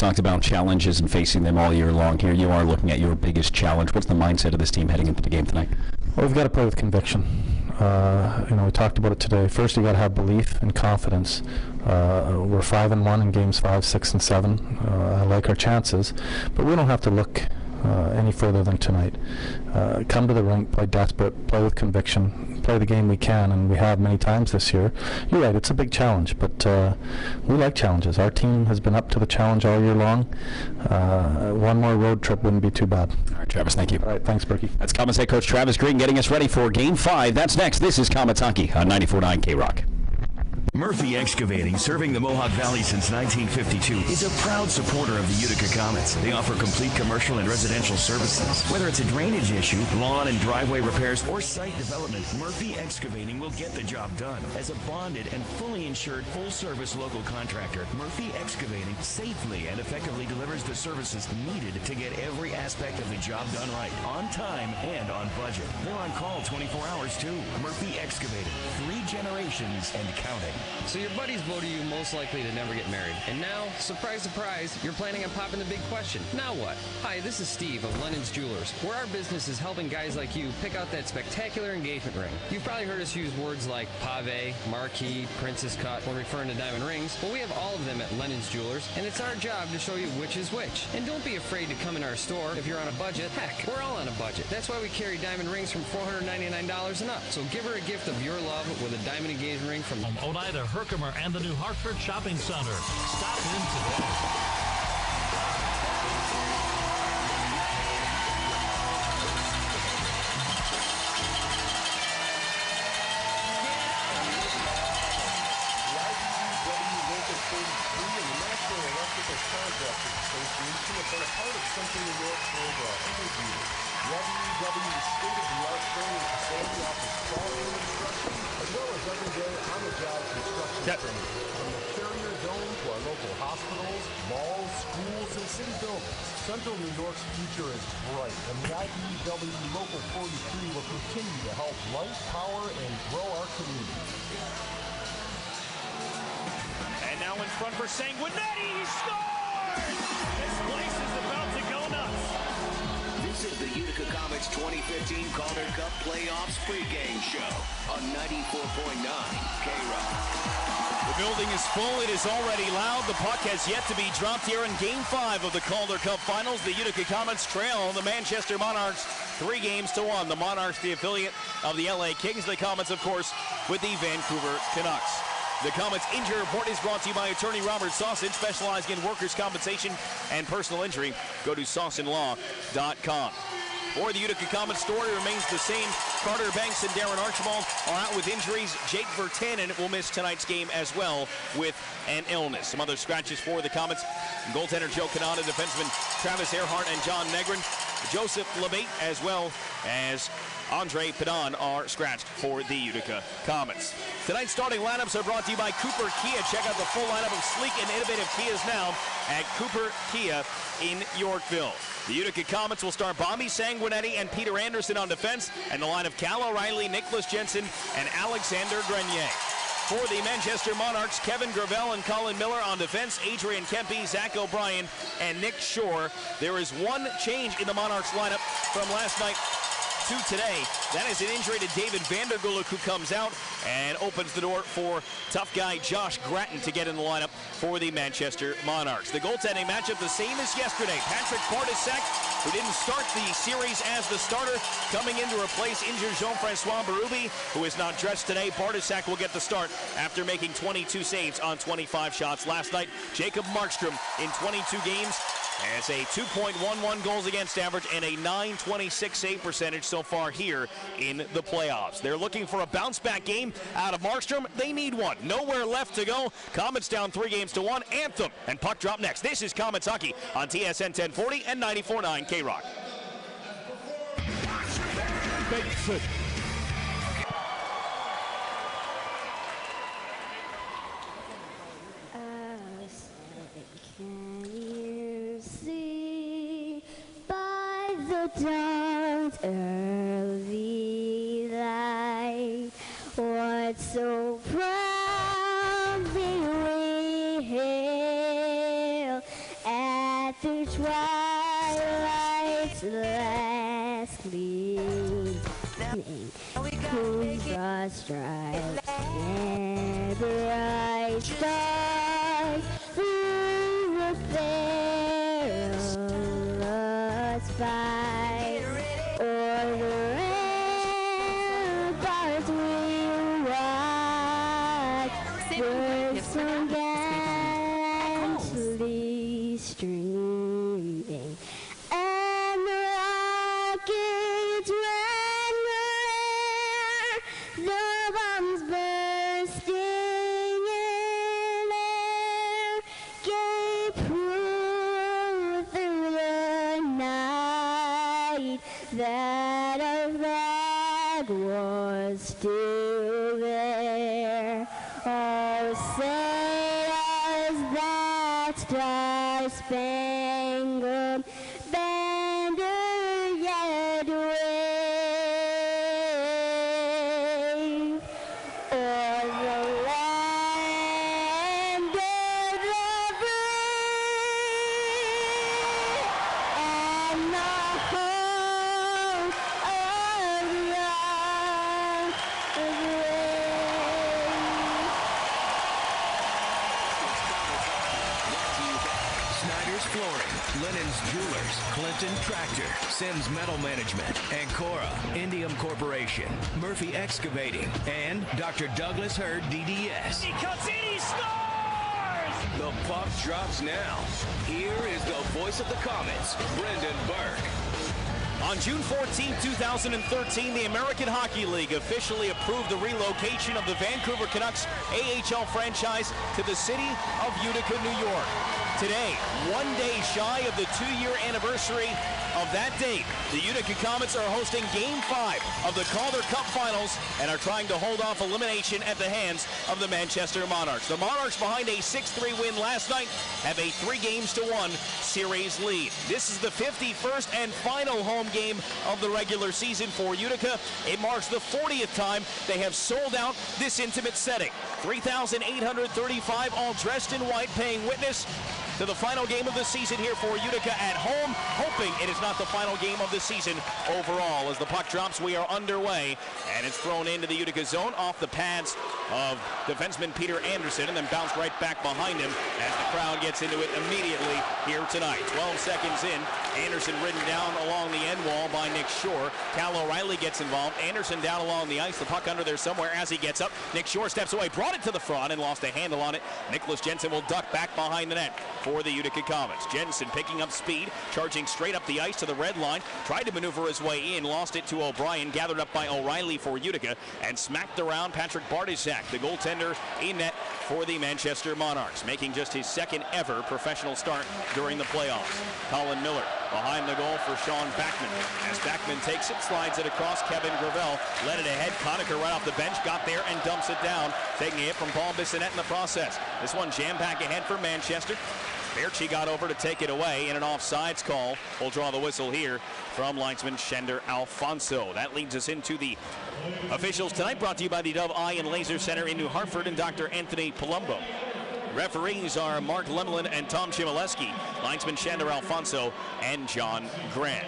talked about challenges and facing them all year long. Here you are looking at your biggest challenge. What's the mindset of this team heading into the game tonight? Well, we've got to play with conviction. We talked about it today. First, you got to have belief and confidence. We're 5-1 in games 5, 6, and 7. I like our chances, but we don't have to look any further than tonight. Come to the rink, play desperate, play with conviction, play the game we can, and we have many times this year. You're right, it's a big challenge, but we like challenges. Our team has been up to the challenge all year long. One more road trip wouldn't be too bad. All right, Travis, thank you. All right, thanks, Berkey. That's Comets head coach Travis Green getting us ready for Game 5. That's next. This is Comets Hockey on 94.9 K-Rock. Murphy Excavating, serving the Mohawk Valley since 1952, is a proud supporter of the Utica Comets. They offer complete commercial and residential services. Whether it's a drainage issue, lawn and driveway repairs, or site development, Murphy Excavating will get the job done. As a bonded and fully insured full-service local contractor, Murphy Excavating safely and effectively delivers the services needed to get every aspect of the job done right, on time and on budget. They're on call 24 hours too. Murphy Excavating, 3 generations and counting. So your buddies voted you most likely to never get married. And now, surprise, surprise, you're planning on popping the big question. Now what? Hi, this is Steve of Lennon's Jewelers, where our business is helping guys like you pick out that spectacular engagement ring. You've probably heard us use words like pave, marquee, princess cut when referring to diamond rings. Well, we have all of them at Lennon's Jewelers, and it's our job to show you which is which. And don't be afraid to come in our store if you're on a budget. Heck, we're all on a budget. That's why we carry diamond rings from $499 and up. So give her a gift of your love with a diamond engagement ring from Oneida, Herkimer, and the New Hartford Shopping Center. Stop in today. Central New York for energy. WW state-of-the-art training facility offers quality instruction as well as everyday on-the-job construction training. From the Carrier Dome to our local hospitals, malls, schools, and city buildings, Central New York's future is bright, and the IBEW Local 43 will continue to help light, power, and grow our community. And now in front for Sanguinetti, he scores! This place is about to go nuts. This is the Utica Comets 2015 Calder Cup Playoffs pregame show on 94.9 K-Rock. The building is full. It is already loud. The puck has yet to be dropped here in Game 5 of the Calder Cup Finals. The Utica Comets trail the Manchester Monarchs 3-1. The Monarchs, the affiliate of the LA Kings. The Comets, of course, with the Vancouver Canucks. The Comets Injury Report is brought to you by attorney Robert Sawson, specializing in workers' compensation and personal injury. Go to SawsonLaw.com. For the Utica Comets, story remains the same. Carter Banks and Darren Archibald are out with injuries. Jake Vertanen will miss tonight's game as well with an illness. Some other scratches for the Comets: goaltender Joe Canada, defenseman Travis Earhart and John Negrin, Joseph Labate, as well as Andre Pedon are scratched for the Utica Comets. Tonight's starting lineups are brought to you by Cooper Kia. Check out the full lineup of sleek and innovative Kias now at Cooper Kia in Yorkville. The Utica Comets will start Bobby Sanguinetti and Peter Anderson on defense, and the line of Cal O'Reilly, Nicholas Jensen, and Alexander Grenier. For the Manchester Monarchs, Kevin Gravel and Colin Miller on defense, Adrian Kempe, Zach O'Brien, and Nick Shore. There is one change in the Monarchs lineup from last night to today. That is an injury to David Vandergulik, who comes out and opens the door for tough guy Josh Gratton to get in the lineup for the Manchester Monarchs. The goaltending matchup the same as yesterday. Patrick Bartasek, who didn't start the series as the starter, coming in to replace injured Jean-Francois Berube, who is not dressed today. Bartasek will get the start after making 22 saves on 25 shots last night. Jacob Markstrom in 22 games has a 2.11 goals against average and a .926 save percentage so far here in the playoffs. They're looking for a bounce-back game out of Markstrom. They need one. Nowhere left to go. Comets down 3-1. Anthem and puck drop next. This is Comets Hockey on TSN 1040 and 94.9 K-Rock. Bigfoot. Dawn's early light, what so proudly we hail through twilight's last gleaming, whose broad stripes and bright stars through the perilous fight, o'er the ramparts we watch, were so gallantly streaming, and the rockets rang the bombs bursting in air gave proof through the night that our flag was still there. Oh, say does that star-spangled banner yet wave o'er the land of the free and the hope of the brave? Snyder's Flooring, Lennon's Jewelers, Clinton Tractor, Sims Metal Management, Ancora, Indium Corporation, Murphy Excavating, and Dr. Douglas Hurd DDS. He cuts in, he scores! The puck drops now. Here is the voice of the Comets, Brendan Burke. On June 14, 2013, the American Hockey League officially approved the relocation of the Vancouver Canucks AHL franchise to the city of Utica, New York. Today, 1 day shy of the 2-year anniversary of that date, the Utica Comets are hosting Game 5 of the Calder Cup Finals and are trying to hold off elimination at the hands of the Manchester Monarchs. The Monarchs, behind a 6-3 win last night, have a 3-1 series lead. This is the 51st and final home game of the regular season for Utica. It marks the 40th time they have sold out this intimate setting. 3,835 all dressed in white paying witness to the final game of the season here for Utica at home, hoping it is not the final game of the season overall. As the puck drops, we are underway, and it's thrown into the Utica zone off the pads of defenseman Peter Anderson, and then bounced right back behind him as the crowd gets into it immediately here tonight. 12 seconds in, Anderson ridden down along the end wall by Nick Shore. Cal O'Reilly gets involved. Anderson down along the ice, the puck under there somewhere as he gets up. Nick Shore steps away, brought it to the front, and lost a handle on it. Nicholas Jensen will duck back behind the net for the Utica Comets. Jensen picking up speed, charging straight up the ice to the red line, tried to maneuver his way in, lost it to O'Brien, gathered up by O'Reilly for Utica, and smacked around Patrick Bartyshak, the goaltender in net for the Manchester Monarchs, making just his second ever professional start during the playoffs. Colin Miller behind the goal for Sean Backman. As Backman takes it, slides it across. Kevin Gravel led it ahead. Conacher right off the bench, got there and dumps it down, taking it from Paul Bissonnette in the process. This one jam-pack ahead for Manchester. Berchi got over to take it away, and an offsides call will draw the whistle here from linesman Shender Alfonso. That leads us into the officials tonight, brought to you by the Dove Eye and Laser Center in New Hartford and Dr. Anthony Palumbo. Referees are Mark Lemelin and Tom Chmielewski, linesman Shender Alfonso and John Grant.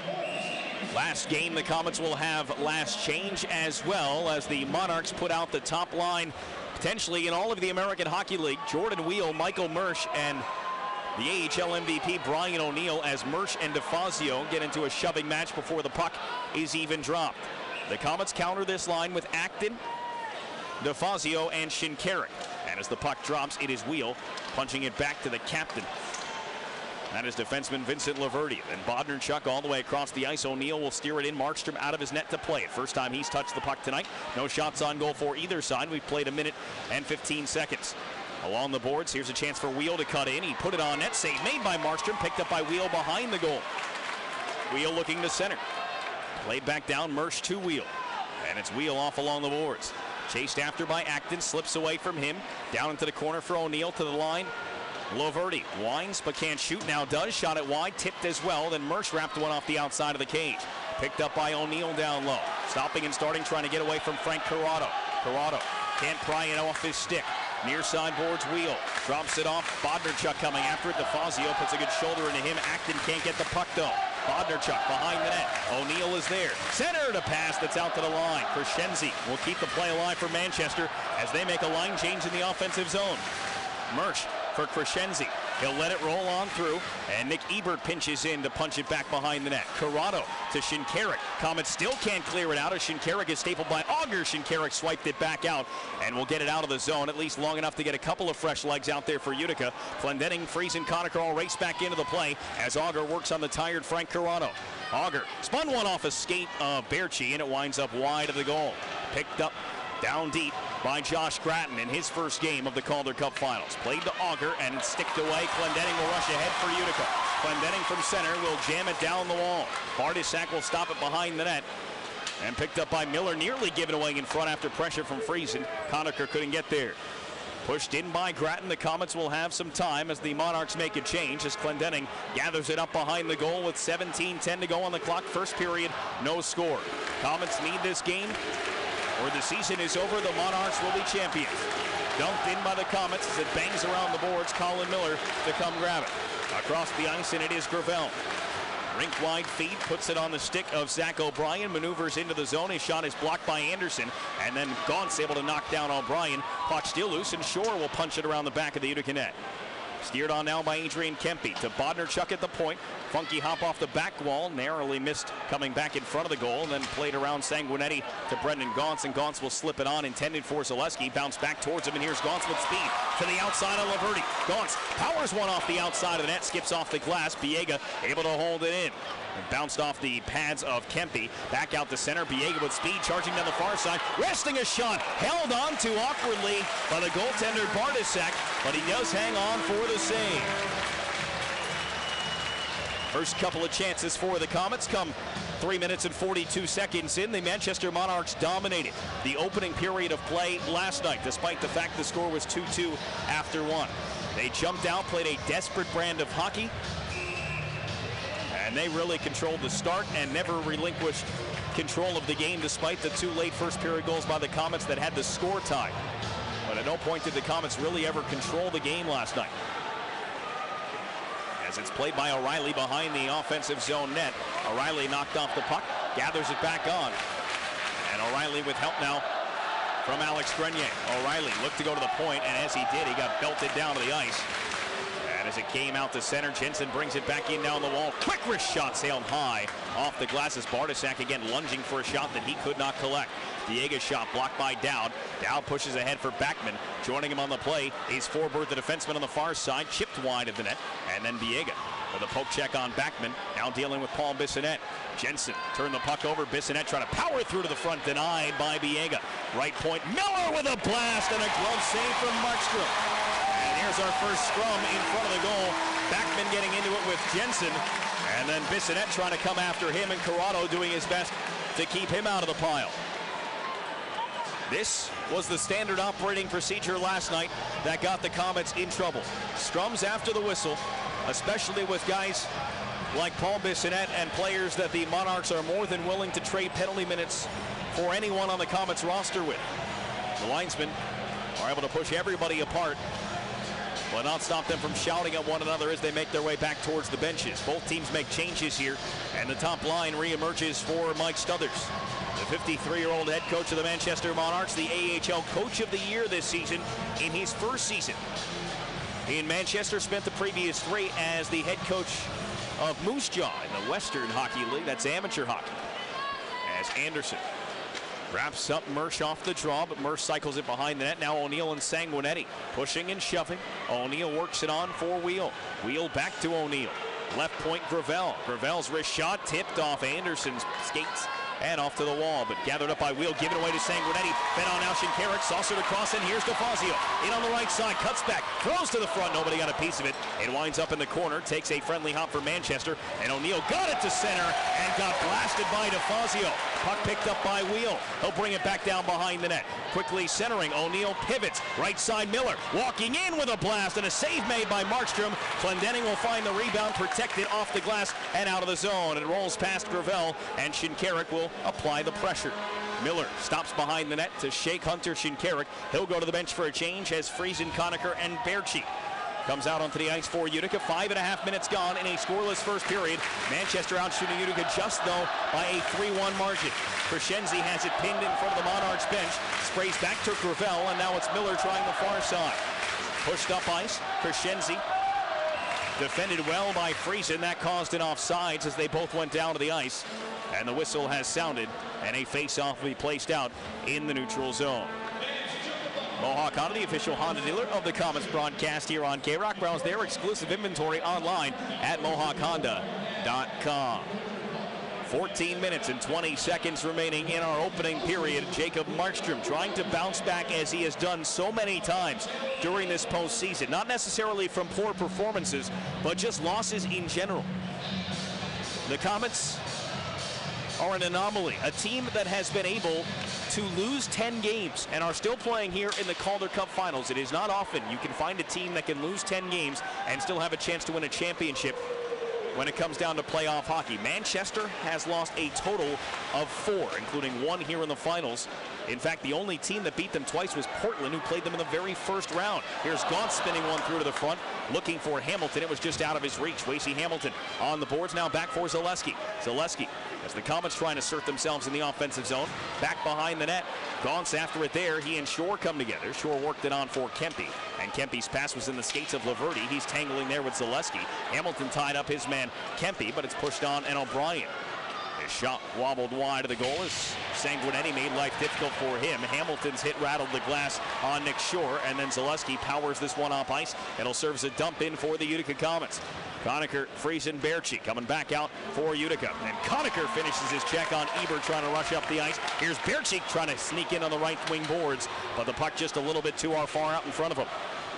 Last game, the Comets will have last change as well, as the Monarchs put out the top line potentially in all of the American Hockey League. Jordan Wheel, Michael Mersch, and the AHL MVP Brian O'Neill, as Mersch and DeFazio get into a shoving match before the puck is even dropped. The Comets counter this line with Acton, DeFazio, and Shinkarik. And as the puck drops, it is Wheel punching it back to the captain. That is defenseman Vincent Laverty. Then Bodnerchuk all the way across the ice. O'Neill will steer it in. Markstrom out of his net to play it. First time he's touched the puck tonight. No shots on goal for either side. We've played 1 minute and 15 seconds. Along the boards, here's a chance for Wheel to cut in. He put it on net. Save made by Markstrom. Picked up by Wheel behind the goal. Wheel looking to center. Played back down. Mersch to Wheel. And it's Wheel off along the boards. Chased after by Acton. Slips away from him. Down into the corner for O'Neill to the line. Laverty winds but can't shoot. Now does. Shot it wide. Tipped as well. Then Mersch wrapped one off the outside of the cage. Picked up by O'Neill down low. Stopping and starting, trying to get away from Frank Corrado. Corrado can't pry it off his stick. Near side boards Wheel. Drops it off. Bodnarchuk coming after it. DeFazio puts a good shoulder into him. Acton can't get the puck though. Bodnarchuk behind the net. O'Neill is there. Center to pass that's out to the line. Crescenzi will keep the play alive for Manchester as they make a line change in the offensive zone. Mersch for Crescenzi. He'll let it roll on through, and Nick Ebert pinches in to punch it back behind the net. Corrado to Shinkarik. Comets still can't clear it out as Shinkarik is stapled by Auger. Shinkarik swiped it back out and will get it out of the zone, at least long enough to get a couple of fresh legs out there for Utica. Clendening, Friesen, Conacher all race back into the play as Auger works on the tired Frank Corrado. Auger spun one off a skate of Berchi, and it winds up wide of the goal. Picked up down deep by Josh Gratton in his first game of the Calder Cup Finals. Played to Auger and sticked away. Clendening will rush ahead for Utica. Clendening from center will jam it down the wall. Bardysak will stop it behind the net. And picked up by Miller, nearly given away in front after pressure from Friesen. Conacher couldn't get there. Pushed in by Gratton. The Comets will have some time as the Monarchs make a change as Clendening gathers it up behind the goal with 17:10 to go on the clock. First period, no score. Comets need this game or the season is over. The Monarchs will be champions. Dumped in by the Comets as it bangs around the boards. Colin Miller to come grab it. Across the ice, and it is Gravel. Rink-wide feed, puts it on the stick of Zach O'Brien, maneuvers into the zone. His shot is blocked by Anderson, and then Gaunt's able to knock down O'Brien. Puck still loose, and Shore will punch it around the back of the Utica net. Steered on now by Adrian Kempe to Bodnarchuk at the point. Funky hop off the back wall, narrowly missed coming back in front of the goal, and then played around Sanguinetti to Brendan Gauntz, and Gauntz will slip it on, intended for Zaleski. Bounce back towards him, and here's Gauntz with speed to the outside of Laverty. Gauntz powers one off the outside of the net, skips off the glass. Biega able to hold it in. It bounced off the pads of Kempe. Back out to center. Biega with speed, charging down the far side. Resting a shot. Held on to awkwardly by the goaltender Bardysak, but he does hang on for the save. First couple of chances for the Comets come 3 minutes and 42 seconds in. The Manchester Monarchs dominated the opening period of play last night, despite the fact the score was 2-2 after one. They jumped out, played a desperate brand of hockey, and they really controlled the start and never relinquished control of the game despite the two late first period goals by the Comets that had the score tied. But at no point did the Comets really ever control the game last night. As it's played by O'Reilly behind the offensive zone net. O'Reilly knocked off the puck, gathers it back on. And O'Reilly with help now from Alex Grenier. O'Reilly looked to go to the point, and as he did, he got belted down to the ice. And as it came out to center, Jensen brings it back in down the wall. Quick wrist shot sailed high off the glass as Bardysak again lunging for a shot that he could not collect. Biega shot blocked by Dowd. Dowd pushes ahead for Backman. Joining him on the play is Forbert, the defenseman on the far side, chipped wide of the net. And then Biega with a poke check on Backman. Now dealing with Paul Bissonnette. Jensen turned the puck over. Bissonnette trying to power through to the front, denied by Biega. Right point, Miller with a blast and a glove save from Markstrom. And here's our first scrum in front of the goal. Backman getting into it with Jensen. And then Bissonnette trying to come after him, and Corrado doing his best to keep him out of the pile. This was the standard operating procedure last night that got the Comets in trouble. Scrums after the whistle, especially with guys like Paul Bissonnette and players that the Monarchs are more than willing to trade penalty minutes for anyone on the Comets roster with. The linesmen are able to push everybody apart, but not stop them from shouting at one another as they make their way back towards the benches. Both teams make changes here, and the top line reemerges for Mike Stothers. The 53-year-old head coach of the Manchester Monarchs, the AHL Coach of the Year this season in his first season in Manchester, spent the previous three as the head coach of Moose Jaw in the Western Hockey League. That's amateur hockey. As Anderson wraps up Mersch off the draw, but Mersch cycles it behind the net. Now O'Neill and Sanguinetti pushing and shoving. O'Neill works it on for Wheel. Wheel back to O'Neill. Left point Gravel. Gravel's wrist shot tipped off Anderson's skates and off to the wall, but gathered up by Wheel, given away to Sanguinetti. Fed on now Shinkarik, saucered across, and here's DeFazio. In on the right side, cuts back, throws to the front, nobody got a piece of it. It winds up in the corner, takes a friendly hop for Manchester, and O'Neill got it to center and got blasted by DeFazio. Puck picked up by Wheel. He'll bring it back down behind the net. Quickly centering, O'Neill pivots. Right side, Miller walking in with a blast, and a save made by Markstrom. Clendening will find the rebound, protected off the glass and out of the zone. It rolls past Gravel, and Shinkarik will apply the pressure. Miller stops behind the net to shake Hunter Shinkarik. He'll go to the bench for a change as Friesen, Conacher, and Berchi comes out onto the ice for Utica. 5.5 minutes gone in a scoreless first period. Manchester out shooting Utica just, though, by a 3-1 margin. Crescenzi has it pinned in front of the Monarchs bench. Sprays back to Gravel, and now it's Miller trying the far side. Pushed up ice. Crescenzi defended well by Friesen. That caused an offsides as they both went down to the ice. And the whistle has sounded, and a face-off will be placed out in the neutral zone. Mohawk Honda, the official Honda dealer of the Comets broadcast here on K-Rock. Browse their exclusive inventory online at MohawkHonda.com. 14 minutes and 20 seconds remaining in our opening period. Jacob Markstrom trying to bounce back as he has done so many times during this postseason. Not necessarily from poor performances, but just losses in general. The Comets are an anomaly, a team that has been able to lose 10 games and are still playing here in the Calder Cup Finals. It is not often you can find a team that can lose 10 games and still have a chance to win a championship when it comes down to playoff hockey. Manchester has lost a total of 4, including 1 here in the finals. In fact, the only team that beat them twice was Portland, who played them in the very first round. Here's Gaunt spinning one through to the front, looking for Hamilton. It was just out of his reach. Wasey Hamilton on the boards, now back for Zaleski. Zaleski, as the Comets trying to assert themselves in the offensive zone, back behind the net. Gaunt's after it there. He and Shore come together. Shore worked it on for Kempe, and Kempe's pass was in the skates of Laverty. He's tangling there with Zaleski. Hamilton tied up his man Kempe, but it's pushed on, and O'Brien. His shot wobbled wide of the goal as Sanguinetti made life difficult for him. Hamilton's hit rattled the glass on Nick Shore, and then Zaleski powers this one off ice. It'll serve as a dump in for the Utica Comets. Conacher, Friesen, Berchi coming back out for Utica. And Conacher finishes his check on Eber trying to rush up the ice. Here's Berchi trying to sneak in on the right wing boards, but the puck just a little bit too far out in front of him.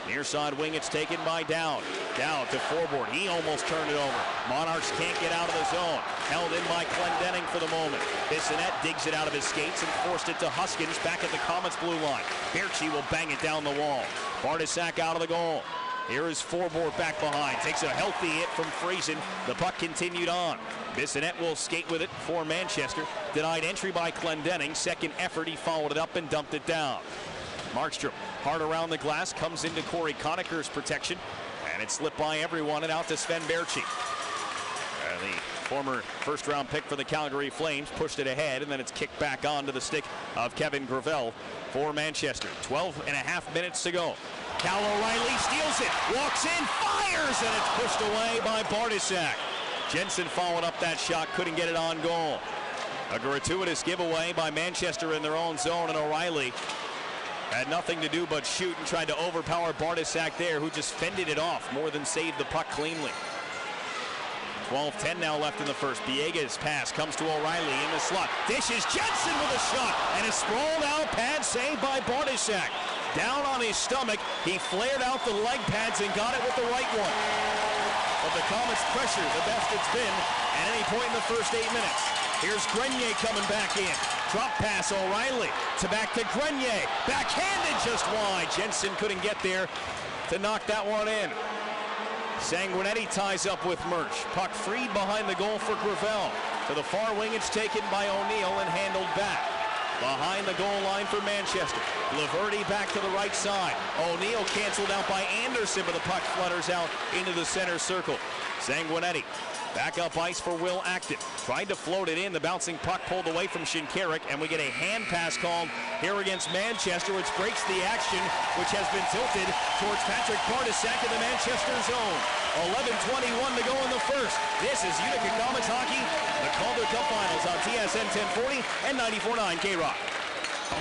Near side wing, it's taken by Dowd. Dowd to forward. He almost turned it over. Monarchs can't get out of the zone. Held in by Clendenning for the moment. Bissonnette digs it out of his skates and forced it to Huskins back at the Comets blue line. Berchi will bang it down the wall. Bartosak out of the goal. Here is Forbort back behind. Takes a healthy hit from Friesen. The puck continued on. Bissonnette will skate with it for Manchester. Denied entry by Clendenning. Second effort, he followed it up and dumped it down. Markstrom hard around the glass, comes into Corey Conacher's protection, and it slipped by everyone and out to Sven Berchi. The former first-round pick for the Calgary Flames pushed it ahead, and then it's kicked back onto the stick of Kevin Gravel for Manchester. 12.5 minutes to go. Cal O'Reilly steals it, walks in, fires, and it's pushed away by Bartosak. Jensen followed up that shot, couldn't get it on goal. A gratuitous giveaway by Manchester in their own zone, and O'Reilly had nothing to do but shoot and tried to overpower Bartosak there, who just fended it off more than saved the puck cleanly. 12:10 now left in the first. Biega's pass comes to O'Reilly in the slot. Dishes Jensen with a shot, and a sprawled out pad saved by Bartosak. Down on his stomach, he flared out the leg pads and got it with the right one. But the Comets pressure the best it's been at any point in the first 8 minutes. Here's Grenier coming back in. Drop pass O'Reilly to back to Grenier. Backhanded just wide. Jensen couldn't get there to knock that one in. Sanguinetti ties up with Murch. Puck freed behind the goal for Gravel. To the far wing, it's taken by O'Neill and handled back. Behind the goal line for Manchester. Laverty back to the right side. O'Neill canceled out by Anderson, but the puck flutters out into the center circle. Sanguinetti back up ice for Will Acton. Tried to float it in. The bouncing puck pulled away from Shinkarik, and we get a hand pass called here against Manchester, which breaks the action, which has been tilted towards Patrick Bartosak in the Manchester zone. 11:21 to go in the first. This is Utica Comets hockey, the Calder Cup Finals on TSN 1040 and 94.9 K-Rock.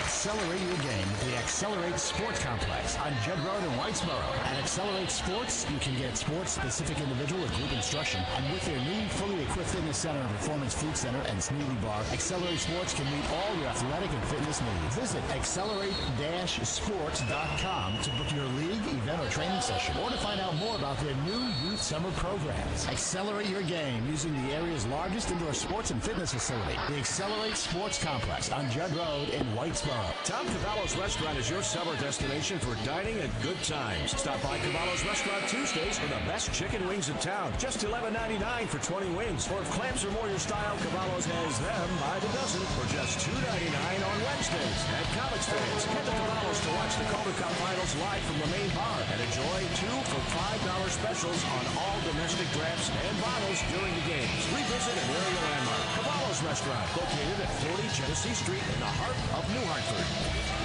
Accelerate your game with the Accelerate Sports Complex on Judd Road in Whitesboro. At Accelerate Sports, you can get sports-specific individual or group instruction, and with their new fully equipped fitness center and performance food center and smoothie bar, Accelerate Sports can meet all your athletic and fitness needs. Visit accelerate-sports.com to book your league, event, or training session, or to find out more about their new youth summer programs. Accelerate your game using the area's largest indoor sports and fitness facility, the Accelerate Sports Complex on Judd Road in Whitesboro. Whitesboro. Tom Cavallo's Restaurant is your summer destination for dining and good times. Stop by Cavallo's Restaurant Tuesdays for the best chicken wings in town. Just $11.99 for 20 wings. Or if clams are more your style, Cavallo's has them by the dozen for just $2.99 on Wednesdays. And Comets fans, head to Cavallo's to watch the Calder Cup Finals live from the main bar and enjoy 2 for $5 specials on all domestic drafts and bottles during the games. Revisit an area landmark. Cavallo's Restaurant, located at 40 Genesee Street in the heart of New Hartford.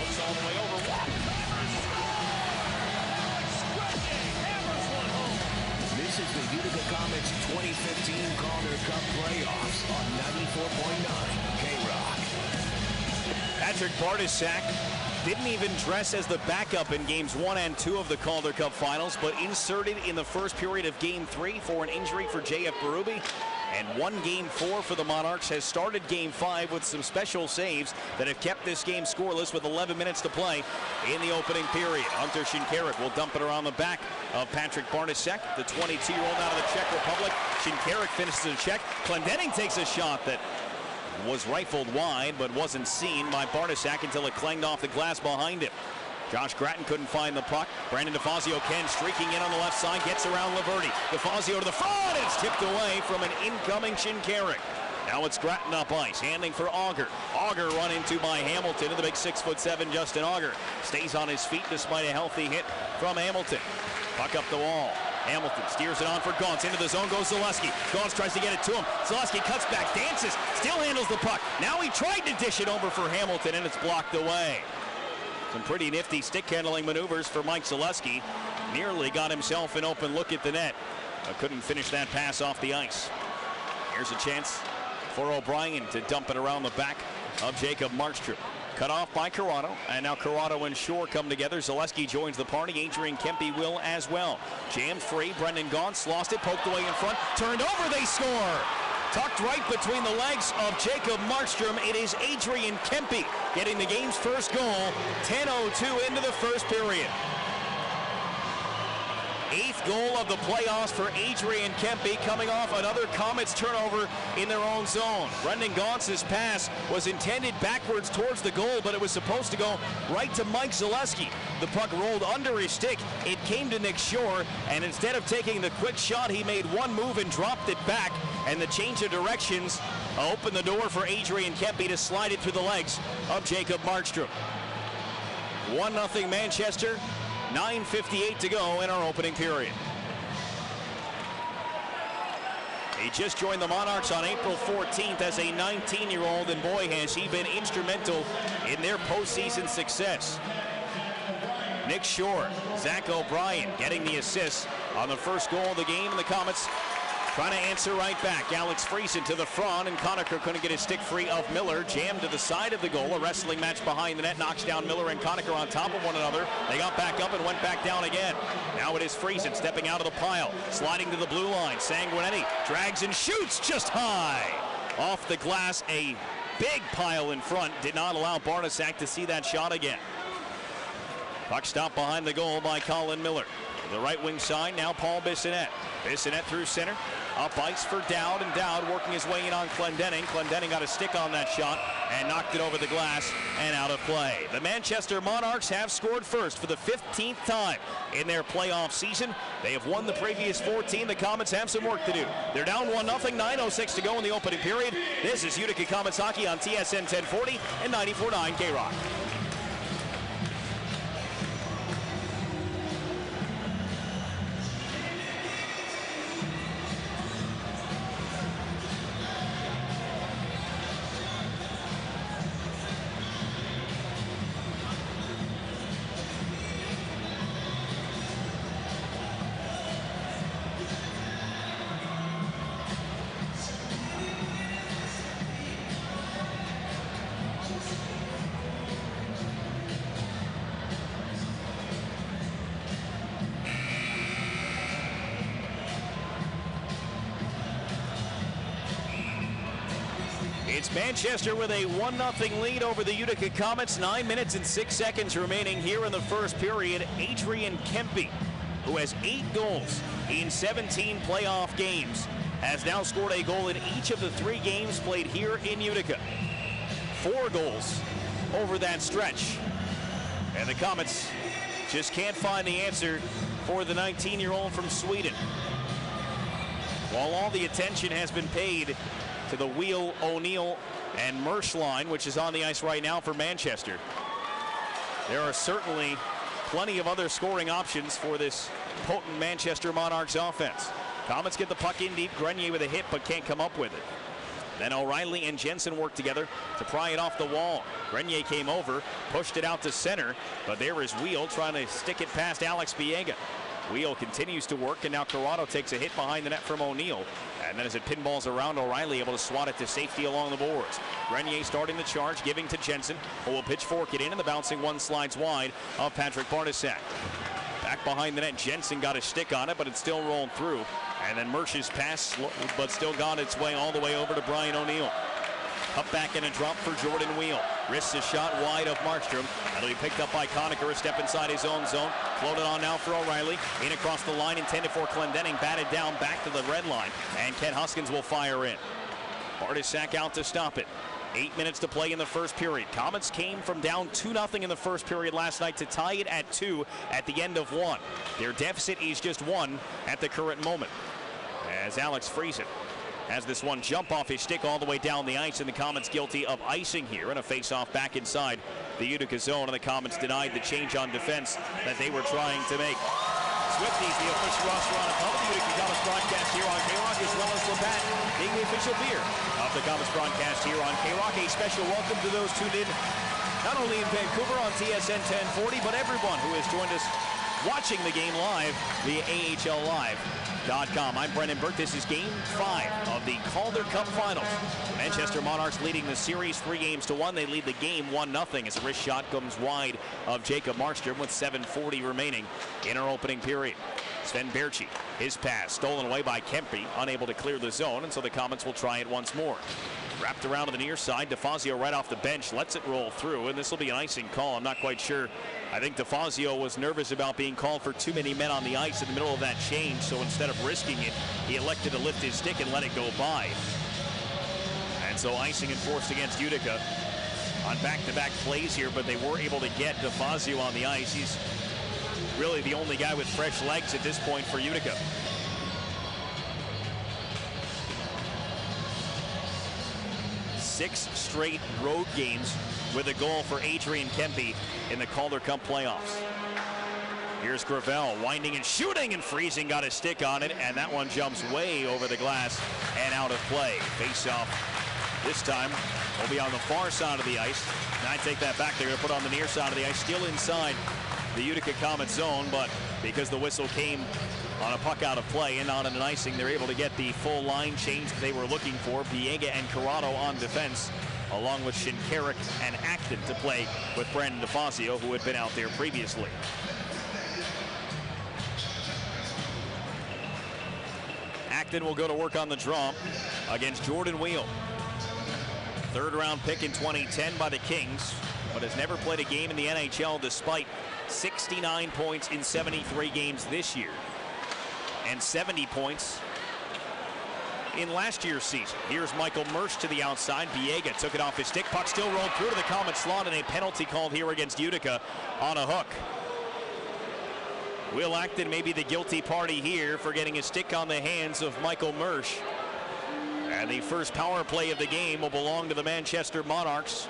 Looks all the way over. This is the Utica Comets 2015 Calder Cup playoffs on 94.9 K-Rock. Patrick Bartosak didn't even dress as the backup in games 1 and 2 of the Calder Cup Finals, but inserted in the first period of Game 3 for an injury for J.F. Berube, and won Game 4 for the Monarchs. Has started Game 5 with some special saves that have kept this game scoreless with 11 minutes to play in the opening period. Hunter Shinkarik will dump it around the back of Patrick Bartosak, the 22-year-old out of the Czech Republic. Shinkarik finishes a check. Clendening takes a shot that was rifled wide but wasn't seen by Bartosak until it clanged off the glass behind him. Josh Gratton couldn't find the puck. Brandon DeFazio Ken streaking in on the left side, gets around Laverty. DeFazio to the front, and it's tipped away from an incoming Shinkarik. Now it's Gratton up ice, handing for Auger. Auger run into by Hamilton, and the big 6'7" Justin Auger stays on his feet despite a healthy hit from Hamilton. Puck up the wall. Hamilton steers it on for Gauntz. Into the zone goes Zaleski. Gauntz tries to get it to him. Zaleski cuts back, dances, still handles the puck. Now he tried to dish it over for Hamilton, and it's blocked away. Some pretty nifty stick handling maneuvers for Mike Zaleski. Nearly got himself an open look at the net, but couldn't finish that pass off the ice. Here's a chance for O'Brien to dump it around the back of Jacob Markstrom. Cut off by Corrado, and now Corrado and Shore come together. Zaleski joins the party. Adrian Kempe will as well. Jammed free. Brendan Gauntz lost it, poked away in front, turned over, they score! Tucked right between the legs of Jacob Markstrom, it is Adrian Kempe getting the game's first goal. 10:02 into the first period. 8th goal of the playoffs for Adrian Kempe, coming off another Comets turnover in their own zone. Brendan Gauntz's pass was intended backwards towards the goal, but it was supposed to go right to Mike Zaleski. The puck rolled under his stick. It came to Nick Shore, and instead of taking the quick shot, he made one move and dropped it back, and the change of directions opened the door for Adrian Kempe to slide it through the legs of Jacob Markstrom. 1-0 Manchester. 9:58 to go in our opening period. He just joined the Monarchs on April 14th as a 19-year-old, and boy, has he been instrumental in their postseason success. Nick Shore, Zach O'Brien getting the assist on the first goal of the game, and the Comets trying to answer right back. Alex Friesen to the front, and Conacher couldn't get his stick free of Miller. Jammed to the side of the goal. A wrestling match behind the net knocks down Miller and Conacher on top of one another. They got back up and went back down again. Now it is Friesen stepping out of the pile, sliding to the blue line. Sanguinetti drags and shoots just high off the glass. A big pile in front did not allow Bartosak to see that shot again. Puck stopped behind the goal by Colin Miller. The right wing side, now Paul Bissonnette. Bissonnette through center, up ice for Dowd, and Dowd working his way in on Clendening. Clendening got a stick on that shot and knocked it over the glass and out of play. The Manchester Monarchs have scored first for the 15th time in their playoff season. They have won the previous 14. The Comets have some work to do. They're down 1-0, 9:06 to go in the opening period. This is Utica Comets hockey on TSN 1040 and 94.9 K-Rock. It's Manchester with a 1-0 lead over the Utica Comets. 9 minutes and 6 seconds remaining here in the first period. Adrian Kempe, who has 8 goals in 17 playoff games, has now scored a goal in each of the 3 games played here in Utica. 4 goals over that stretch. And the Comets just can't find the answer for the 19-year-old from Sweden. While all the attention has been paid to the Wheel, O'Neill, and Mersch line, which is on the ice right now for Manchester, there are certainly plenty of other scoring options for this potent Manchester Monarchs offense. Comets get the puck in deep. Grenier with a hit, but can't come up with it. Then O'Reilly and Jensen work together to pry it off the wall. Grenier came over, pushed it out to center, but there is Wheel trying to stick it past Alex Biega. Wheel continues to work, and now Corrado takes a hit behind the net from O'Neill. And then as it pinballs around, O'Reilly able to swat it to safety along the boards. Grenier starting the charge, giving to Jensen, who will pitchfork it in, and the bouncing one slides wide of Patrick Bartasak. Back behind the net, Jensen got a stick on it, but it still rolled through. And then Mersch's pass, but still got its way all the way over to Brian O'Neill. Up back in a drop for Jordan Wheel. Risks a shot wide of Markstrom. That'll be picked up by Conacher, a step inside his own zone. Floated on now for O'Reilly. In across the line, intended for Clendenning. Batted down back to the red line. And Ken Huskins will fire in. Bartasak out to stop it. 8 minutes to play in the first period. Comets came from down 2-0 in the first period last night to tie it at 2 at the end of 1. Their deficit is just 1 at the current moment. As Alex Friesen has this one jump off his stick all the way down the ice, and the Comets guilty of icing here, and a face-off back inside the Utica zone, and the Comets denied the change on defense that they were trying to make. Swifties, the official roster on top of the Utica Comets broadcast here on K-Rock, as well as Labatt being the official beer of the Comets broadcast here on K-Rock. A special welcome to those tuned in, not only in Vancouver on TSN 1040, but everyone who has joined us watching the game live via AHLLive.com. I'm Brendan Burke. This is Game 5 of the Calder Cup Finals. Manchester Monarchs leading the series 3-1. They lead the game 1-0 as a wrist shot comes wide of Jacob Markstrom with 7:40 remaining in our opening period. Sven Berchi, his pass stolen away by Kempe, unable to clear the zone, and so the Comets will try it once more. Wrapped around to the near side, DeFazio right off the bench, lets it roll through, and this will be an icing call. I'm not quite sure. I think DeFazio was nervous about being called for too many men on the ice in the middle of that change, so instead of risking it, he elected to lift his stick and let it go by. And so icing enforced against Utica on back-to-back plays here, but they were able to get DeFazio on the ice. He's really the only guy with fresh legs at this point for Utica. Six straight road games with a goal for Adrian Kempe in the Calder Cup playoffs. Here's Gravel winding and shooting, and Friesen got a stick on it, and that one jumps way over the glass and out of play. Face-off this time will be on the far side of the ice. Now I take that back. They're going to put on the near side of the ice, still inside the Utica Comets zone, but because the whistle came on a puck out of play and not an icing, they're able to get the full line change that they were looking for. Biega and Corrado on defense, along with Shinkarik and Acton to play with Brandon DeFazio, who had been out there previously. Acton will go to work on the draw against Jordan Wheel. Third-round pick in 2010 by the Kings, but has never played a game in the NHL despite 69 points in 73 games this year and 70 points in last year's season. Here's Michael Mersch to the outside. Biega took it off his stick. Puck still rolled through to the Comet slot, and a penalty called here against Utica on a hook. Will Acton may be the guilty party here for getting a stick on the hands of Michael Mersch. And the first power play of the game will belong to the Manchester Monarchs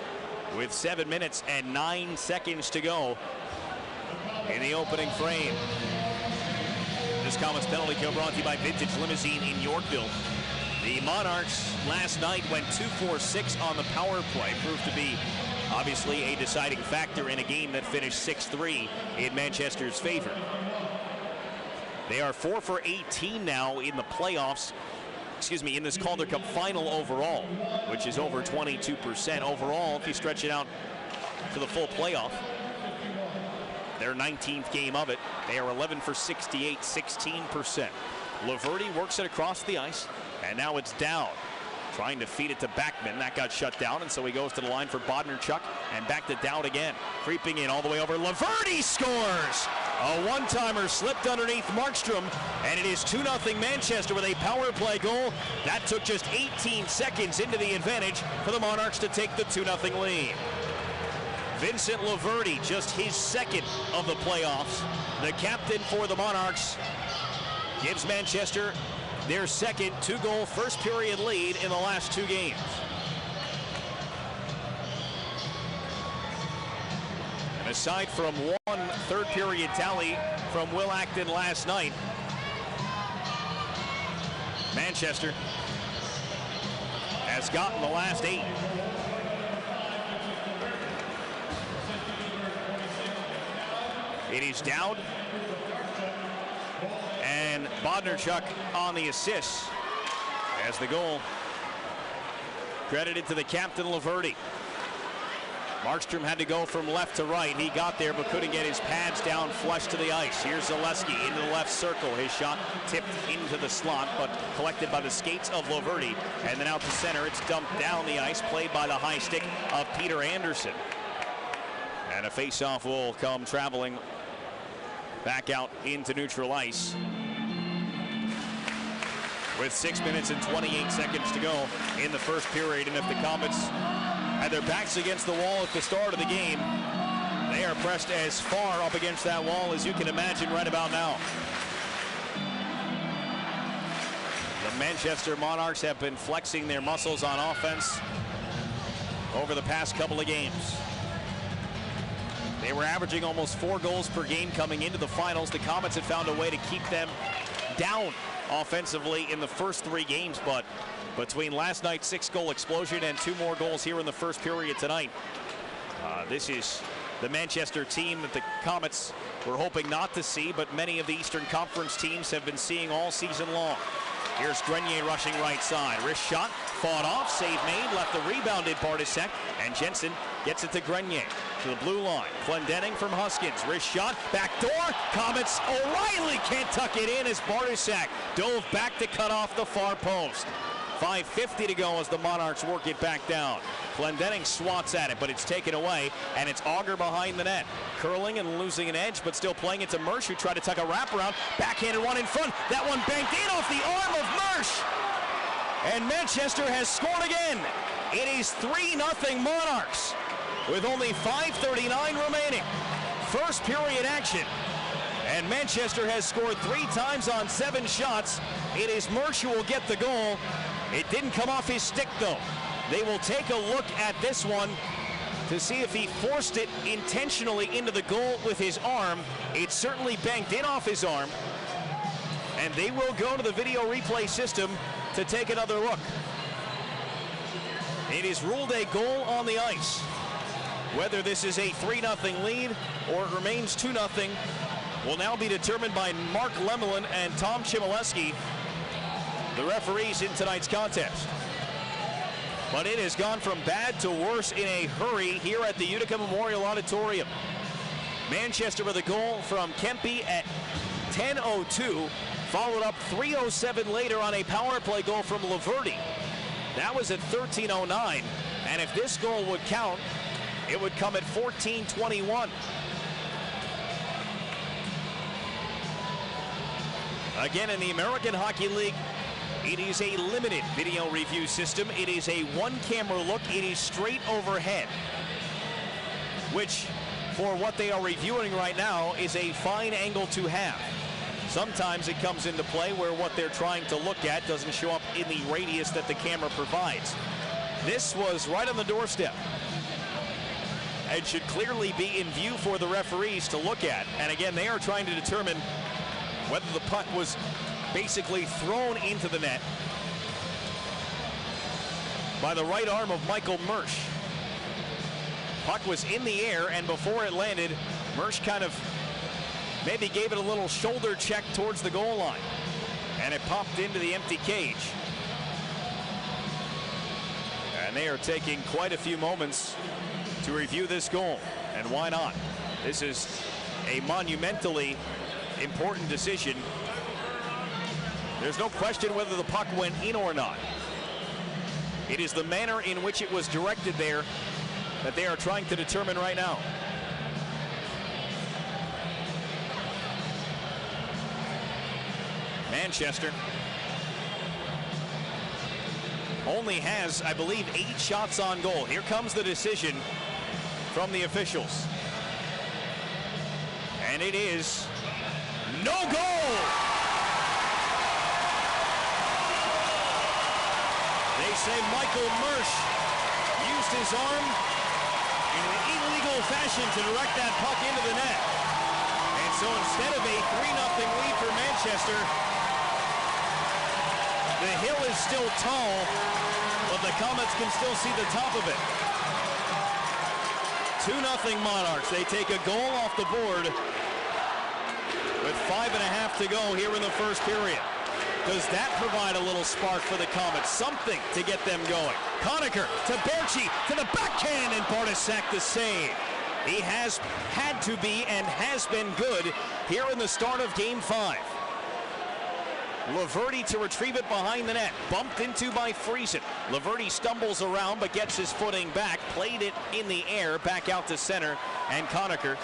with 7 minutes and 9 seconds to go in the opening frame. This Comets penalty kill brought to you by Vintage Limousine in Yorkville. The Monarchs last night went 2-4-6 on the power play. Proved to be obviously a deciding factor in a game that finished 6-3 in Manchester's favor. They are 4-for-18 now in the playoffs. In this Calder Cup final overall, which is over 22% overall if you stretch it out to the full playoff. Their 19th game of it. They are 11-for-68, 16%. Laverty works it across the ice, and now it's Dowd trying to feed it to Backman. That got shut down, and so he goes to the line for Bodnerchuk, and back to Dowd again. Creeping in all the way over. Laverty scores! A one-timer slipped underneath Markstrom, and it is 2-0 Manchester with a power play goal. That took just 18 seconds into the advantage for the Monarchs to take the 2-0 lead. Vincent Laverde, just his second of the playoffs. The captain for the Monarchs gives Manchester their second two-goal first-period lead in the last two games. And aside from one third-period tally from Will Acton last night, Manchester has gotten the last 8. It is Dowd and Bodnarchuk on the assists as the goal credited to the captain, Laverde. Markstrom had to go from left to right. He got there but couldn't get his pads down flush to the ice. Here's Zaleski into the left circle. His shot tipped into the slot but collected by the skates of Laverde. And then out to center, it's dumped down the ice, played by the high stick of Peter Anderson. And a face-off will come traveling back out into neutral ice with 6 minutes and 28 seconds to go in the first period. And if the Comets had their backs against the wall at the start of the game, they are pressed as far up against that wall as you can imagine right about now. The Manchester Monarchs have been flexing their muscles on offense over the past couple of games. They were averaging almost 4 goals per game coming into the finals. The Comets had found a way to keep them down offensively in the first 3 games, but between last night's 6-goal explosion and 2 more goals here in the first period tonight, this is the Manchester team that the Comets were hoping not to see, but many of the Eastern Conference teams have been seeing all season long. Here's Grenier rushing right side. Wrist shot, fought off, save made, left the rebounded Bartasek, and Jensen gets it to Grenier. To the blue line. Clendenning from Huskins. Wrist shot. Back door. Comets. O'Reilly can't tuck it in as Bartasek dove back to cut off the far post. 5:50 to go as the Monarchs work it back down. Clendenning swats at it, but it's taken away, and it's Auger behind the net. Curling and losing an edge, but still playing it to Mersch, who tried to tuck a wraparound. Backhanded one in front. That one banked in off the arm of Mersch. And Manchester has scored again. It is 3-0 Monarchs with only 5:39 remaining. First period action. And Manchester has scored 3 times on 7 shots. It is Mersch who will get the goal. It didn't come off his stick, though. They will take a look at this one to see if he forced it intentionally into the goal with his arm. It certainly banked in off his arm. And they will go to the video replay system to take another look. It is ruled a goal on the ice. Whether this is a 3-0 lead or it remains 2-0 will now be determined by Mark Lemelin and Tom Chmielewski, the referees in tonight's contest. But it has gone from bad to worse in a hurry here at the Utica Memorial Auditorium. Manchester with a goal from Kempe at 10:02, followed up 3:07 later on a power play goal from Laverde. That was at 13:09, and if this goal would count, it would come at 14:21. Again, in the American Hockey League, it is a limited video review system. It is a one-camera look. It is straight overhead, which, for what they are reviewing right now, is a fine angle to have. Sometimes it comes into play where what they're trying to look at doesn't show up in the radius that the camera provides. This was right on the doorstep and should clearly be in view for the referees to look at. And again, they are trying to determine whether the puck was basically thrown into the net by the right arm of Michael Mersch. Puck was in the air, and before it landed, Mersch kind of maybe gave it a little shoulder check towards the goal line, and it popped into the empty cage. And they are taking quite a few moments to review this goal, and why not? This is a monumentally important decision. There's no question whether the puck went in or not. It is the manner in which it was directed there that they are trying to determine right now. Manchester only has, I believe, 8 shots on goal. Here comes the decision from the officials. And it is no goal! They say Michael Mersch used his arm in an illegal fashion to direct that puck into the net. And so instead of a 3-0 lead for Manchester, the hill is still tall, but the Comets can still see the top of it. 2-0 Monarchs. They take a goal off the board with 5.5 to go here in the first period. Does that provide a little spark for the Comets? Something to get them going. Conacher to Berchi to the backhand, and Bartosak the save. He has had to be and has been good here in the start of Game 5. Laverty to retrieve it behind the net. Bumped into by Friesen. Laverty stumbles around but gets his footing back. Played it in the air back out to center. And Conacher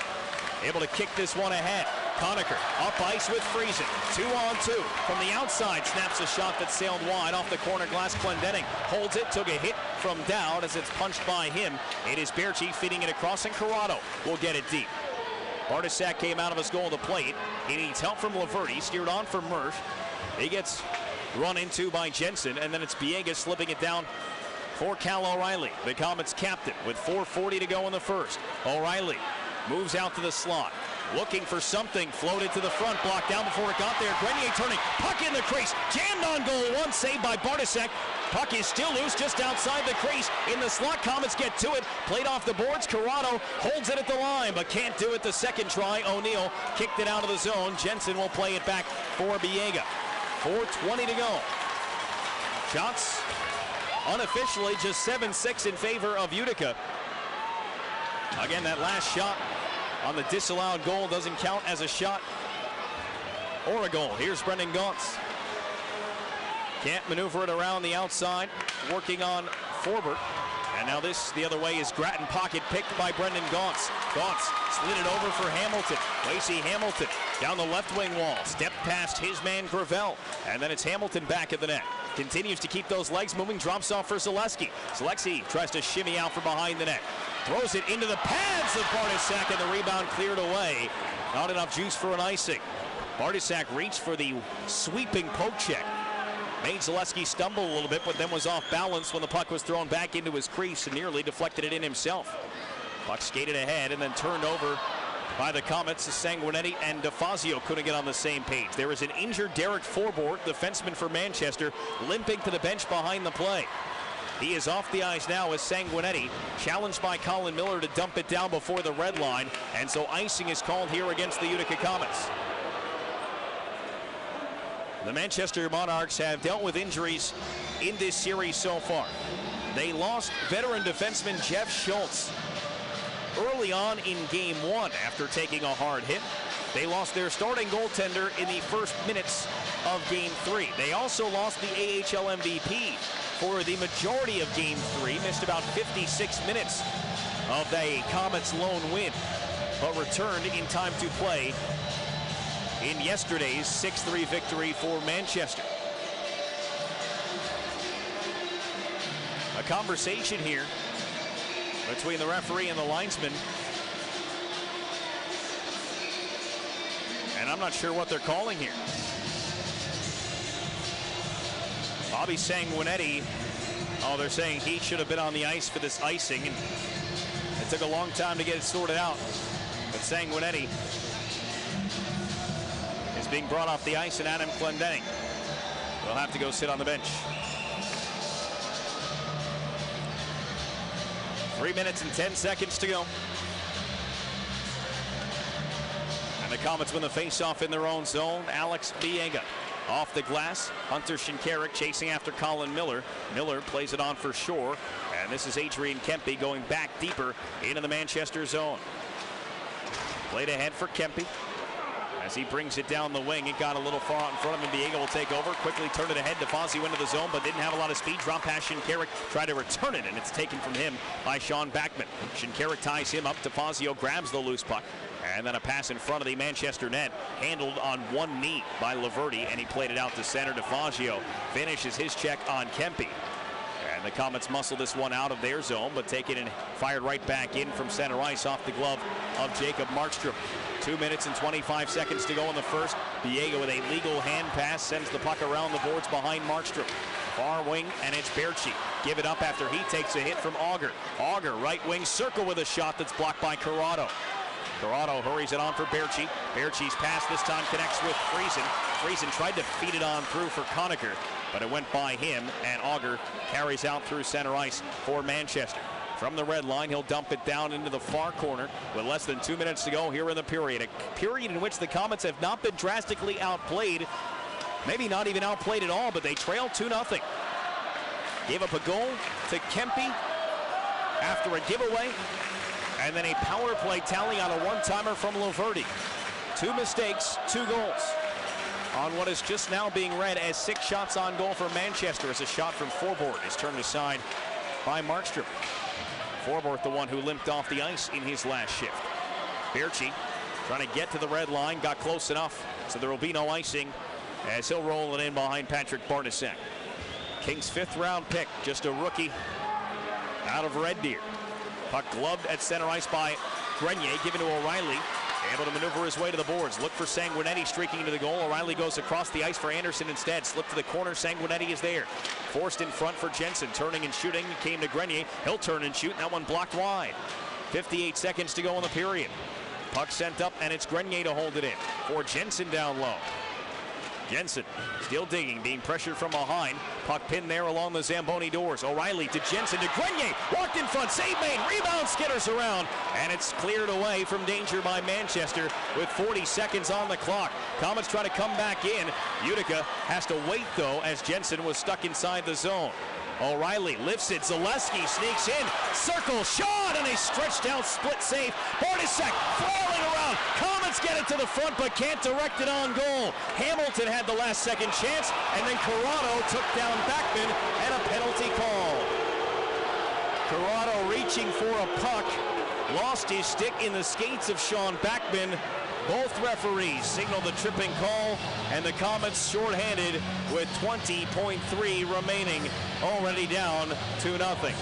able to kick this one ahead. Conacher up ice with Friesen. 2-on-2 from the outside. Snaps a shot that sailed wide off the corner glass. Clendenning holds it. Took a hit from Dowd as it's punched by him. It is Berchi feeding it across, and Corrado will get it deep. Bartosak came out of his goal to plate. He needs help from Laverty. Steered on for Mersch. He gets run into by Jensen, and then it's Biega slipping it down for Cal O'Reilly, the Comets captain, with 4:40 to go in the first. O'Reilly moves out to the slot, looking for something, floated to the front, blocked down before it got there. Grenier turning, puck in the crease, jammed on goal, one save by Bartosak. Puck is still loose just outside the crease. In the slot, Comets get to it, played off the boards. Corrado holds it at the line, but can't do it the second try. O'Neill kicked it out of the zone. Jensen will play it back for Biega. 4:20 to go. Shots unofficially just 7-6 in favor of Utica. Again, that last shot on the disallowed goal doesn't count as a shot or a goal. Here's Brendan Gaunce. Can't maneuver it around the outside, working on Forbert. And now this the other way is Grattan, pocket picked by Brendan Gaunce. Gaunce slid it over for Hamilton. Lacey Hamilton down the left wing wall. Stepped past his man Gravel. And then it's Hamilton back at the net. Continues to keep those legs moving. Drops off for Zaleski. Zaleski tries to shimmy out from behind the net. Throws it into the pads of Bartosak, and the rebound cleared away. Not enough juice for an icing. Bartosak reached for the sweeping poke check. Made Zaleski stumble a little bit, but then was off balance when the puck was thrown back into his crease and nearly deflected it in himself. Puck skated ahead and then turned over by the Comets. Sanguinetti and DeFazio couldn't get on the same page. There is an injured Derek Forbort, defenseman for Manchester, limping to the bench behind the play. He is off the ice now as Sanguinetti, challenged by Colin Miller to dump it down before the red line, and so icing is called here against the Utica Comets. The Manchester Monarchs have dealt with injuries in this series so far. They lost veteran defenseman Jeff Schultz early on in Game 1 after taking a hard hit. They lost their starting goaltender in the first minutes of Game 3. They also lost the AHL MVP for the majority of Game 3, missed about 56 minutes of the Comets' lone win, but returned in time to play in yesterday's 6-3 victory for Manchester. A conversation here between the referee and the linesman, and I'm not sure what they're calling here. Bobby Sanguinetti, they're saying he should have been on the ice for this icing, and it took a long time to get it sorted out. But Sanguinetti is being brought off the ice, and Adam Clendenning will have to go sit on the bench. 3 minutes and 10 seconds to go. And the Comets win the faceoff in their own zone. Alex Biega off the glass. Hunter Shinkarik chasing after Colin Miller. Miller plays it on for Shore. And this is Adrian Kempe going back deeper into the Manchester zone. Played ahead for Kempe. As he brings it down the wing, it got a little far out in front of him. Biega will take over, quickly turn it ahead. DeFazio into the zone, but didn't have a lot of speed. Drop past Shinkarik, tried to return it, and it's taken from him by Sean Backman. Shinkarik ties him up. DeFazio grabs the loose puck. And then a pass in front of the Manchester net, handled on one knee by Laverty, and he played it out to center. DeFazio finishes his check on Kempe. And the Comets muscle this one out of their zone, but take it and fired right back in from center ice off the glove of Jacob Markstrom. 2 minutes and 25 seconds to go in the first. Biega with a legal hand pass sends the puck around the boards behind Markstrom. Far wing, and it's Berchi. Give it up after he takes a hit from Auger. Auger, right wing circle with a shot that's blocked by Corrado. Corrado hurries it on for Berchi. Berchi's pass this time connects with Friesen. Friesen tried to feed it on through for Conacher, but it went by him, and Auger carries out through center ice for Manchester. From the red line, he'll dump it down into the far corner with less than 2 minutes to go here in the period. A period in which the Comets have not been drastically outplayed. Maybe not even outplayed at all, but they trail 2-0. Gave up a goal to Kempe after a giveaway, and then a power play tally on a one-timer from Laverty. 2 mistakes, 2 goals. On what is just now being read as 6 shots on goal for Manchester, as a shot from Forbort is turned aside by Markstrom. Forbort, the one who limped off the ice in his last shift. Berchi trying to get to the red line, got close enough, so there will be no icing as he'll roll it in behind Patrick Bartasek. Kings' 5th round pick, just a rookie out of Red Deer. Puck gloved at center ice by Grenier, given to O'Reilly. Able to maneuver his way to the boards. Look for Sanguinetti streaking into the goal. O'Reilly goes across the ice for Anderson instead. Slip to the corner. Sanguinetti is there. Forced in front for Jensen. Turning and shooting. Came to Grenier. He'll turn and shoot. And that one blocked wide. 58 seconds to go in the period. Puck sent up, and it's Grenier to hold it in for Jensen down low. Jensen still digging, being pressured from behind. Puck pinned there along the Zamboni doors. O'Reilly to Jensen to Grenier. Walked in front, save made, rebound, skitters around, and it's cleared away from danger by Manchester with 40 seconds on the clock. Comets try to come back in. Utica has to wait, though, as Jensen was stuck inside the zone. O'Reilly lifts it. Zaleski sneaks in. Circle shot, and a stretched out split save. Bartasek flailing around. Comets get it to the front, but can't direct it on goal. Hamilton had the last second chance, and then Corrado took down Backman, and a penalty call. Corrado reaching for a puck, lost his stick in the skates of Sean Backman. Both referees signal the tripping call, and the Comets shorthanded with 20.3 remaining, already down 2-0.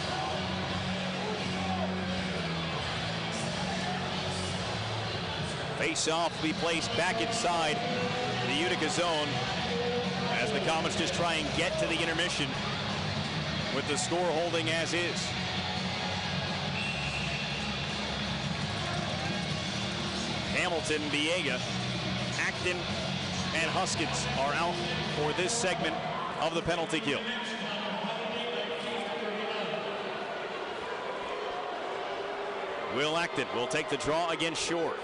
Face-off will be placed back inside the Utica zone as the Comets just try and get to the intermission with the score holding as is. Hamilton, Biega, Acton, and Huskins are out for this segment of the penalty kill. Will Acton will take the draw against Shore.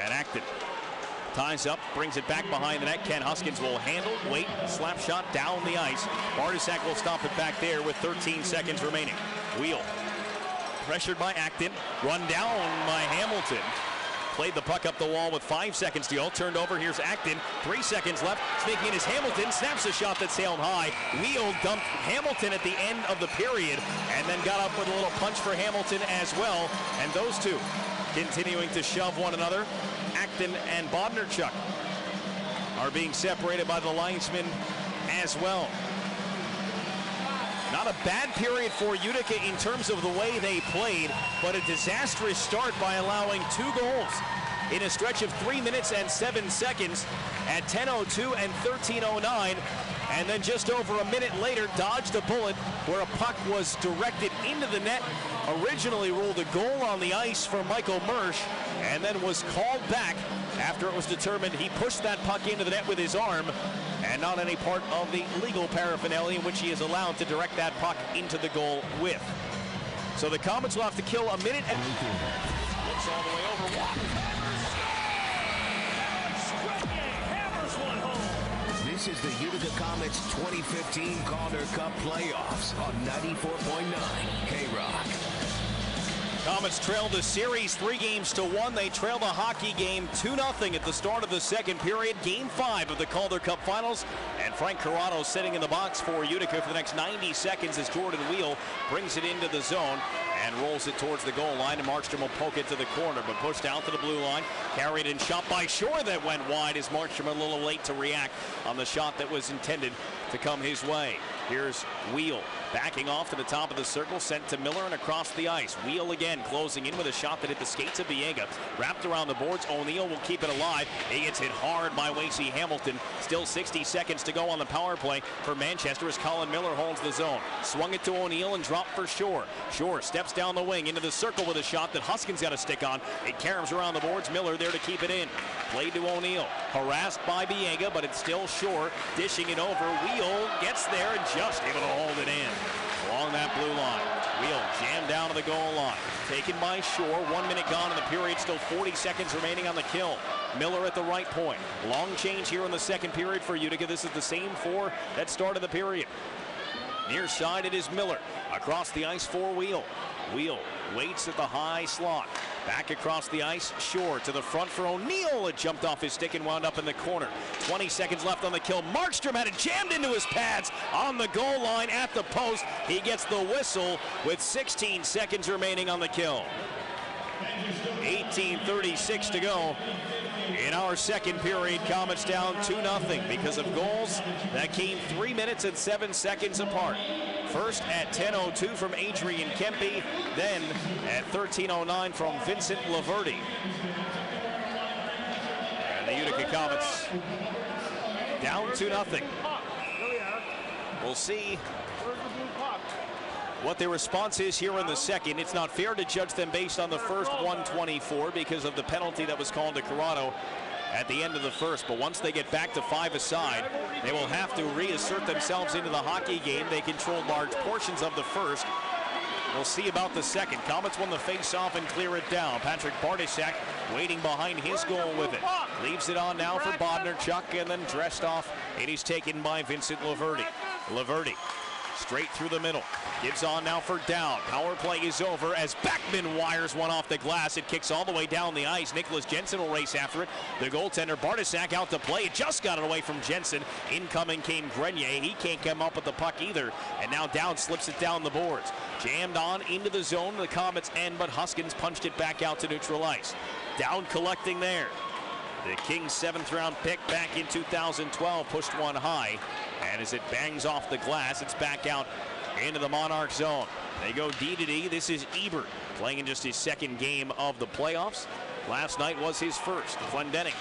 And Acton ties up, brings it back behind the net. Ken Huskins will handle, wait, slap shot down the ice. Bartasek will stop it back there with 13 seconds remaining. Wheel, pressured by Acton, run down by Hamilton. Played the puck up the wall with 5 seconds to go. Turned over. Here's Acton. 3 seconds left. Sneaking in is Hamilton. Snaps a shot that sailed high. Wheel dumped Hamilton at the end of the period, and then got up with a little punch for Hamilton as well. And those two continuing to shove one another. Acton and Bodnarchuk are being separated by the linesmen as well. Not a bad period for Utica in terms of the way they played, but a disastrous start by allowing 2 goals in a stretch of 3 minutes and 7 seconds at 10:02 and 13:09. And then just over a minute later, dodged a bullet where a puck was directed into the net. Originally ruled a goal on the ice for Michael Mersch, and then was called back after it was determined he pushed that puck into the net with his arm, and not any part of the legal paraphernalia in which he is allowed to direct that puck into the goal with. So the Comets will have to kill a minute and looks all the way over. Hammers one home. This is the Utica Comets 2015 Calder Cup playoffs on 94.9 K-Rock. Comets trail the series 3-1. They trail the hockey game 2-0 at the start of the second period. Game 5 of the Calder Cup Finals. And Frank Corrado sitting in the box for Utica for the next 90 seconds as Jordan Wheel brings it into the zone and rolls it towards the goal line. And Markstrom will poke it to the corner, but pushed out to the blue line. Carried and shot by Shore that went wide as Markstrom a little late to react on the shot that was intended to come his way. Here's Wheel backing off to the top of the circle, sent to Miller and across the ice. Wheel again closing in with a shot that hit the skates of Biega. Wrapped around the boards. O'Neill will keep it alive. He gets hit hard by Wasey Hamilton. Still 60 seconds to go on the power play for Manchester as Colin Miller holds the zone. Swung it to O'Neill and dropped for Shore. Shore steps down the wing into the circle with a shot that Huskins got a stick on. It caroms around the boards. Miller there to keep it in. Played to O'Neill. Harassed by Biega, but it's still Shore dishing it over. Wheel gets there and just able to hold it in along that blue line. Wheel jammed down to the goal line. Taken by Shore. 1 minute gone in the period. Still 40 seconds remaining on the kill. Miller at the right point. Long change here in the second period for Utica. This is the same four that started the period. Near side it is Miller. Across the ice for Wheel. Wheel waits at the high slot. Back across the ice, Shore to the front for O'Neill. It jumped off his stick and wound up in the corner. 20 seconds left on the kill. Markstrom had it jammed into his pads on the goal line at the post. He gets the whistle with 16 seconds remaining on the kill. 18:36 to go in our second period. Comets down 2-0 because of goals that came 3 minutes and 7 seconds apart. First at 10:02 from Adrian Kempe, then at 13:09 from Vincent Laverty. And the Utica Comets down 2-0. We'll see what their response is here in the second. It's not fair to judge them based on the first 124 because of the penalty that was called to Corrado at the end of the first, but once they get back to 5-a-side, they will have to reassert themselves into the hockey game. They controlled large portions of the first. We'll see about the second. Comets won the face-off and clear it down. Patrick Bartysak waiting behind his goal with it. Leaves it on now for Bodnar-Chuk, and then dressed off. It is taken by Vincent Laverty. Laverty straight through the middle. Gives on now for Down. Power play is over as Backman wires one off the glass. It kicks all the way down the ice. Nicholas Jensen will race after it. The goaltender Bartysak out to play. It just got it away from Jensen. Incoming came Grenier. He can't come up with the puck either. And now Down slips it down the boards. Jammed on into the zone. The Comets end, but Huskins punched it back out to neutral ice. Down collecting there. The Kings' 7th round pick back in 2012 pushed one high. And as it bangs off the glass, it's back out into the Monarch zone. They go D to D. This is Ebert playing in just his second game of the playoffs. Last night was his first. Glendening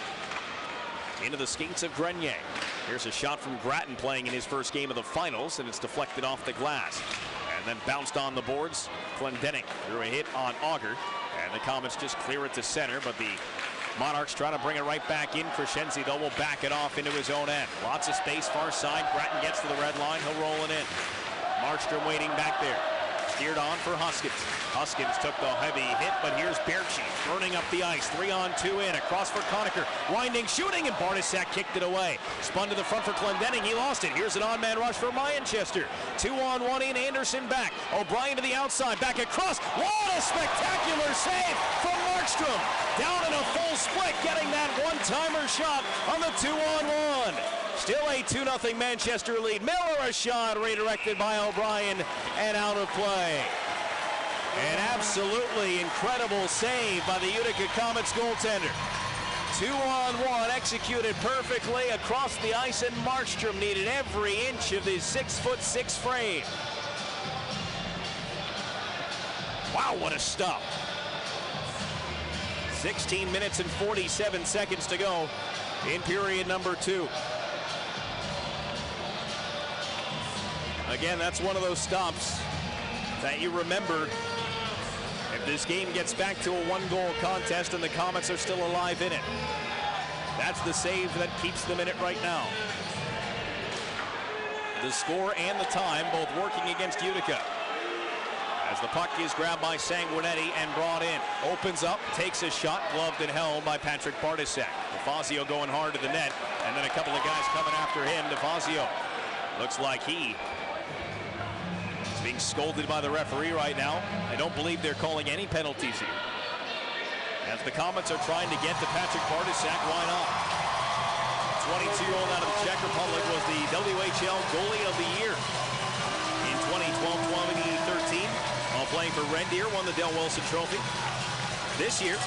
into the skates of Grenier. Here's a shot from Grattan playing in his first game of the finals, and it's deflected off the glass. And then bounced on the boards. Glendening threw a hit on Auger, and the Comets just clear it to center, but the Monarchs trying to bring it right back in. Crescenzi, though, will back it off into his own end. Lots of space, far side. Grattan gets to the red line. He'll roll it in. Markstrom waiting back there. Steered on for Huskins. Huskins took the heavy hit, but here's Berchi burning up the ice. 3-on-2 in. Across for Conacher. Winding, shooting, and Bartysak kicked it away. Spun to the front for Glendening. He lost it. Here's an on-man rush for Manchester. 2-on-1 in. Anderson back. O'Brien to the outside. Back across. What a spectacular save from Markstrom. Down in a full split, getting that one-timer shot on the 2-on-1. Still a 2-0 Manchester lead. Miller a shot redirected by O'Brien and out of play. An absolutely incredible save by the Utica Comets goaltender. 2-on-1 executed perfectly across the ice, and Markstrom needed every inch of his 6'6" frame. Wow, what a stop. 16 minutes and 47 seconds to go in period number 2. Again, that's one of those stops that you remember if this game gets back to a one-goal contest and the Comets are still alive in it. That's the save that keeps them in it right now. The score and the time both working against Utica. As the puck is grabbed by Sanguinetti and brought in. Opens up, takes a shot, gloved and held by Patrick Bartysak. DeFazio going hard to the net, and then a couple of guys coming after him. DeFazio looks like he is being scolded by the referee right now. I don't believe they're calling any penalties here. As the Comets are trying to get to Patrick Bartysak, why not? 22-year-old out of the Czech Republic was the WHL Goalie of the Year in 2012-2013. While playing for Reindeer, won the Del Wilson Trophy. This year,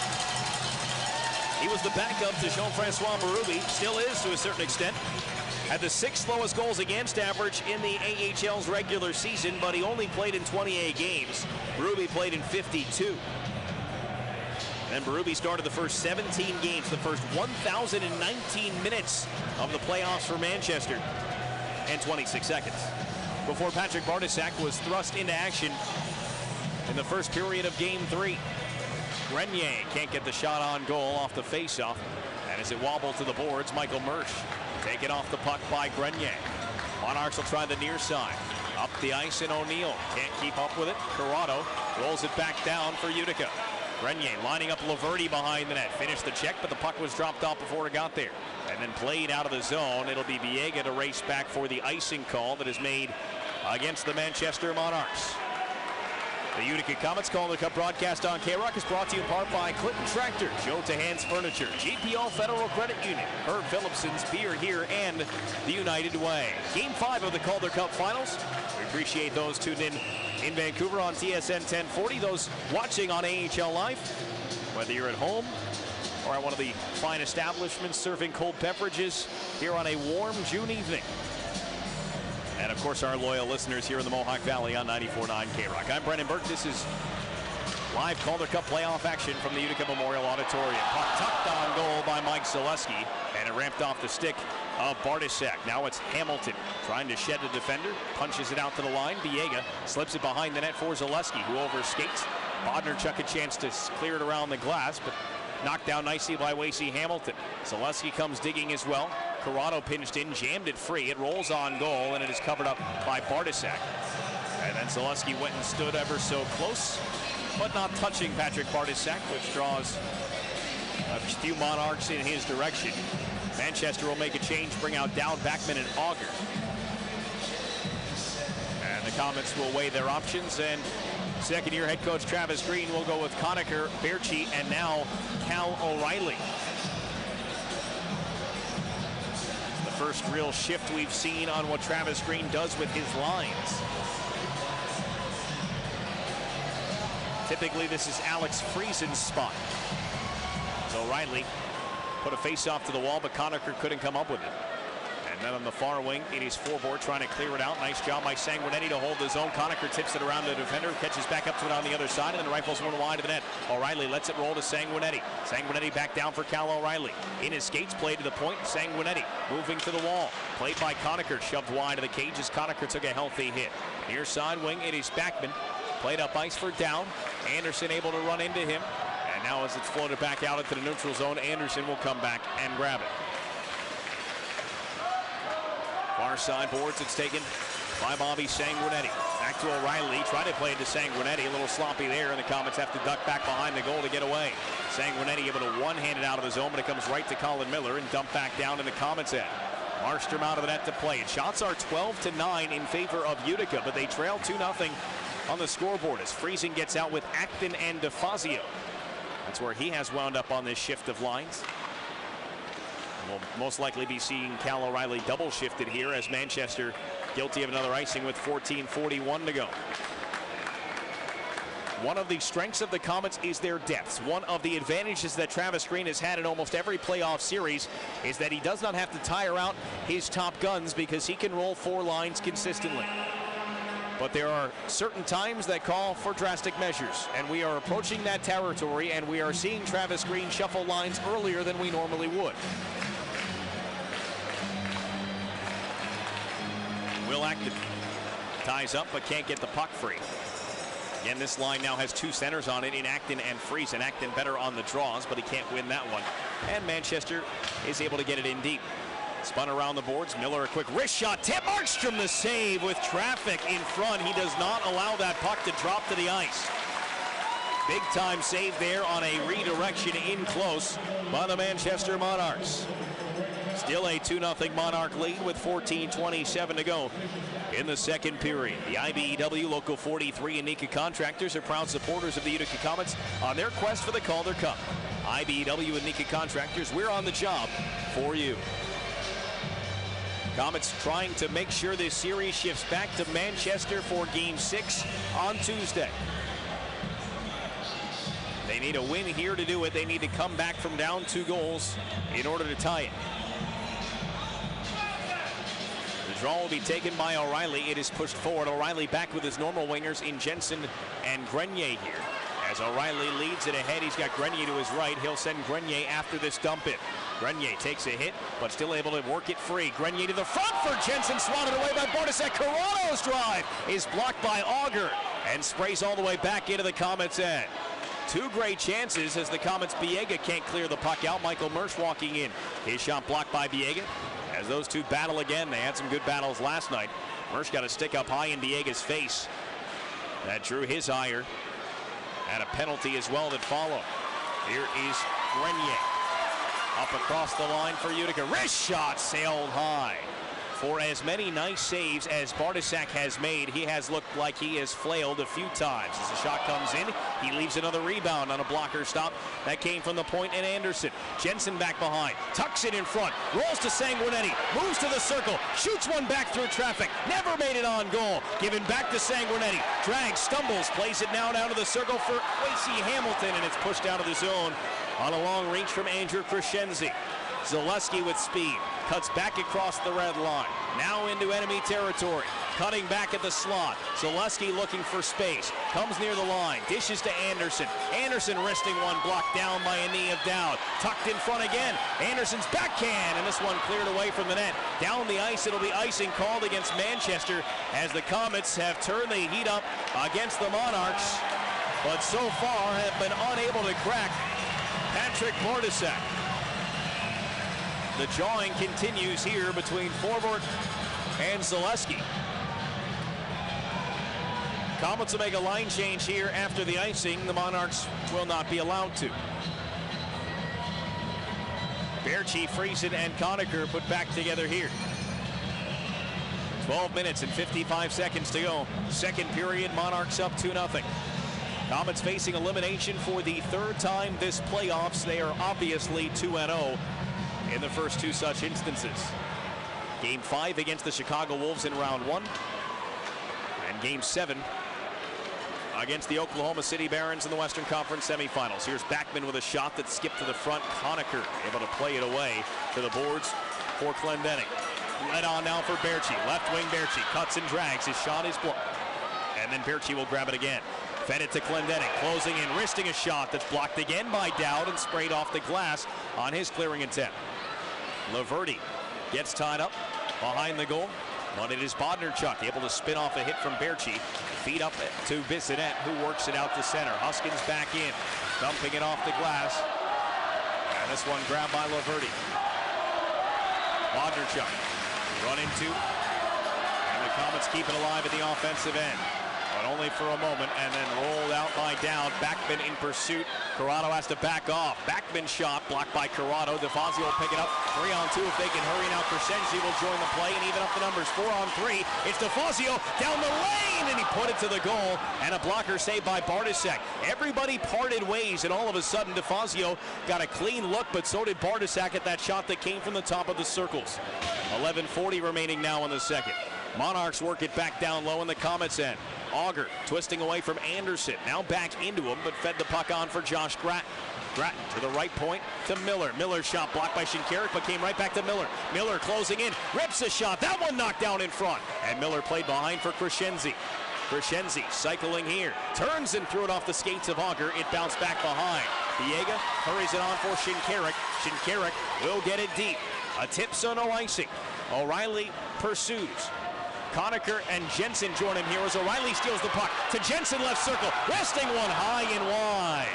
he was the backup to Jean-Francois Berube, still is to a certain extent. Had the 6th lowest goals against average in the AHL's regular season, but he only played in 28 games. Berube played in 52. And Berube started the first 17 games, the first 1,019 minutes of the playoffs for Manchester, and 26 seconds. Before Patrick Bartosak was thrust into action in the first period of Game 3. Grenier can't get the shot on goal off the faceoff. And as it wobbled to the boards, Michael Mersch taken off the puck by Grenier. Monarchs will try the near side. Up the ice, and O'Neill can't keep up with it. Corrado rolls it back down for Utica. Grenier lining up Laverty behind the net. Finished the check, but the puck was dropped off before it got there. And then played out of the zone. It'll be Viega to race back for the icing call that is made against the Manchester Monarchs. The Utica Comets Calder Cup broadcast on K-Rock is brought to you in part by Clinton Tractor, Joe Tahan's Furniture, GPO Federal Credit Union, Herb Phillipson's Beer Here, and the United Way. Game 5 of the Calder Cup Finals. We appreciate those tuned in Vancouver on TSN 1040, those watching on AHL Live, whether you're at home or at one of the fine establishments serving cold beverages here on a warm June evening. And, of course, our loyal listeners here in the Mohawk Valley on 94.9 K-Rock. I'm Brendan Burke. This is live Calder Cup playoff action from the Utica Memorial Auditorium. Puck tucked on goal by Mike Zaleski, and it ramped off the stick of Bartosak. Now it's Hamilton trying to shed the defender, punches it out to the line. Viega slips it behind the net for Zaleski, who overskates. Bodnar a chance to clear it around the glass, but knocked down nicely by Wasey Hamilton. Zaleski comes digging as well. Corrado pinched in, jammed it free. It rolls on goal, and it is covered up by Bartosak. And then Zaleski went and stood ever so close, but not touching Patrick Bartosak, which draws a few Monarchs in his direction. Manchester will make a change, bring out Down, Backman, and Auger. And the Comets will weigh their options, and second-year head coach Travis Green will go with Conacher, Berchi, and now Cal O'Reilly. First real shift we've seen on what Travis Green does with his lines. Typically, this is Alex Friesen's spot. So O'Reilly put a face-off to the wall, but Conacher couldn't come up with it. And then on the far wing, it is Forboard trying to clear it out. Nice job by Sanguinetti to hold the zone. Conacher tips it around the defender, catches back up to it on the other side, and then rifles one wide of the net. O'Reilly lets it roll to Sanguinetti. Sanguinetti back down for Cal O'Reilly. In his skates, played to the point. Sanguinetti moving to the wall. Played by Conacher, shoved wide of the cage as Conacher took a healthy hit. Near side wing, it is Backman. Played up ice for Down. Anderson able to run into him. And now as it's floated back out into the neutral zone, Anderson will come back and grab it. Far side boards, it's taken by Bobby Sanguinetti. Back to O'Reilly, try to play it to Sanguinetti, a little sloppy there, and the Comets have to duck back behind the goal to get away. Sanguinetti able to one-hand it out of the zone, but it comes right to Colin Miller and dumped back down in the Comets' end. Markstrom out of the net to play. Shots are 12-9 in favor of Utica, but they trail 2-0 on the scoreboard as Friesen gets out with Acton and DeFazio. That's where he has wound up on this shift of lines. We'll most likely be seeing Cal O'Reilly double shifted here as Manchester guilty of another icing with 14:41 to go. One of the strengths of the Comets is their depths. One of the advantages that Travis Green has had in almost every playoff series is that he does not have to tire out his top guns because he can roll 4 lines consistently. But there are certain times that call for drastic measures, and we are approaching that territory, and we are seeing Travis Green shuffle lines earlier than we normally would. Will Acton ties up but can't get the puck free. Again, this line now has 2 centers on it in Acton and Friesen. Acton better on the draws, but he can't win that one. And Manchester is able to get it in deep. Spun around the boards. Miller a quick wrist shot. Tim Markstrom the save with traffic in front. He does not allow that puck to drop to the ice. Big time save there on a redirection in close by the Manchester Monarchs. Still a 2-0 Monarch lead with 14:27 to go in the second period. The IBEW Local 43 and Utica Contractors are proud supporters of the Utica Comets on their quest for the Calder Cup. IBEW and Utica Contractors, we're on the job for you. Comets trying to make sure this series shifts back to Manchester for Game 6 on Tuesday. They need a win here to do it. They need to come back from down 2 goals in order to tie it. draw will be taken by O'Reilly. It is pushed forward. O'Reilly back with his normal wingers in Jensen and Grenier here. As O'Reilly leads it ahead, he's got Grenier to his right. He'll send Grenier after this dump in. Grenier takes a hit, but still able to work it free. Grenier to the front for Jensen, swatted away by Bartasek. Corrado's drive is blocked by Auger and sprays all the way back into the Comets' end. Two great chances as the Comets' Biega can't clear the puck out. Michael Mersch walking in. His shot blocked by Biega. As those two battle again, they had some good battles last night. Mersch got a stick up high in Biega's face. That drew his ire. And a penalty as well that followed. Here is Grenier. Up across the line for Utica. Wrist shot sailed high. For as many nice saves as Bartasek has made, he has looked like he has flailed a few times. As the shot comes in, he leaves another rebound on a blocker stop. That came from the point and Anderson. Jensen back behind, tucks it in front, rolls to Sanguinetti, moves to the circle, shoots one back through traffic, never made it on goal. Given back to Sanguinetti, drags, stumbles, plays it now down to the circle for Quincy Hamilton, and it's pushed out of the zone on a long reach from Andrew Crescenzi. Zaleski with speed, cuts back across the red line, now into enemy territory, cutting back at the slot. Zaleski looking for space, comes near the line, dishes to Anderson. Anderson wristing one, blocked down by a knee of Dowd. Tucked in front again, Anderson's backhand, and this one cleared away from the net. Down the ice, it'll be icing called against Manchester as the Comets have turned the heat up against the Monarchs, but so far have been unable to crack Patrick Bartasek. The jawing continues here between Forbort and Zaleski. Comets will make a line change here after the icing. The Monarchs will not be allowed to. Berchi, Friesen, and Conacher put back together here. 12 minutes and 55 seconds to go. Second period, Monarchs up 2-0. Comets facing elimination for the third time this playoffs. They are obviously 2-0 in the first two such instances. Game 5 against the Chicago Wolves in round 1. And Game 7 against the Oklahoma City Barons in the Western Conference semifinals. Here's Backman with a shot that skipped to the front. Conacher able to play it away to the boards for Clendening. Led on now for Berchi. Left wing Berchi cuts and drags. His shot is blocked. And then Berchi will grab it again. Fed it to Clendening, closing in, wristing a shot that's blocked again by Dowd and sprayed off the glass on his clearing attempt. Laverty gets tied up behind the goal, but it is Bodnarchuk able to spin off a hit from Berchi. Feed up to Bissonnette, who works it out to center. Huskins back in, dumping it off the glass. And this one grabbed by Laverty. Bodnarchuk run into, and the Comets keep it alive at the offensive end. But only for a moment, and then rolled out by Dowd. Backman in pursuit. Corrado has to back off. Backman shot blocked by Corrado. DeFazio will pick it up. 3-on-2 if they can hurry. Now Crescenzi will join the play and even up the numbers. 4-on-3. It's DeFazio down the lane, and he put it to the goal. And a blocker saved by Bartasek. Everybody parted ways, and all of a sudden DeFazio got a clean look, but so did Bartasek at that shot that came from the top of the circles. 11:40 remaining now in the second. Monarchs work it back down low in the Comets' end. Auger twisting away from Anderson. Now back into him, but fed the puck on for Josh Gratton. Gratton to the right point to Miller. Miller's shot blocked by Shinkarik, but came right back to Miller. Miller closing in, rips a shot. That one knocked down in front. And Miller played behind for Crescenzi. Crescenzi cycling here. Turns and threw it off the skates of Auger. It bounced back behind. Biega hurries it on for Shinkarik. Shinkarik will get it deep. A tip, so no icing. O'Reilly pursues. Conacher and Jensen join him here as O'Reilly steals the puck to Jensen, left circle, resting one high and wide.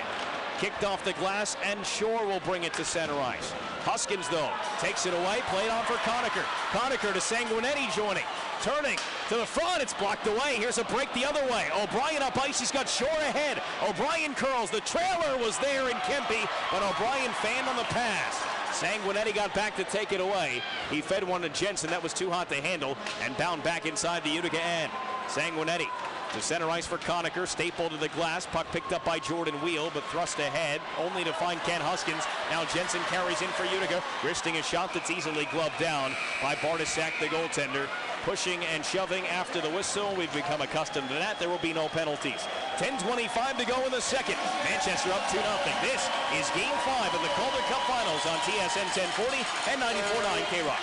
Kicked off the glass, and Shore will bring it to center ice. Huskins, though, takes it away, played on for Conacher. Conacher to Sanguinetti joining. Turning to the front, it's blocked away. Here's a break the other way. O'Brien up ice, he's got Shore ahead. O'Brien curls, the trailer was there in Kempe, but O'Brien fanned on the pass. Sanguinetti got back to take it away. He fed one to Jensen, that was too hot to handle, and bound back inside the Utica end. Sanguinetti to center ice for Conacher, stapled to the glass, puck picked up by Jordan Wheel, but thrust ahead, only to find Ken Huskins. Now Jensen carries in for Utica, wristing a shot that's easily gloved down by Bartasek, the goaltender. Pushing and shoving after the whistle. We've become accustomed to that. There will be no penalties. 10:25 to go in the second. Manchester up 2-0. This is Game 5 of the Calder Cup Finals on TSN 1040 and 94.9 KROC.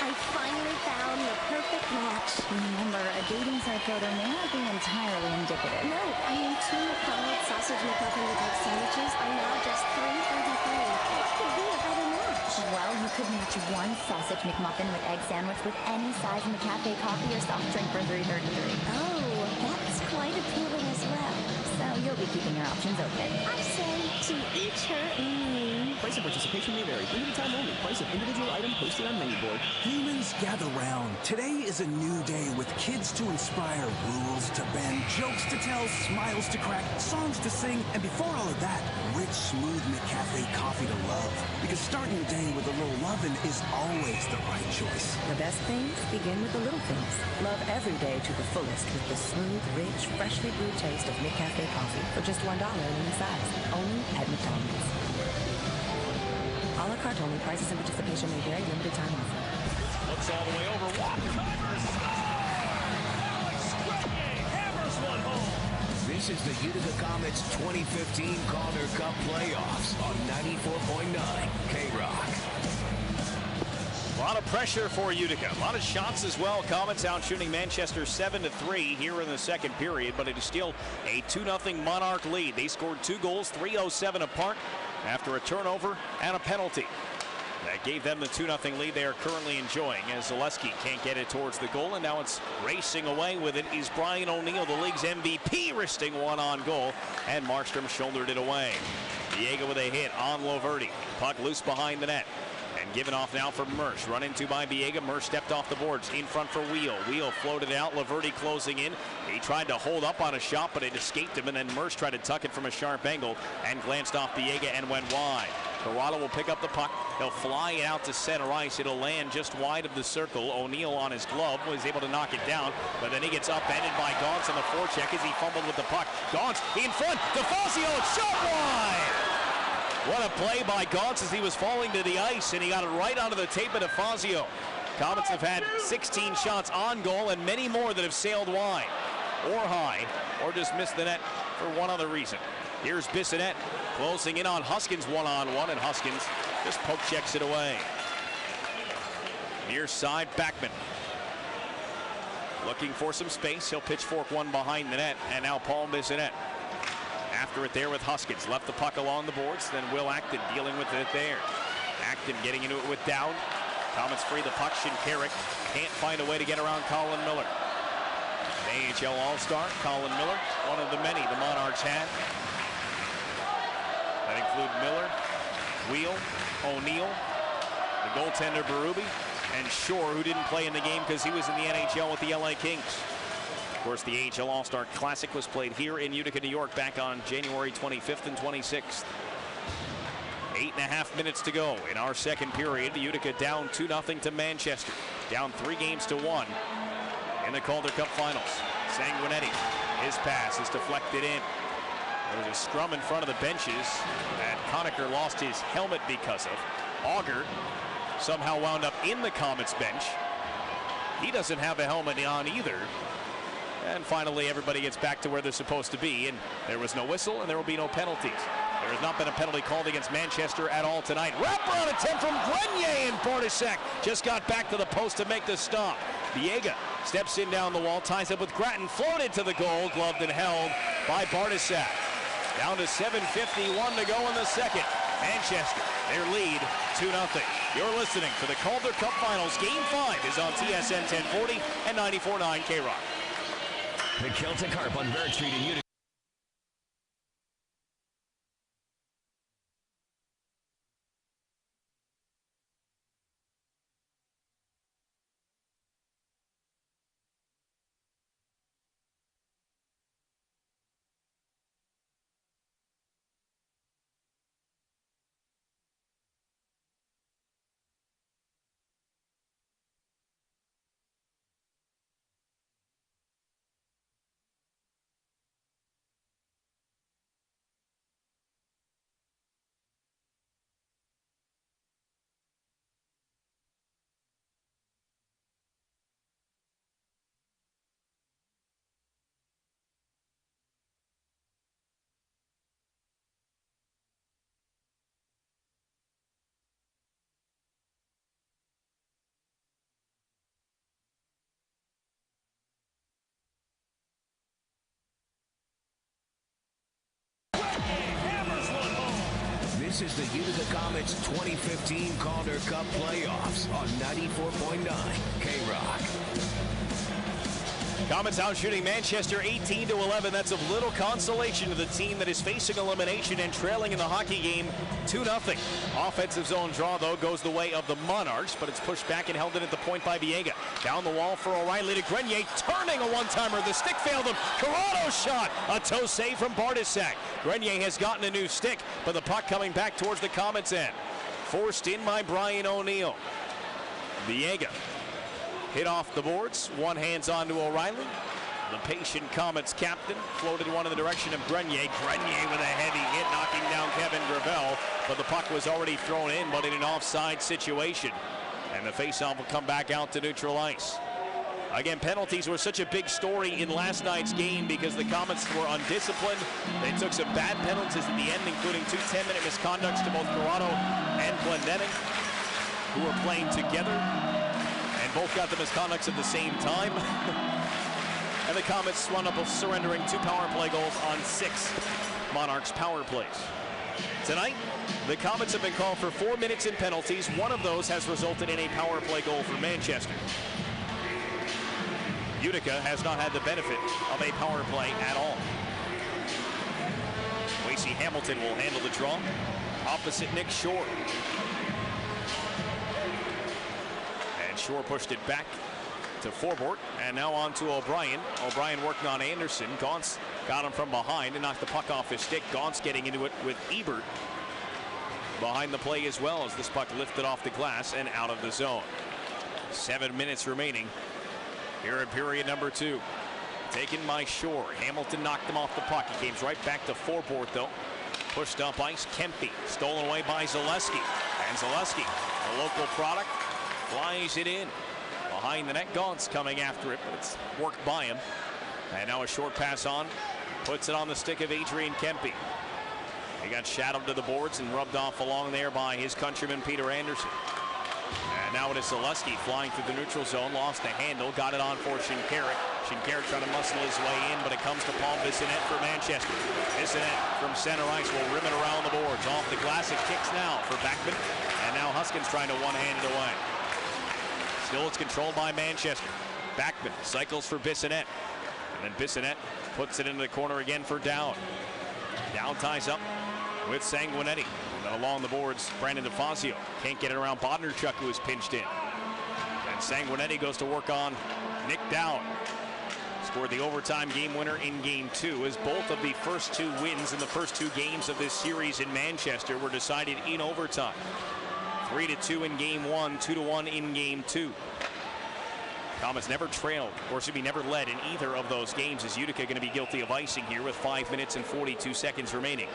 I finally found the perfect match. Remember, a dating site photo may not be entirely indicative. No, I mean 2 McDonald's sausage McMuffin with egg sandwiches are now just $3.33. What could be a better match? Well, you could match 1 sausage McMuffin with egg sandwich with any size McCafe coffee or soft drink for $3.33. Oh, that's quite appealing as well. So you'll be keeping your options open. I say to each her Price of participation may vary. Limited time only. Price of individual item posted on menu board. Humans gather round. Today is a new day with kids to inspire, rules to bend, jokes to tell, smiles to crack, songs to sing, and before all of that, rich, smooth McCafe coffee to love. Because starting the day with a little lovin' is always the right choice. The best things begin with the little things. Love every day to the fullest with the smooth, rich, freshly brewed taste of McCafe coffee for just $1 in any size. Only at McDonald's. A la carte only. Prices and participation may vary. Limited time offer. Looks all the way over. Hammers one home. This is the Utica Comets 2015 Calder Cup playoffs on 94.9 K-Rock. A lot of pressure for Utica. A lot of shots as well. Comets out shooting Manchester 7-3 here in the second period, but it is still a 2-0 Monarch lead. They scored 2 goals, 3:07 apart after a turnover and a penalty. That gave them the 2-0 lead they are currently enjoying as Zaleski can't get it towards the goal, and now it's racing away with it is Brian O'Neill, the league's MVP, wristing one on goal, and Markstrom shouldered it away. Viega with a hit on Loverty. Puck loose behind the net. And given off now for Mersch. Run into by Viega. Mersch stepped off the boards. In front for Wheel. Wheel floated out. Laverty closing in. He tried to hold up on a shot, but it escaped him. And then Mersch tried to tuck it from a sharp angle and glanced off Viega and went wide. Corrado will pick up the puck. He'll fly it out to center ice. It'll land just wide of the circle. O'Neill on his glove was able to knock it down, but then he gets upended by Gauntz on the forecheck as he fumbled with the puck. Gauntz in front. DeFazio shot wide. What a play by Gauntz as he was falling to the ice, and he got it right onto the tape of DeFazio. Comets have had 16 shots on goal and many more that have sailed wide or high or just missed the net for one other reason. Here's Bissonnette closing in on Huskins one-on-one, and Huskins just poke checks it away. Near side, Backman looking for some space. He'll pitch fork one behind the net, and now Paul Bissonnette after it there with Huskins. Left the puck along the boards, then Will Acton dealing with it there. Acton getting into it with Dowd. Comets free the puck. Shinkarik can't find a way to get around Colin Miller. An AHL All-Star, Colin Miller, one of the many the Monarchs had. That include Miller, Wheel, O'Neill, the goaltender Berube, and Shore, who didn't play in the game because he was in the NHL with the LA Kings. Of course, the AHL All-Star Classic was played here in Utica, New York back on January 25th and 26th. 8.5 minutes to go in our second period. Utica down 2-0 to Manchester. Down 3-1 in the Calder Cup Finals. Sanguinetti, his pass is deflected in. There was a scrum in front of the benches that Conacher lost his helmet because of. Auger somehow wound up in the Comets bench. He doesn't have a helmet on either. And finally, everybody gets back to where they're supposed to be, and there was no whistle, and there will be no penalties. There has not been a penalty called against Manchester at all tonight. Wraparound attempt from Grenier, and Bartasek just got back to the post to make the stop. Viega steps in down the wall, ties up with Grattan, floated to the goal, gloved and held by Bartasek. Down to 7:51 to go in the second. Manchester, their lead, 2-0. You're listening to the Calder Cup Finals. Game 5 is on TSN 1040 and 94.9 K-Rock. The Celtic Harp on Barrett Street in Utica. This is the Utica Comets 2015 Calder Cup playoffs on 94.9 K-Rock. Comets out shooting Manchester 18-11. That's of little consolation to the team that is facing elimination and trailing in the hockey game 2-0. Offensive zone draw, though, goes the way of the Monarchs, but it's pushed back and held in at the point by Viega. Down the wall for O'Reilly to Grenier, turning a one-timer. The stick failed him. Corrado's shot. A toe save from Bartosak. Grenier has gotten a new stick, but the puck coming back towards the Comets' end. Forced in by Brian O'Neill. Viega hit off the boards, one hands on to O'Reilly. The patient Comets captain floated one in the direction of Grenier. Grenier with a heavy hit, knocking down Kevin Gravel, but the puck was already thrown in, but in an offside situation. And the faceoff will come back out to neutral ice. Again, penalties were such a big story in last night's game because the Comets were undisciplined. They took some bad penalties at the end, including 2 10-minute misconducts to both Corrado and Glendenning, who were playing together. Both got the misconducts at the same time. And the Comets wound up surrendering 2 power play goals on 6 Monarchs power plays. Tonight, the Comets have been called for 4 minutes in penalties. One of those has resulted in a power play goal for Manchester. Utica has not had the benefit of a power play at all. Lacey Hamilton will handle the draw opposite Nick Shore. Shore pushed it back to Forbort, and now on to O'Brien. O'Brien working on Anderson. Gauntz got him from behind and knocked the puck off his stick. Gauntz getting into it with Ebert behind the play as well as this puck lifted off the glass and out of the zone. 7 minutes remaining here in period number 2. Taken by Shore. Hamilton knocked him off the puck. He came right back to Forbort, though. Pushed up ice. Kempe stolen away by Zaleski. And Zaleski, a local product, flies it in. Behind the net, Gauntz coming after it, but it's worked by him. And now a short pass on. Puts it on the stick of Adrian Kempe. He got shadowed to the boards and rubbed off along there by his countryman Peter Anderson. And now it is Zaleski flying through the neutral zone. Lost the handle. Got it on for Shinkarik. Shinkarik trying to muscle his way in, but it comes to Paul Bissonnette for Manchester. Bissonnette from center ice will rim it around the boards. Off the glass, it kicks now for Beckman. And now Huskins trying to one-hand it away. Still it's controlled by Manchester. Backman cycles for Bissonnette. And then Bissonnette puts it into the corner again for Dowd. Dowd ties up with Sanguinetti. And then along the boards, Brandon DeFazio can't get it around Bodnerchuk, who is pinched in. And Sanguinetti goes to work on Nick Dowd. Scored the overtime game winner in game 2, as both of the first 2 wins in the first 2 games of this series in Manchester were decided in overtime. 3-2 in game 1, 2-1 in game 2. Comets never trailed, or should be never led in either of those games, as Utica going to be guilty of icing here with 5 minutes and 42 seconds remaining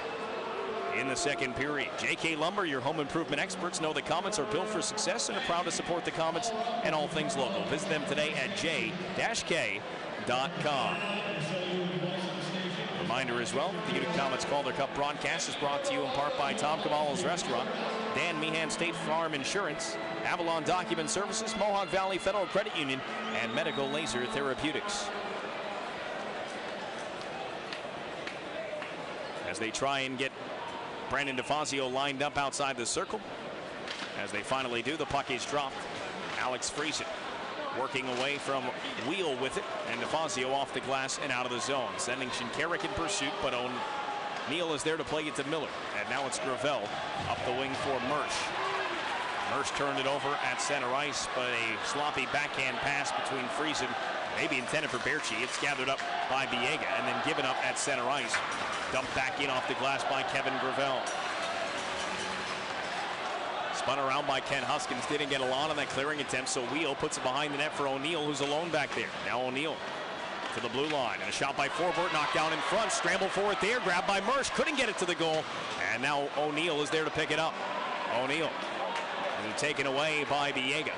in the second period. JK Lumber, your home improvement experts, know the Comets are built for success and are proud to support the Comets and all things local. Visit them today at j-k.com. Reminder as well, the Utica Comets Calder Cup broadcast is brought to you in part by Tom Cavallo's Restaurant, Dan Meehan State Farm Insurance, Avalon Document Services, Mohawk Valley Federal Credit Union, and Medical Laser Therapeutics. As they try and get Brandon DeFazio lined up outside the circle. As they finally do, the puck is dropped. Alex Friesen working away from Wheel with it, and DeFazio off the glass and out of the zone, sending Shinkarik in pursuit, but O'Neill is there to play it to Miller. And now it's Gravel up the wing for Mersch. Mersch turned it over at center ice, but a sloppy backhand pass between Friesen, maybe intended for Berchi. It's gathered up by Viega and then given up at center ice. Dumped back in off the glass by Kevin Gravel. Spun around by Ken Huskins, didn't get a lot on that clearing attempt, so Wheel puts it behind the net for O'Neill, who's alone back there. Now O'Neill to the blue line, and a shot by Forbort, knocked down in front, scrambled for it there, grabbed by Mersch, couldn't get it to the goal, and now O'Neill is there to pick it up. O'Neill taken away by Viega,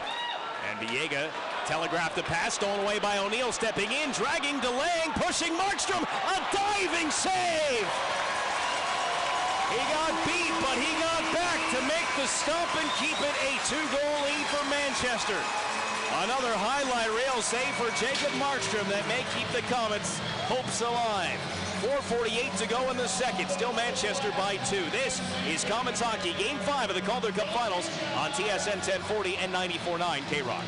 and Viega telegraphed the pass, stolen away by O'Neill, stepping in, dragging, delaying, pushing Markstrom, a diving save! He got beat, but he got back to make the stop and keep it a 2-goal lead for Manchester. Another highlight reel save for Jacob Markstrom that may keep the Comets' hopes alive. 4:48 to go in the second. Still Manchester by 2. This is Comets Hockey, Game 5 of the Calder Cup Finals on TSN 1040 and 94.9 K-Rock.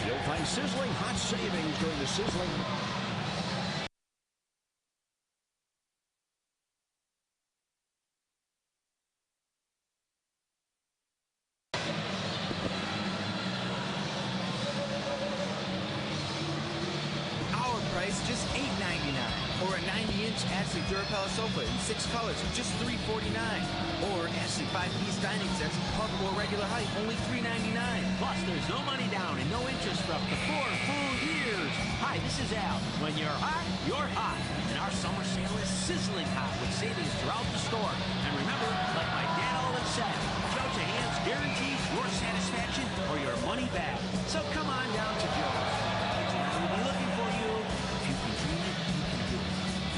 You'll find sizzling hot savings during the sizzling. Just $8.99, or a 90-inch Ashley Durapel sofa in 6 colors, just $3.49, or Ashley 5-piece dining sets, parkable regular height, only $3.99. Plus, there's no money down and no interest for up to 4 full years. Hi, this is Al. When you're hot, you're hot. And our summer sale is sizzling hot with savings throughout the store. And remember, like my dad always said, Joe to Hands guarantees your satisfaction or your money back. So come on down to Joe's. We'll be looking for you.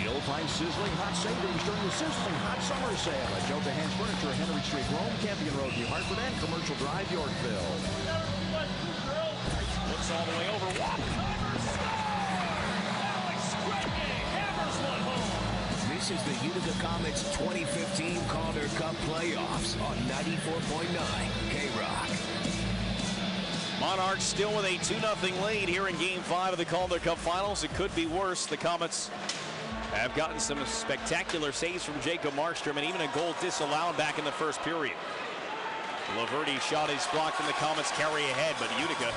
You'll find sizzling hot savings during the sizzling hot summer sale at Joe Hands Furniture, Henry Street, Rome, Campion Road, New Hartford, and Commercial Drive, Yorkville. Looks all the way over. This is the Utica Comets 2015 Calder Cup playoffs on 94.9 K-Rock. Monarchs still with a 2-0 lead here in Game 5 of the Calder Cup Finals. It could be worse. The Comets have gotten some spectacular saves from Jacob Markstrom and even a goal disallowed back in the first period. Laverty shot is blocked and the Comets carry ahead, but Utica,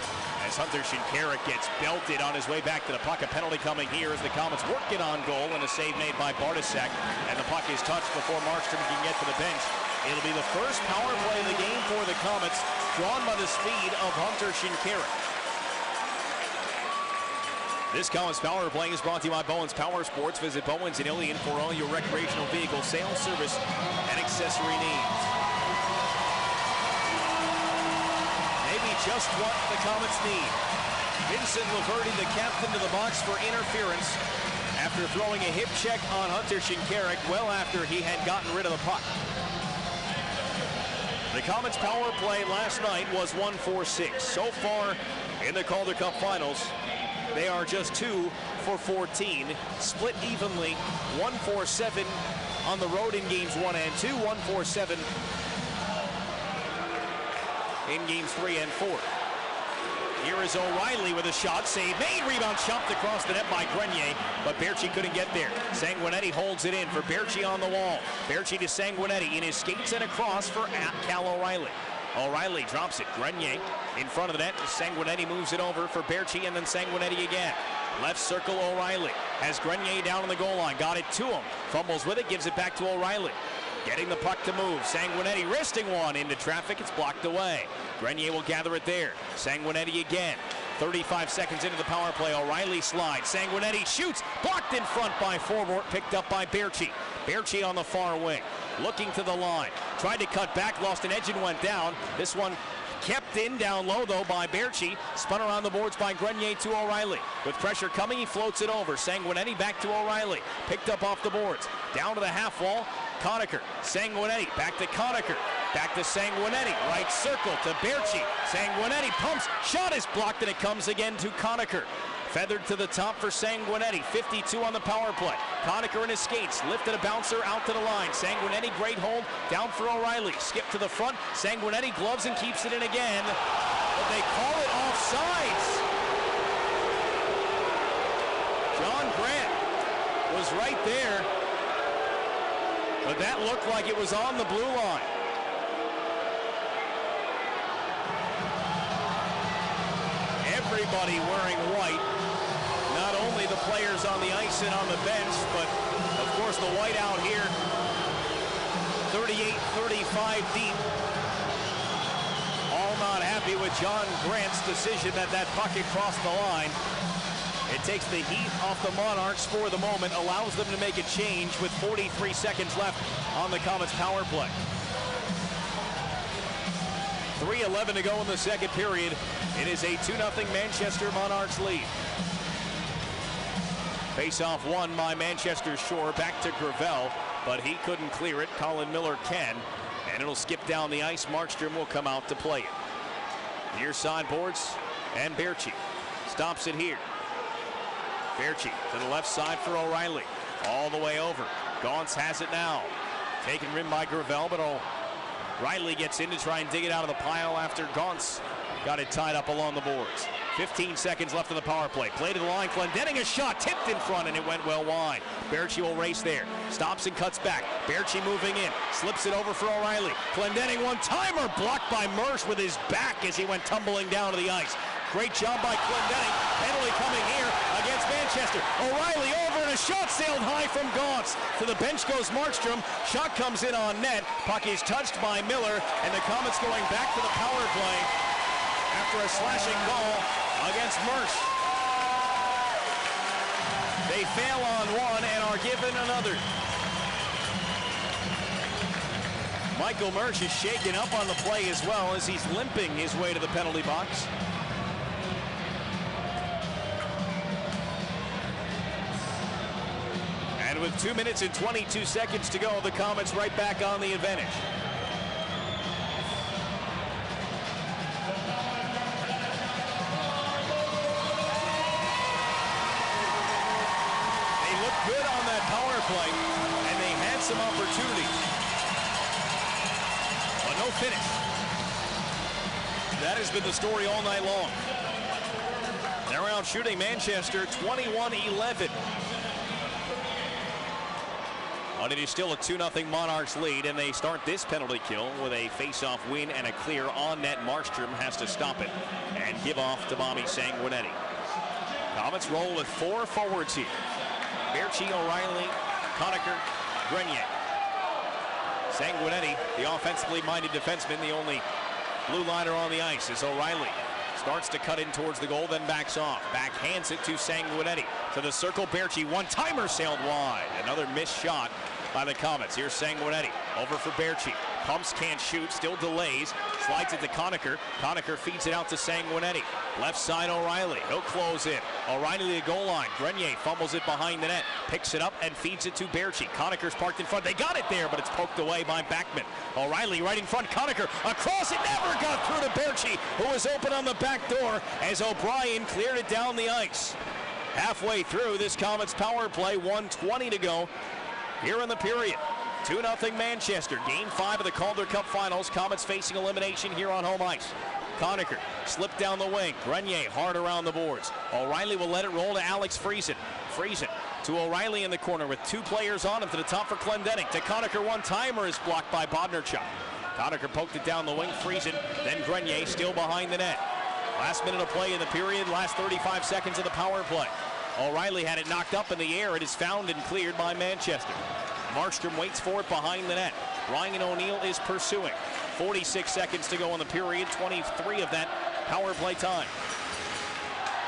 as Hunter Shinkarik gets belted on his way back to the puck. A penalty coming here as the Comets working on goal and a save made by Bartasek, and the puck is touched before Markstrom can get to the bench. It'll be the first power play of the game for the Comets, drawn by the speed of Hunter Shinkarik. This Comets Power Play is brought to you by Bowen's Power Sports. Visit Bowen's in Ilion for all your recreational vehicle sales, service, and accessory needs. Maybe just what the Comets need. Vincent Laverty, the captain, to the box for interference after throwing a hip check on Hunter Shinkarik well after he had gotten rid of the puck. The Comets power play last night was 1-4-6. So far in the Calder Cup Finals, they are just 2 for 14, split evenly, 1-4-7 on the road in games 1 and 2, 1-4-7 in games 3 and 4. Here is O'Reilly with a shot, save made, rebound chopped across the net by Grenier, but Berchi couldn't get there. Sanguinetti holds it in for Berchi on the wall. Berchi to Sanguinetti in his skates and across for Cal O'Reilly. O'Reilly drops it. Grenier in front of the net. Sanguinetti moves it over for Berchi and then Sanguinetti again. Left circle O'Reilly. Has Grenier down on the goal line. Got it to him. Fumbles with it. Gives it back to O'Reilly. Getting the puck to move. Sanguinetti wristing one into traffic. It's blocked away. Grenier will gather it there. Sanguinetti again. 35 seconds into the power play. O'Reilly slides. Sanguinetti shoots. Blocked in front by Forward. Picked up by Berchi. Berchi on the far wing. Looking to the line. Tried to cut back. Lost an edge and went down. This one kept in down low, though, by Berchi. Spun around the boards by Grenier to O'Reilly. With pressure coming, he floats it over. Sanguinetti back to O'Reilly. Picked up off the boards. Down to the half wall. Conacher. Sanguinetti. Back to Conacher. Back to Sanguinetti. Right circle to Berchi. Sanguinetti pumps. Shot is blocked, and it comes again to Conacher. Feathered to the top for Sanguinetti. 52 on the power play. Conacher in his skates. Lifted a bouncer out to the line. Sanguinetti, great hold. Down for O'Reilly. Skip to the front. Sanguinetti gloves and keeps it in again. But they call it offsides. John Grant was right there. But that looked like it was on the blue line. Everybody wearing white. Not only the players on the ice and on the bench, but of course the white out here. 38-35 deep. All not happy with John Grant's decision that puck had crossed the line. It takes the heat off the Monarchs for the moment, allows them to make a change with 43 seconds left on the Comets power play. 3:11 to go in the second period. It is a 2-0 Manchester Monarchs lead. Face-off won by Manchester Shore, back to Gravel, but he couldn't clear it. Colin Miller can, and it'll skip down the ice. Markstrom will come out to play it. Near side boards, And Berchi stops it here. Berchi to the left side for O'Reilly. All the way over. Gaunce has it now. Taken rim by Gravel, but O'Reilly gets in to try and dig it out of the pile after Gaunce got it tied up along the boards. 15 seconds left in the power play. Play to the line. Clendening a shot. Tipped in front, and it went well wide. Berchi will race there. Stops and cuts back. Berchi moving in. Slips it over for O'Reilly. Clendening one-timer. Blocked by Mersch with his back as he went tumbling down to the ice. Great job by Clendening. Penalty coming here against Manchester. O'Reilly over, and a shot sailed high from Gaunce. To the bench goes Markstrom. Shot comes in on net. Puck is touched by Miller, and the Comets going back to the power play after a slashing goal against Mersch. They fail on one and are given another. Michael Mersch is shaken up on the play as well as he's limping his way to the penalty box. And with 2 minutes and 22 seconds to go, the Comets right back on the advantage. Good on that power play, and they had some opportunities, but no finish. That has been the story all night long. They're out shooting Manchester 21-11. But it is still a 2-0 Monarchs lead, and they start this penalty kill with a face-off win and a clear on net. Markstrom has to stop it and give off to Bobby Sanguinetti. Comets roll with 4 forwards here. Berchi, O'Reilly, Conacher, Grenier. Sanguinetti, the offensively minded defenseman, the only blue liner on the ice, is O'Reilly. Starts to cut in towards the goal, then backs off. Backhands it to Sanguinetti. To the circle, Berchi, one-timer sailed wide. Another missed shot by the Comets. Here's Sanguinetti, over for Berchi. Pumps, can't shoot, still delays. Slides it to Conacher. Conacher feeds it out to Sanguinetti. Left side, O'Reilly. He'll close in. O'Reilly to the goal line. Grenier fumbles it behind the net. Picks it up and feeds it to Berchi. Conacher's parked in front. They got it there, but it's poked away by Backman. O'Reilly right in front. Conacher across. It never got through to Berchi, who was open on the back door as O'Brien cleared it down the ice. Halfway through this Comets power play, 1:20 to go here in the period. 2-0 Manchester. Game 5 of the Calder Cup Finals. Comets facing elimination here on home ice. Conacher slipped down the wing. Grenier hard around the boards. O'Reilly will let it roll to Alex Friesen. Friesen to O'Reilly in the corner with 2 players on him. To the top for Clendening. To Conacher, one-timer is blocked by Bodnarchuk. Conacher poked it down the wing. Friesen, then Grenier still behind the net. Last minute of play in the period. Last 35 seconds of the power play. O'Reilly had it knocked up in the air. It is found and cleared by Manchester. Markstrom waits for it behind the net. Ryan O'Neill is pursuing. 46 seconds to go in the period, 23 of that power play time.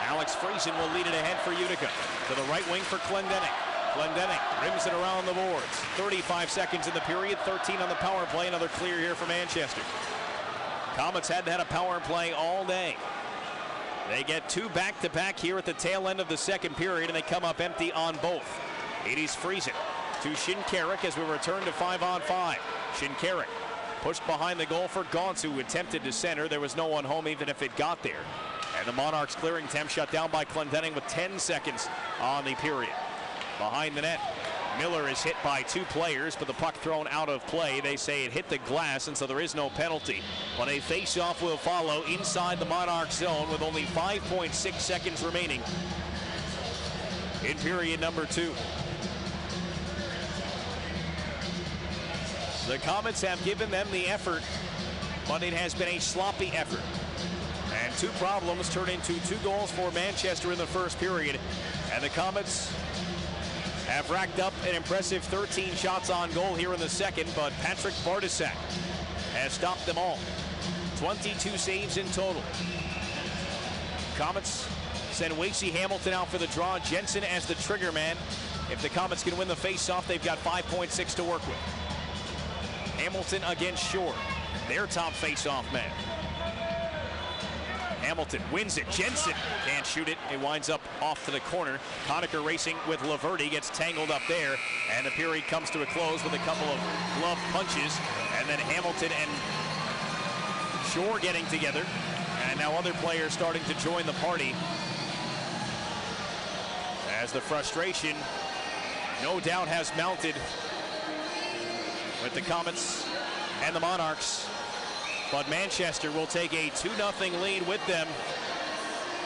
Alex Friesen will lead it ahead for Utica. To the right wing for Clendening. Clendening rims it around the boards. 35 seconds in the period, 13 on the power play. Another clear here for Manchester. Comets had a power play all day. They get 2 back-to-back here at the tail end of the second period, and they come up empty on both. It is Friesen to Shinkarik as we return to 5-on-5. Shinkarik pushed behind the goal for Gaunce, who attempted to center. There was no one home even if it got there. And the Monarchs clearing attempt shut down by Clendening with 10 seconds on the period. Behind the net, Miller is hit by 2 players, but the puck thrown out of play. They say it hit the glass, and so there is no penalty. But a face-off will follow inside the Monarch zone with only 5.6 seconds remaining in period number 2. The Comets have given them the effort, but it has been a sloppy effort. And 2 problems turn into 2 goals for Manchester in the first period. And the Comets have racked up an impressive 13 shots on goal here in the second, but Patrick Bartosak has stopped them all. 22 saves in total. Comets send Wasey Hamilton out for the draw. Jensen as the trigger man. If the Comets can win the face-off, they've got 5.6 to work with. Hamilton against Shore, their top face-off man. Hamilton wins it. Jensen can't shoot it. It winds up off to the corner. Conacher racing with Laverty, gets tangled up there, and the period comes to a close with a couple of glove punches, and then Hamilton and Shore getting together And now other players starting to join the party, as the frustration no doubt has mounted with the Comets and the Monarchs. But Manchester will take a 2-0 lead with them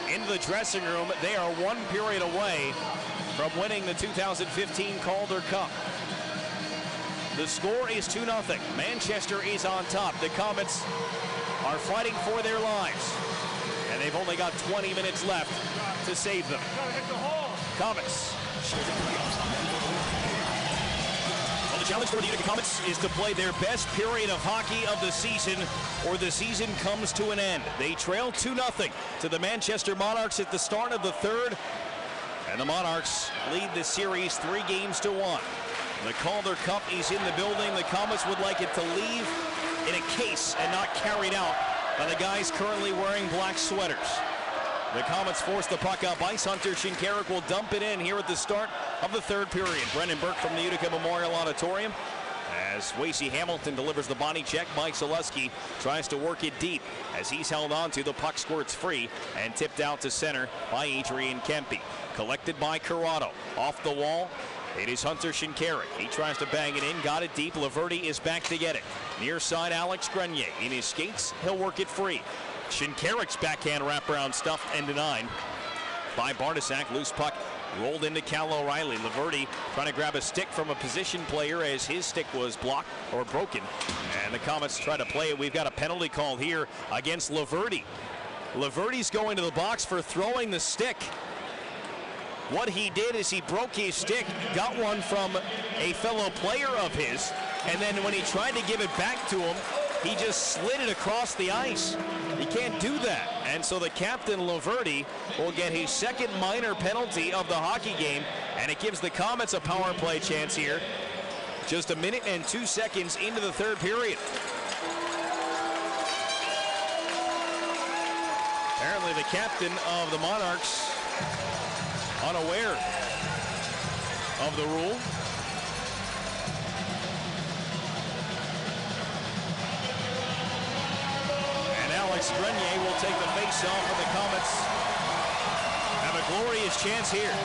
into the dressing room. They are 1 period away from winning the 2015 Calder Cup. The score is 2-0. Manchester is on top. The Comets are fighting for their lives, and they've only got 20 minutes left to save them. Comets. Well, the challenge for the Utica Comets is to play their best period of hockey of the season, or the season comes to an end. They trail 2-0 to the Manchester Monarchs at the start of the third, and the Monarchs lead the series 3-1. The Calder Cup is in the building. The Comets would like it to leave in a case and not carried out by the guys currently wearing black sweaters. The Comets force the puck up ice. Hunter Shinkarik will dump it in here at the start of the third period. Brendan Burke from the Utica Memorial Auditorium. As Wasey Hamilton delivers the body check, Mike Zaleski tries to work it deep. As he's held on to, the puck squirts free and tipped out to center by Adrian Kempe. Collected by Corrado. Off the wall, it is Hunter Shinkarik. He tries to bang it in, got it deep. Laverty is back to get it. Near side, Alex Grenier. In his skates, he'll work it free. Shinkarik's backhand wraparound stuffed and denied by Bartasak. Loose puck rolled into Cal O'Reilly. Laverty trying to grab a stick from a position player as his stick was blocked or broken. And the Comets try to play it. We've got a penalty call here against Laverty. Laverty's going to the box for throwing the stick. What he did is he broke his stick, got one from a fellow player of his, and then when he tried to give it back to him, he just slid it across the ice. You can't do that. And so the captain, Laverty, will get his second minor penalty of the hockey game, and it gives the Comets a power play chance here. Just 1 minute and 2 seconds into the third period. Apparently the captain of the Monarchs unaware of the rule. And Alex Grenier will take the face-off, and the Comets have a glorious chance here.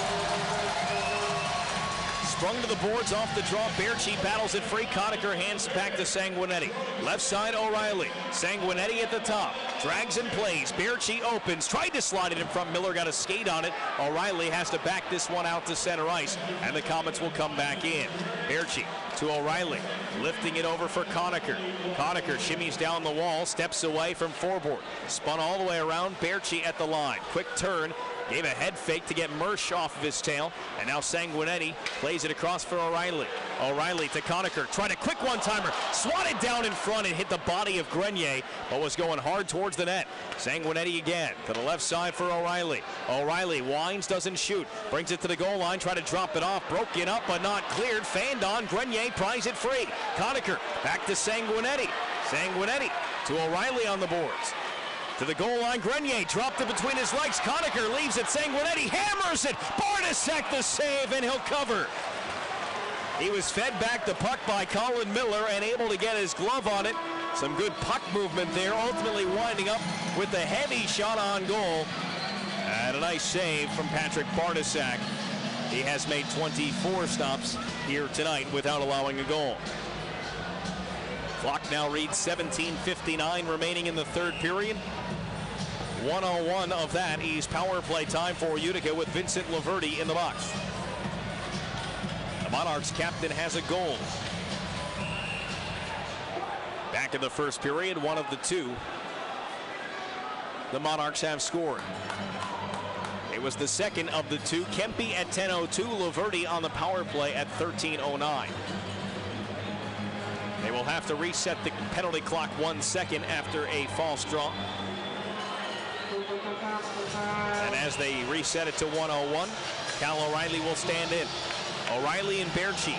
Sprung to the boards off the draw. Berchi battles it free. Conacher hands back to Sanguinetti. Left side, O'Reilly. Sanguinetti at the top. Drags and plays. Berchi opens. Tried to slide it in front. Miller got a skate on it. O'Reilly has to back this one out to center ice, and the Comets will come back in. Berchi to O'Reilly. Lifting it over for Conacher. Conacher shimmies down the wall. Steps away from foreboard. Spun all the way around. Berchi at the line. Quick turn. Gave a head fake to get Mersch off of his tail. And now Sanguinetti plays it across for O'Reilly. O'Reilly to Conacher. Tried a quick one-timer. Swatted down in front and hit the body of Grenier, but was going hard towards the net. Sanguinetti again to the left side for O'Reilly. O'Reilly winds, doesn't shoot. Brings it to the goal line. Try to drop it off. Broken up but not cleared. Fanned on. Grenier pries it free. Conacher back to Sanguinetti. Sanguinetti to O'Reilly on the boards. To the goal line, Grenier dropped it between his legs. Conacher leaves it. Sanguinetti hammers it. Bartasak the save, and he'll cover. He was fed back the puck by Colin Miller and able to get his glove on it. Some good puck movement there, ultimately winding up with a heavy shot on goal. And a nice save from Patrick Bartasak. He has made 24 stops here tonight without allowing a goal. Clock now reads 17:59 remaining in the third period. 1:01 of that is power play time for Utica with Vincent Laverty in the box. The Monarchs captain has a goal. Back in the first period, one of the two the Monarchs have scored. It was the second of the two. Kempe at 10:02, Laverty on the power play at 13:09. They will have to reset the penalty clock 1 second after a false draw. And as they reset it to 1:01, Cal O'Reilly will stand in. O'Reilly and Berchi,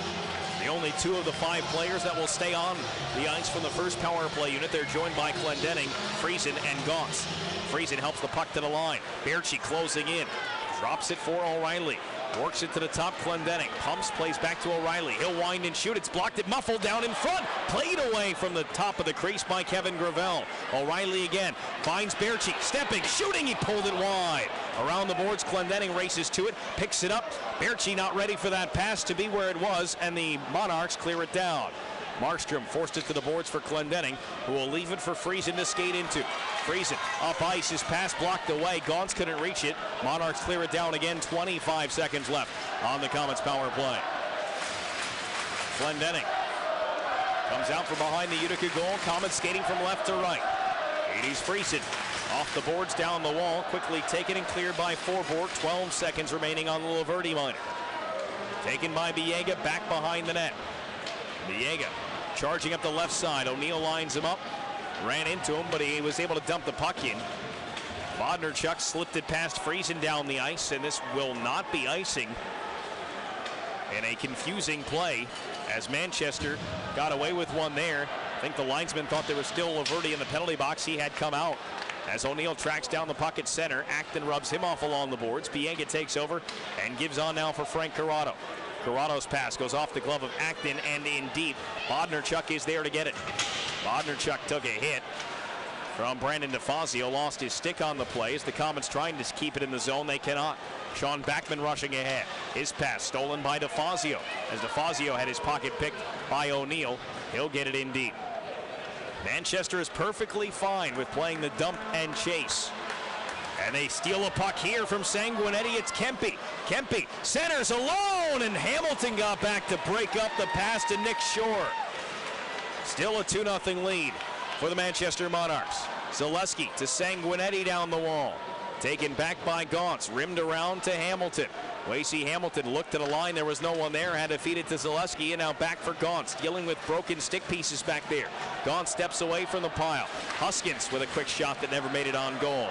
the only two of the 5 players that will stay on the ice from the first power play unit. They're joined by Clendenning, Friesen, and Gauss. Friesen helps the puck to the line. Berchi closing in. Drops it for O'Reilly. Works it to the top, Clendening. Pumps, plays back to O'Reilly. He'll wind and shoot. It's blocked, it muffled down in front. Played away from the top of the crease by Kevin Gravel. O'Reilly again. Finds Berchi. Stepping, shooting. He pulled it wide. Around the boards, Clendening races to it. Picks it up. Berchi not ready for that pass to be where it was, and the Monarchs clear it down. Markstrom forced it to the boards for Clendening, who will leave it for Friesen to skate into. Friesen up ice, his pass blocked away. Gauntz couldn't reach it. Monarchs clear it down again. 25 seconds left on the Comets power play. Clendening comes out from behind the Utica goal. Comets skating from left to right. It is Friesen off the boards, down the wall, quickly taken and cleared by Forbort. 12 seconds remaining on the Laverty minor. Taken by Biega, back behind the net. Biega charging up the left side. O'Neill lines him up. Ran into him, but he was able to dump the puck in. Bodnerchuk slipped it past Friesen down the ice, and this will not be icing. In a confusing play, as Manchester got away with one there. I think the linesman thought there was still Laverty in the penalty box. He had come out. As O'Neill tracks down the puck at center, Acton rubs him off along the boards. Biega takes over and gives on now for Frank Corrado. Corrado's pass goes off the glove of Acton and in deep. Bodnerchuk is there to get it. Bodnerchuk took a hit from Brandon DeFazio, lost his stick on the play. As the Comets trying to keep it in the zone, they cannot. Sean Backman rushing ahead. His pass stolen by DeFazio. As DeFazio had his pocket picked by O'Neill, he'll get it in deep. Manchester is perfectly fine with playing the dump and chase. And they steal a puck here from Sanguinetti. It's Kempe. Kempe centers alone, and Hamilton got back to break up the pass to Nick Shore. Still a 2-0 lead for the Manchester Monarchs. Zaleski to Sanguinetti down the wall. Taken back by Gauntz, rimmed around to Hamilton. Lacey Hamilton looked at a line, there was no one there, had to feed it to Zaleski, and now back for Gauntz, dealing with broken stick pieces back there. Gauntz steps away from the pile. Huskins with a quick shot that never made it on goal.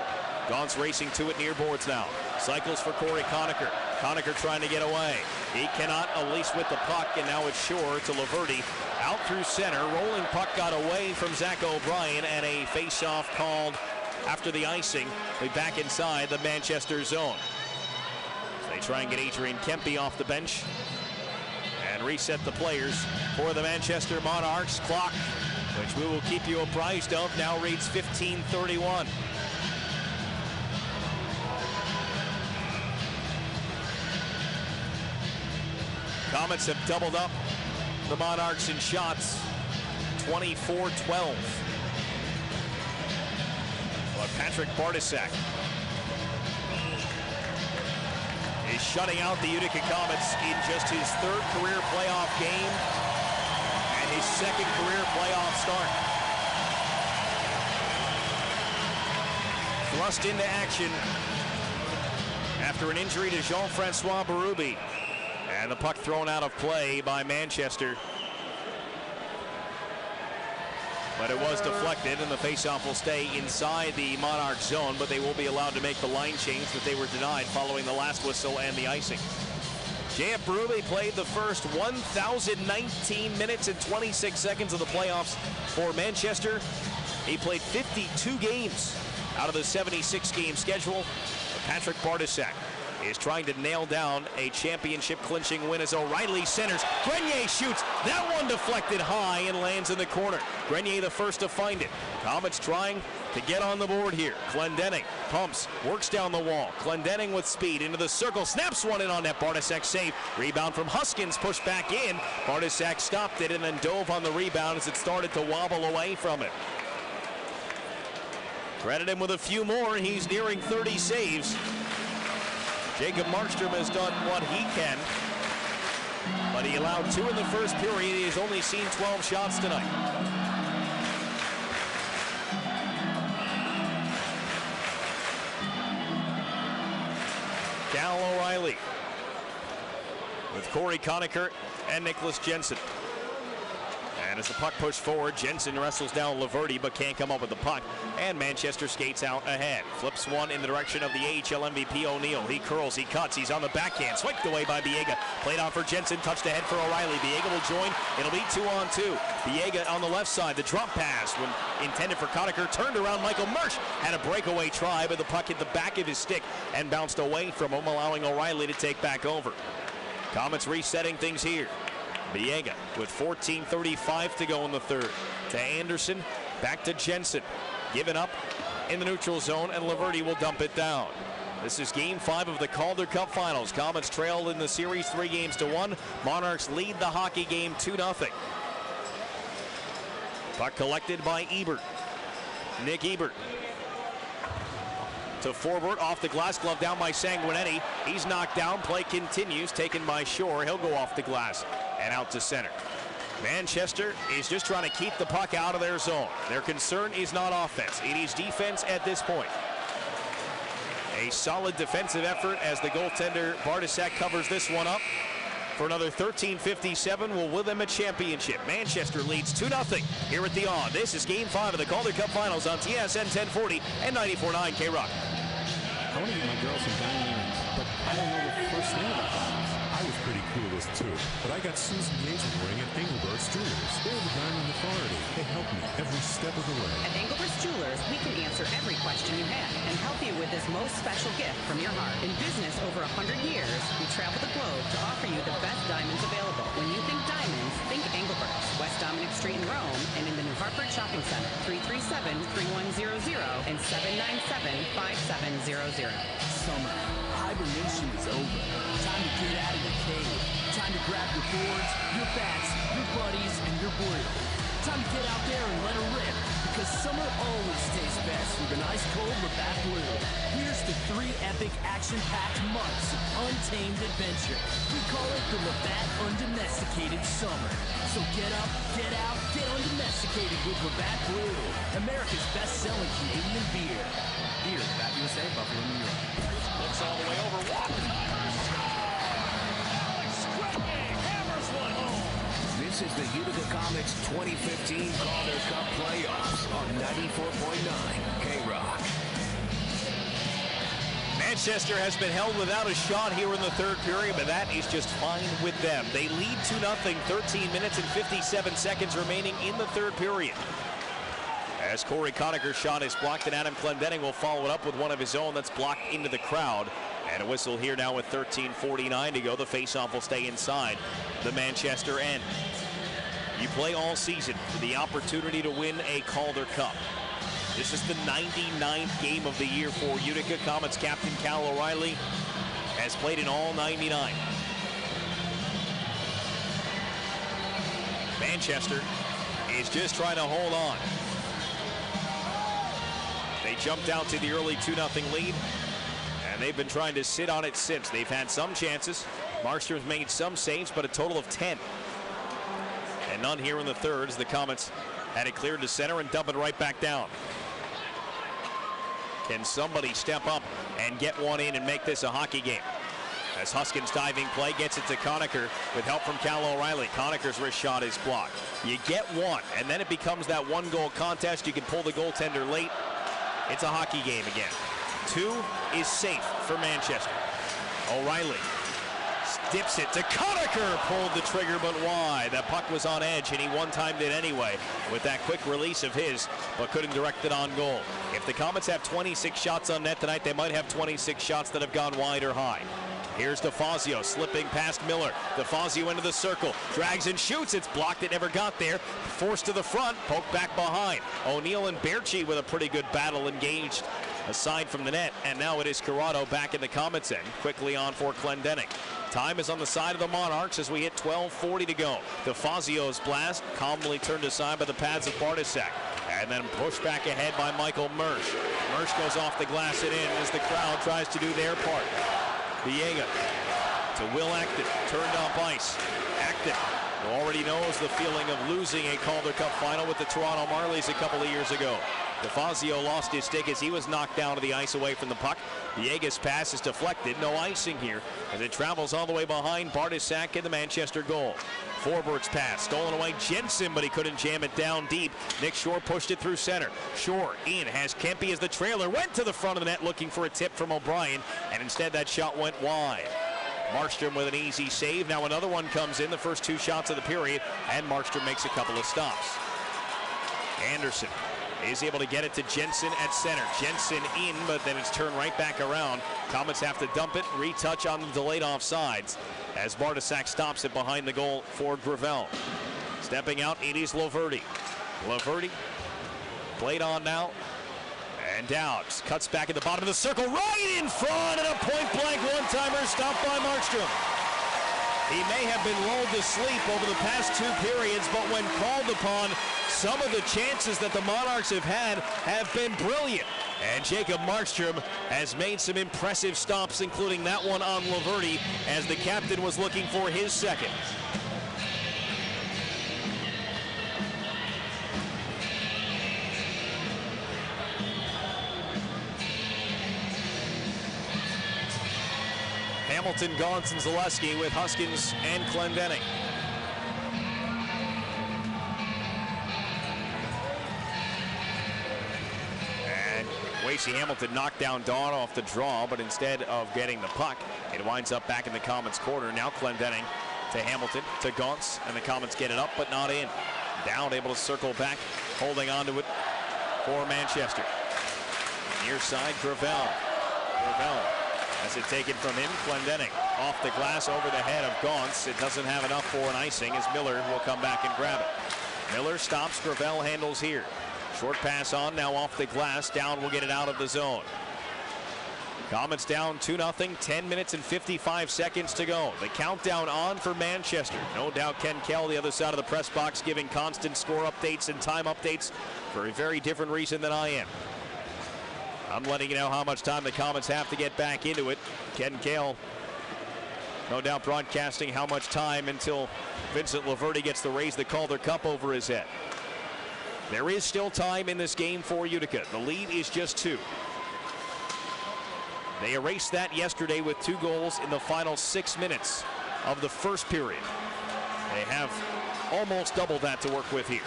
Gauntz racing to it near boards now. Cycles for Corey Conacher. Conacher trying to get away. He cannot, at least with the puck, and now it's Shore to Laverty. Out through center. Rolling puck got away from Zach O'Brien, and a face-off called after the icing. We're back inside the Manchester zone. They try and get Adrian Kempe off the bench and reset the players for the Manchester Monarchs. Clock, which we will keep you apprised of, now reads 15:31. Comets have doubled up the Monarchs in shots, 24-12. But Patrick Bartosak is shutting out the Utica Comets in just his third career playoff game and his second career playoff start. Thrust into action after an injury to Jean-Francois Berube. And the puck thrown out of play by Manchester. But it was deflected, and the faceoff will stay inside the Monarch zone, but they will be allowed to make the line change that they were denied following the last whistle and the icing. J.F. Berube played the first 1,019 minutes and 26 seconds of the playoffs for Manchester. He played 52 games out of the 76-game schedule. Patrick Bartosak is trying to nail down a championship-clinching win as O'Reilly centers. Grenier shoots. That one deflected high and lands in the corner. Grenier the first to find it. Comets trying to get on the board here. Clendening pumps, works down the wall. Clendening with speed into the circle, snaps one in on net. Bartosak save. Rebound from Huskins, pushed back in. Bartosak stopped it and then dove on the rebound as it started to wobble away from it. Credit him with a few more. He's nearing 30 saves. Jacob Markstrom has done what he can, but he allowed 2 in the first period. He has only seen 12 shots tonight. Cal O'Reilly with Corey Conacher and Nicholas Jensen. And as the puck pushed forward, Jensen wrestles down Laverty but can't come up with the puck. And Manchester skates out ahead. Flips one in the direction of the AHL MVP O'Neill. He curls, he cuts, he's on the backhand. Swiped away by Biega. Played on for Jensen, touched ahead for O'Reilly. Biega will join. It'll be 2-on-2. Biega on the left side. The drop pass when intended for Conacher. Turned around. Michael Mersch had a breakaway try, but the puck hit the back of his stick and bounced away from him, allowing O'Reilly to take back over. Comets resetting things here. Biega with 14:35 to go in the third. To Anderson, back to Jensen. Given up in the neutral zone, and Laverty will dump it down. This is Game 5 of the Calder Cup Finals. Comets trailed in the series 3-1. Monarchs lead the hockey game 2-0. Puck collected by Ebert. Nick Ebert. To forward, off the glass, glove down by Sanguinetti. He's knocked down, play continues, taken by Shore. He'll go off the glass and out to center. Manchester is just trying to keep the puck out of their zone. Their concern is not offense, it is defense at this point. A solid defensive effort as the goaltender Bartosak covers this one up. For another 13:57 will win them a championship. Manchester leads 2-0 here at the On. This is Game 5 of the Calder Cup Finals on TSN 1040 and 94.9 K-Rock. I want to get my girl some diamond earrings, but I don't know the first name of the diamonds. I was pretty clueless too, but I got Sue's engagement ring at Engelbert's Jewelers. They're the diamond authority. They help me every step of the way. At Engelbert's Jewelers, we can answer every question you have and help you with this most special gift from your heart. In business over 100 years, we travel the globe to offer you the best diamonds available. When you think diamonds, think Engelbert's. West Dominic Street in Rome and in the New Hartford Shopping Center, 337-3100 and 797-5700. Summer. Hibernation is over. Time to get out of your cave. Time to grab your boards, your bats, your buddies, and your blue. Time to get out there and let her rip, because summer always tastes best with an ice-cold Labatt Blue. Here's to 3 epic, action-packed months of untamed adventure. We call it the Labatt Undomesticated Summer. So get up, get out, get undomesticated with Labatt Blue, America's best-selling Canadian beer. Beer, Labatt USA, Buffalo, New York. Looks all the way over. This is the Utica Comets 2015 Calder Cup Playoffs on 94.9 K-Rock. Manchester has been held without a shot here in the third period, but that is just fine with them. They lead 2-0, 13 minutes and 57 seconds remaining in the third period. As Corey Conacher's shot is blocked, and Adam Clendenning will follow it up with one of his own that's blocked into the crowd. And a whistle here now with 13:49 to go. The faceoff will stay inside the Manchester end. You play all season for the opportunity to win a Calder Cup. This is the 99th game of the year for Utica. Comets captain Cal O'Reilly has played in all 99. Manchester is just trying to hold on. They jumped out to the early 2-0 lead, and they've been trying to sit on it since. They've had some chances. Markstrom's made some saves, but a total of 10. And none here in the third as the Comets had it cleared to center and dump it right back down. Can somebody step up and get one in and make this a hockey game? As Huskins' diving play gets it to Conacher with help from Cal O'Reilly. Conacher's wrist shot is blocked. You get one, and then it becomes that one-goal contest. You can pull the goaltender late. It's a hockey game again. 2 is safe for Manchester. O'Reilly dips it to Conacher, pulled the trigger but wide. That puck was on edge and he one-timed it anyway with that quick release of his, but couldn't direct it on goal. If the Comets have 26 shots on net tonight, they might have 26 shots that have gone wide or high. Here's DeFazio slipping past Miller. DeFazio into the circle, drags and shoots. It's blocked, it never got there. Forced to the front, poked back behind. O'Neill and Berchi with a pretty good battle engaged aside from the net, and now it is Corrado back in the Comets end, quickly on for Clendenning. Time is on the side of the Monarchs as we hit 12:40 to go. DeFazio's blast calmly turned aside by the pads of Bartosak, and then pushed back ahead by Michael Mersch. Mersch goes off the glass and in as the crowd tries to do their part. Biega to Will Acton, turned off ice. Acton, who already knows the feeling of losing a Calder Cup final with the Toronto Marlies a couple of years ago. DeFazio lost his stick as he was knocked down to the ice away from the puck. Viegas' pass is deflected. No icing here as it travels all the way behind Bartosak in the Manchester goal. Forbort's pass stolen away. Jensen, but he couldn't jam it down deep. Nick Shore pushed it through center. Shore in, has Kempe as the trailer. Went to the front of the net looking for a tip from O'Brien, and instead that shot went wide. Markstrom with an easy save. Now another one comes in, the first 2 shots of the period, and Markstrom makes a couple of stops. Anderson is able to get it to Jensen at center. Jensen in, but then it's turned right back around. Comets have to dump it, retouch on the delayed offsides as Bartosak stops it behind the goal for Gravel. Stepping out, it is Laverde. Laverde played on now. And Dowds cuts back at the bottom of the circle, right in front, and a point-blank one-timer stopped by Markstrom. He may have been lulled to sleep over the past 2 periods, but when called upon, some of the chances that the Monarchs have been brilliant. And Jacob Markstrom has made some impressive stops, including that one on Laverde, as the captain was looking for his second. Hamilton, Gaunce, and Zaleski with Huskins and Clendenning. And Wasey Hamilton knocked down Dawn off the draw, but instead of getting the puck, it winds up back in the Comets' corner. Now Clendenning to Hamilton, to Gaunce, and the Comets get it up, but not in. Down, able to circle back, holding on to it for Manchester. Near side, Gravel. Gravel has it taken from him. Clendenning off the glass over the head of Gaunce. It doesn't have enough for an icing as Miller will come back and grab it. Miller stops, Gravel handles here. Short pass on, now off the glass. Down will get it out of the zone. Comets down 2-0, 10 minutes and 55 seconds to go. The countdown on for Manchester. No doubt Ken Kell, the other side of the press box, giving constant score updates and time updates for a very different reason than I am. I'm letting you know how much time the Comets have to get back into it. Ken Kell, no doubt broadcasting how much time until Vincent Laverde gets to raise the Calder Cup over his head. There is still time in this game for Utica. The lead is just 2. They erased that yesterday with 2 goals in the final 6 minutes of the first period. They have almost double that to work with here.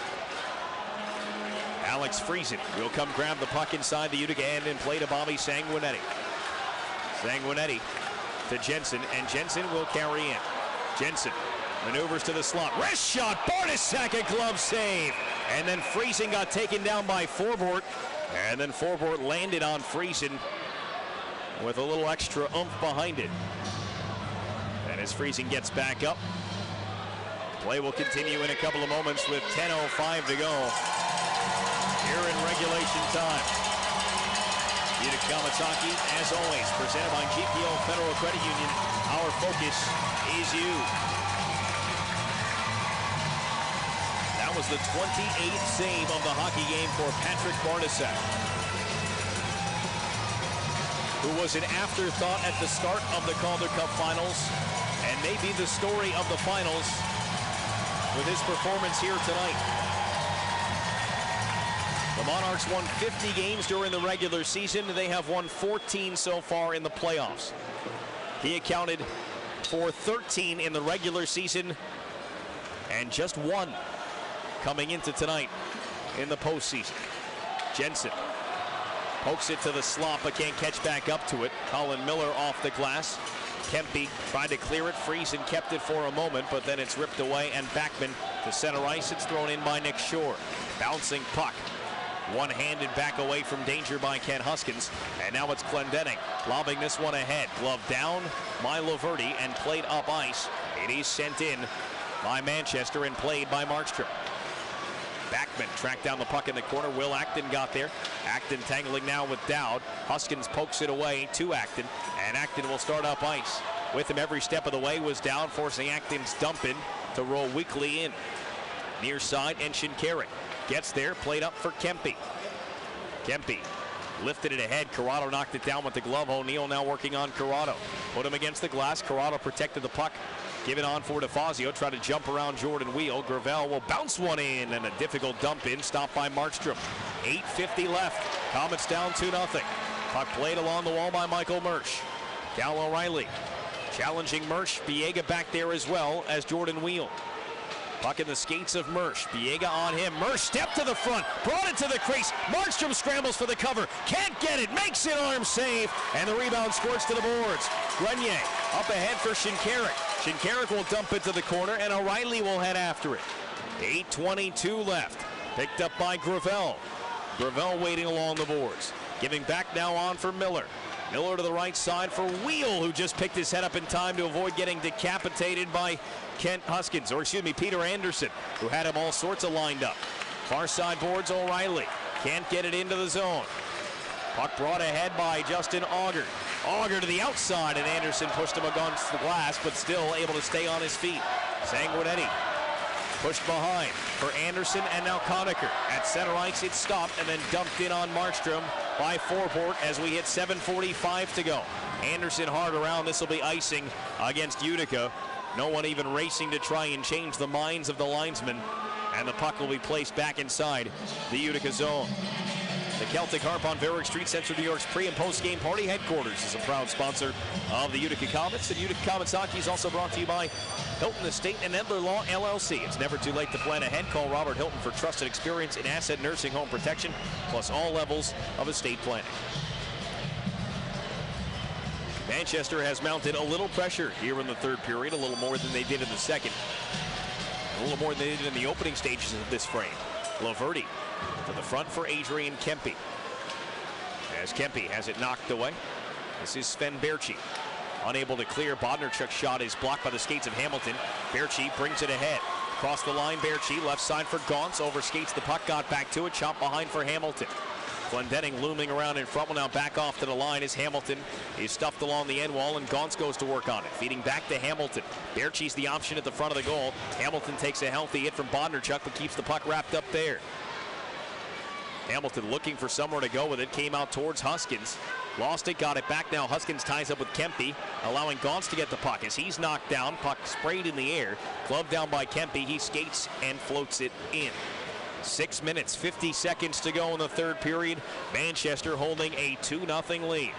Alex Friesen will come grab the puck inside the Utica end and play to Bobby Sanguinetti. Sanguinetti to Jensen, and Jensen will carry in. Jensen maneuvers to the slot. Wrist shot, Bartosak, a glove save. And then Friesen got taken down by Forbort. And then Forbort landed on Friesen with a little extra oomph behind it. And as Friesen gets back up, play will continue in a couple of moments with 10:05 to go here in regulation time. Utica Comets hockey, as always, presented by GPO Federal Credit Union. Our focus is you. That was the 28th save of the hockey game for Patrick Bartosak, who was an afterthought at the start of the Calder Cup finals, and may be the story of the finals with his performance here tonight. The Monarchs won 50 games during the regular season. They have won 14 so far in the playoffs. He accounted for 13 in the regular season and just 1 coming into tonight in the postseason. Jensen pokes it to the slot but can't catch back up to it. Colin Miller off the glass. Kempe tried to clear it. Friesen kept it for a moment, but then it's ripped away, and Backman to center ice. It's thrown in by Nick Shore. Bouncing puck. One-handed back away from danger by Ken Huskins. And now it's Clendenning lobbing this one ahead. Glove down by Laverde and played up ice. It is sent in by Manchester and played by Markstrom. Backman tracked down the puck in the corner. Will Acton got there. Acton tangling now with Dowd. Huskins pokes it away to Acton, and Acton will start up ice. With him every step of the way was Dowd, forcing Acton's dump in to roll weakly in. Near side, and Shinkarik gets there, played up for Kempe. Kempe Lifted it ahead. Corrado knocked it down with the glove. O'Neal now working on Corrado. Put him against the glass. Corrado protected the puck. Give it on for DeFazio. Try to jump around Jordan Wheel. Gravel will bounce one in, and a difficult dump in. Stopped by Markstrom. 8:50 left. Comets down 2-0. Puck played along the wall by Michael Mersch. Cal O'Reilly challenging Mersch. Biega back there as well as Jordan Wheel. Puck in the skates of Mersch. Biega on him. Mersch stepped to the front. Brought it to the crease. Markstrom scrambles for the cover. Can't get it. Makes it. Arm save. And the rebound squirts to the boards. Grenier up ahead for Shinkarik. Shinkarik will dump it to the corner, and O'Reilly will head after it. 8:22 left. Picked up by Gravel. Gravel waiting along the boards. Giving back now on for Miller. Miller to the right side for Wheel, who just picked his head up in time to avoid getting decapitated by Peter Anderson, who had him all sorts of lined up. Far side boards, O'Reilly. Can't get it into the zone. Puck brought ahead by Justin Auger. Auger to the outside, and Anderson pushed him against the glass, but still able to stay on his feet. Sanguinetti pushed behind for Anderson, and now Conacher. At center ice, it stopped and then dumped in on Markstrom by Forport as we hit 7:45 to go. Anderson hard around. This will be icing against Utica. No one even racing to try and change the minds of the linesmen, and the puck will be placed back inside the Utica zone. The Celtic Harp on Varick Street, Central New York's pre- and post-game party headquarters, is a proud sponsor of the Utica Comets. And Utica Comets hockey is also brought to you by Hilton Estate and Edler Law, LLC. It's never too late to plan ahead. Call Robert Hilton for trusted experience in asset nursing home protection, plus all levels of estate planning. Manchester has mounted a little pressure here in the third period, a little more than they did in the second. A little more than they did in the opening stages of this frame. Laverty to the front for Adrian Kempe. As Kempe has it knocked away. This is Sven Berchi. Unable to clear. Bodnarchuk's shot is blocked by the skates of Hamilton. Berchi brings it ahead. Across the line, Berchi left side for Gauntz. Overskates the puck, got back to it. Chop behind for Hamilton. Glendenning looming around in front will now back off to the line as Hamilton is stuffed along the end wall, and Gauntz goes to work on it. Feeding back to Hamilton. Berchi's the option at the front of the goal. Hamilton takes a healthy hit from Bodnarchuk, but keeps the puck wrapped up there. Hamilton looking for somewhere to go with it. Came out towards Huskins. Lost it, got it back. Now Huskins ties up with Kempe, allowing Gauntz to get the puck. As he's knocked down, puck sprayed in the air. Gloved down by Kempe. He skates and floats it in. 6 minutes, 50 seconds to go in the third period. Manchester holding a 2-0 lead.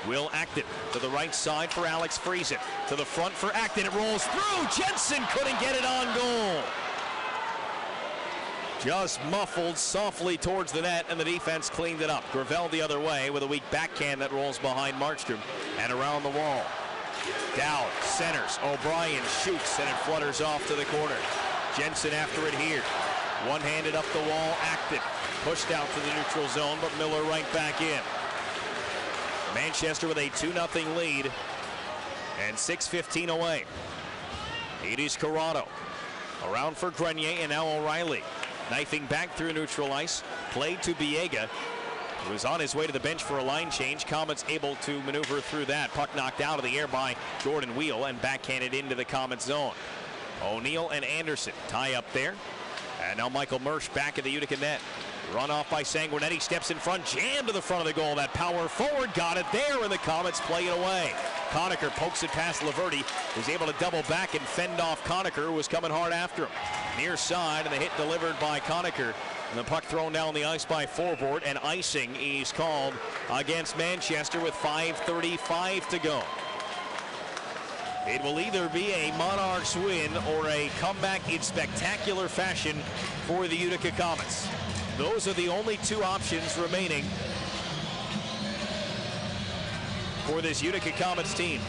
Will Acton to the right side for Alex Friesen. To the front for Acton. It rolls through. Jensen couldn't get it on goal. Just muffled softly towards the net, and the defense cleaned it up. Gravel the other way with a weak backhand that rolls behind Markstrom and around the wall. Dowd centers. O'Brien shoots, and it flutters off to the corner. Jensen after it here. One-handed up the wall. Acton pushed out to the neutral zone, but Miller right back in. Manchester with a 2-0 lead and 6:15 away. It is Corrado. Around for Grenier, and now O'Reilly. Knifing back through neutral ice. Played to Biega, who was on his way to the bench for a line change. Comets able to maneuver through that. Puck knocked out of the air by Jordan Wheel and backhanded into the Comets zone. O'Neal and Anderson tie up there. And now Michael Mersch back at the Utica net. Run off by Sanguinetti, steps in front, jammed to the front of the goal. That power forward got it there, and the Comets play it away. Conacher pokes it past Laverty, who's able to double back and fend off Conacher, who was coming hard after him. Near side, and the hit delivered by Conacher. And the puck thrown down the ice by Forward, and icing is called against Manchester with 5:35 to go. It will either be a Monarchs win or a comeback in spectacular fashion for the Utica Comets. Those are the only two options remaining for this Utica Comets team.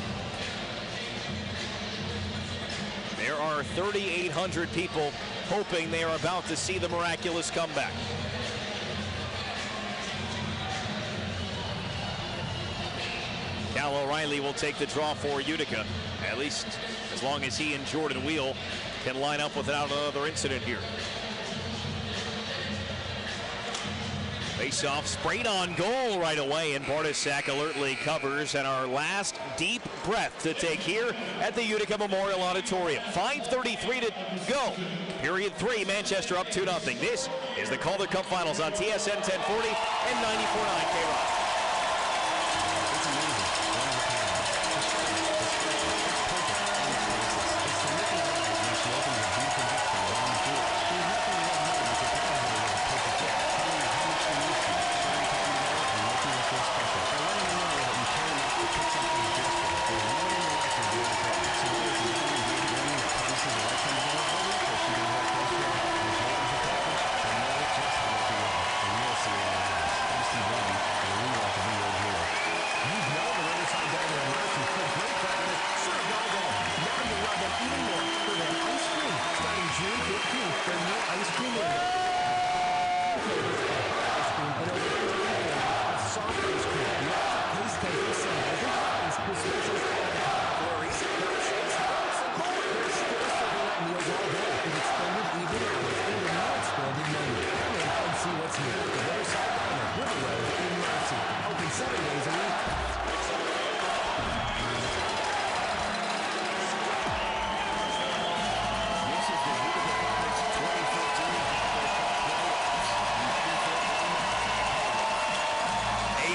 There are 3,800 people hoping they are about to see the miraculous comeback. Cal O'Reilly will take the draw for Utica, at least as long as he and Jordan Wheel can line up without another incident here. Face-off sprayed on goal right away, and Bartosak alertly covers. And our last deep breath to take here at the Utica Memorial Auditorium. 5:33 to go. Period 3, Manchester up 2-0. This is the Calder Cup Finals on TSN 1040 and 94.9 K-Rock.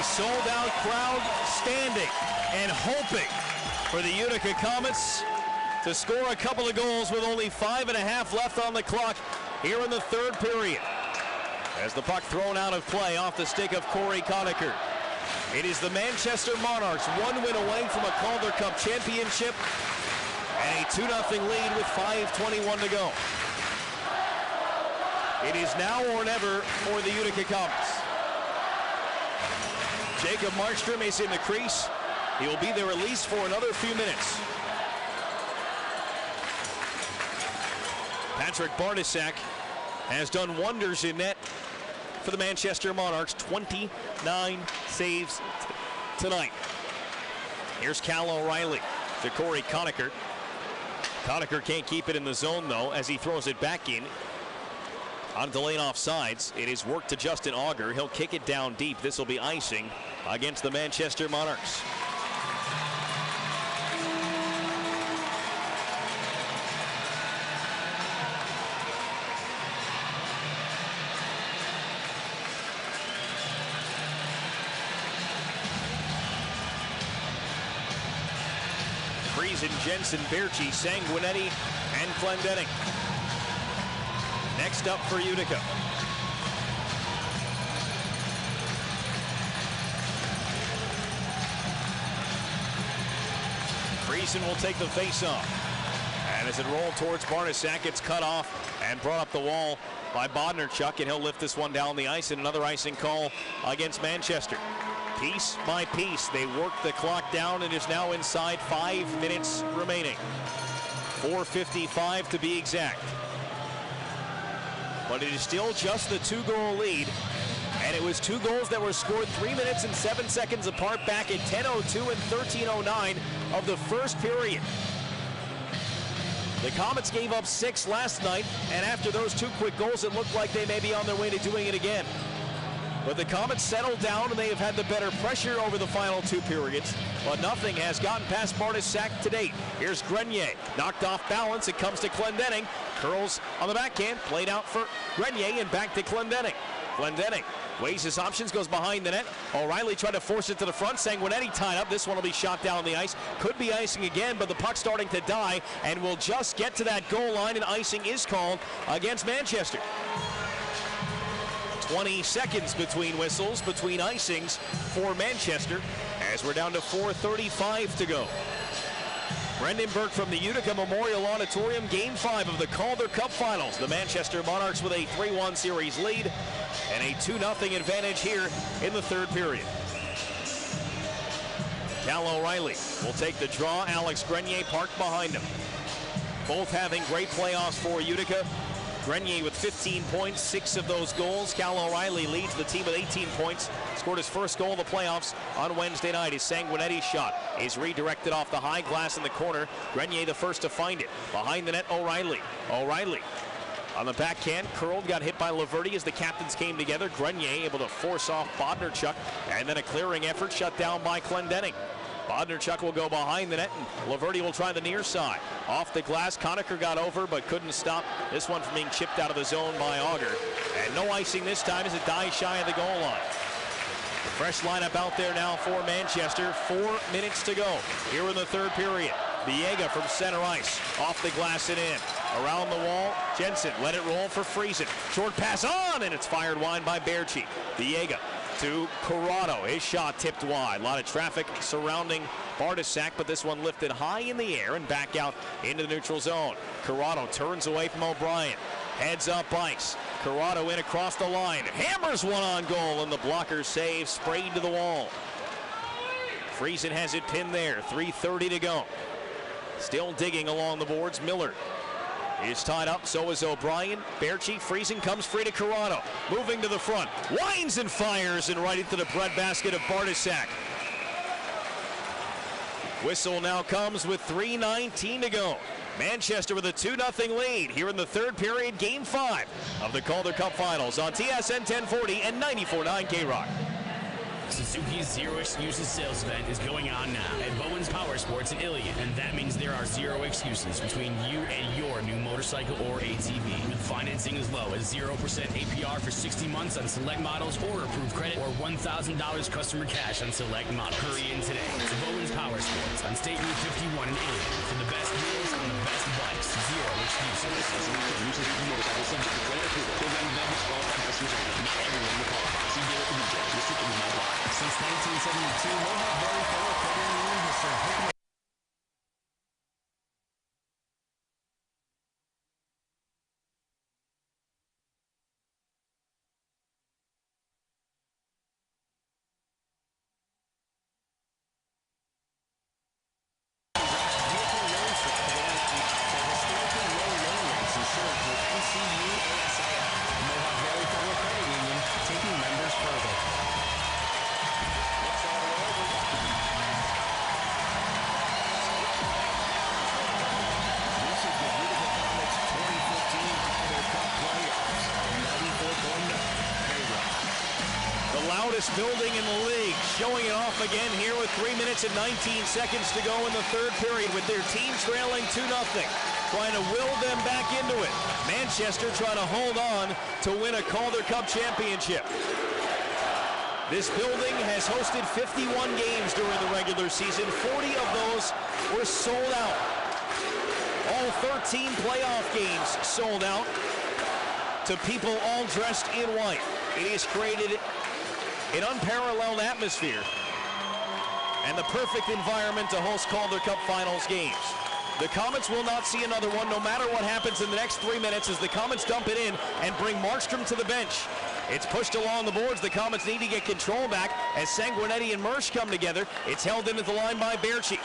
Sold-out crowd standing and hoping for the Utica Comets to score a couple of goals with only 5.5 left on the clock here in the third period. As the puck thrown out of play off the stick of Corey Conacher. It is the Manchester Monarchs, 1 win away from a Calder Cup championship, and a 2-0 lead with 5:21 to go. It is now or never for the Utica Comets. Jacob Markstrom is in the crease. He will be there at least for another few minutes. Patrick Bartosak has done wonders in net for the Manchester Monarchs. 29 saves tonight. Here's Cal O'Reilly to Corey Conacher. Conacher can't keep it in the zone, though, as he throws it back in. On delayed offsides, it is work to Justin Auger. He'll kick it down deep. This will be icing against the Manchester Monarchs. Friesen, Jensen, Berchi, Sanguinetti, and Clendenning. Next up for Utica. Friesen will take the face-off. And as it rolled towards Bartosak, it's cut off and brought up the wall by Bodnarchuk, and he'll lift this one down the ice, and another icing call against Manchester. Piece by piece, they work the clock down, and is now inside 5 minutes remaining. 4:55 to be exact. But it is still just the 2-goal lead, and it was 2 goals that were scored 3 minutes and 7 seconds apart back at 10:02 and 13:09 of the first period. The Comets gave up 6 last night, and after those 2 quick goals, it looked like they may be on their way to doing it again. But the Comets settled down, and they have had the better pressure over the final 2 periods, but nothing has gotten past Bartosak to date. Here's Grenier, knocked off balance. It comes to Clendenning. Curls on the backhand, played out for Grenier, and back to Clendenning. Clendenning weighs his options, goes behind the net. O'Reilly tried to force it to the front. Sanguinetti tied up. This one will be shot down the ice. Could be icing again, but the puck's starting to die, and will just get to that goal line, and icing is called against Manchester. 20 seconds between whistles, between icings for Manchester, as we're down to 4:35 to go. Brendan Burke from the Utica Memorial Auditorium, Game 5 of the Calder Cup Finals. The Manchester Monarchs with a 3-1 series lead and a 2-0 advantage here in the third period. Cal O'Reilly will take the draw. Alex Grenier parked behind him. Both having great playoffs for Utica. Grenier with 15 points, 6 of those goals. Cal O'Reilly leads the team with 18 points. Scored his first goal in the playoffs on Wednesday night. His Sanguinetti shot is redirected off the high glass in the corner. Grenier the first to find it. Behind the net, O'Reilly. O'Reilly On the backhand, curled, got hit by Laverty as the captains came together. Grenier able to force off Bodnarchuk, and then a clearing effort shut down by Clendenning. Bodnarchuk will go behind the net, and Laverty will try the near side. Off the glass, Conacher got over, but couldn't stop this one from being chipped out of the zone by Auger. And no icing this time as it dies shy of the goal line. Fresh lineup out there now for Manchester. 4 minutes to go here in the third period. Viega from center ice, off the glass and in. Around the wall, Jensen let it roll for Friesen. Short pass on, and it's fired wide by Berchi. Viega to Corrado. His shot tipped wide. A lot of traffic surrounding Bartosak, but this one lifted high in the air and back out into the neutral zone. Corrado turns away from O'Brien. Heads up ice. Corrado in across the line. Hammers one on goal, and the blocker save sprayed to the wall. Friesen has it pinned there. 3:30 to go. Still digging along the boards. Miller is tied up, so is O'Brien. Berchi, Friesen comes free to Corrado. Moving to the front. Winds and fires and right into the breadbasket of Bartosak. Whistle now comes with 3:19 to go. Manchester with a 2-0 lead here in the third period, Game 5 of the Calder Cup Finals on TSN 1040 and 94.9 K-Rock. Suzuki's Zero Excuses sales event is going on now at Bowen's Power Sports in Ilion, and that means there are zero excuses between you and your new motorcycle or ATV. With financing as low as 0% APR for 60 months on select models or approved credit, or $1,000 customer cash on select models. Hurry in today to Bowen's Power Sports on State Route 51 in Ilion for the best deals on the best bikes. Zero excuses. Since 1972, Mohawk Valley Fellow Credit Union has served building in the league, showing it off again here with 3 minutes and 19 seconds to go in the third period with their team trailing 2-0, trying to will them back into it. Manchester trying to hold on to win a Calder Cup championship. This building has hosted 51 games during the regular season. 40 of those were sold out. All 13 playoff games sold out to people all dressed in white. It has created an unparalleled atmosphere and the perfect environment to host Calder Cup Finals games. The Comets will not see another one no matter what happens in the next 3 minutes as the Comets dump it in and bring Markstrom to the bench. It's pushed along the boards. The Comets need to get control back as Sanguinetti and Mersch come together. It's held into the line by Berchi.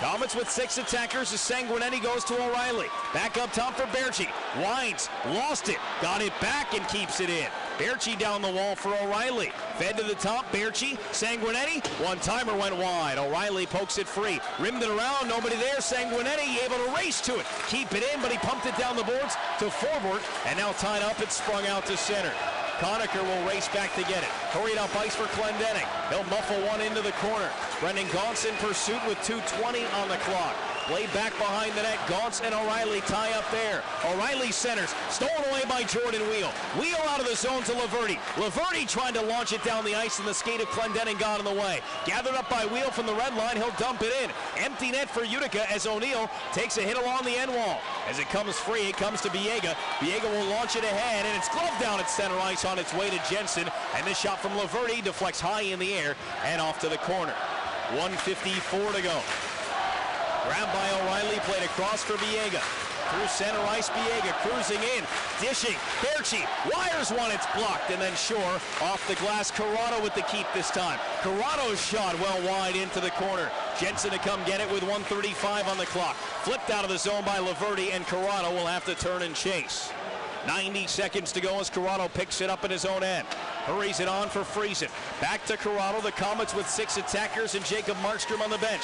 Comets with 6 attackers as Sanguinetti goes to O'Reilly. Back up top for Berchi. Winds, lost it, got it back and keeps it in. Berchi down the wall for O'Reilly. Fed to the top, Berchi, Sanguinetti. One-timer went wide. O'Reilly pokes it free. Rimmed it around, nobody there. Sanguinetti able to race to it. Keep it in, but he pumped it down the boards to forward. And now tied up, it's sprung out to center. Conacher will race back to get it. Hurried up ice for Clendenning. He'll muffle one into the corner. Brendan Gauntz in pursuit with 2:20 on the clock. Play back behind the net. Gauntz and O'Reilly tie up there. O'Reilly centers. Stolen away by Jordan Wheel. Wheel out of the zone to Laverty. Laverty trying to launch it down the ice, and the skate of Clendenning got in the way. Gathered up by Wheel from the red line. He'll dump it in. Empty net for Utica as O'Neill takes a hit along the end wall. As it comes free, it comes to Viega. Viega will launch it ahead, and it's gloved down at center ice on its way to Jensen. And this shot from Laverty deflects high in the air and off to the corner. 1:54 to go. Grabbed by O'Reilly, played across for Viega. Through center ice, Viega cruising in, dishing. Berchi wires one, it's blocked, and then Shore off the glass. Corrado with the keep this time. Corrado's shot well wide into the corner. Jensen to come get it with 1:35 on the clock. Flipped out of the zone by Laverty, and Corrado will have to turn and chase. 90 seconds to go as Corrado picks it up in his own end. Hurries it on for Friesen. Back to Corrado, the Comets with 6 attackers and Jacob Markstrom on the bench.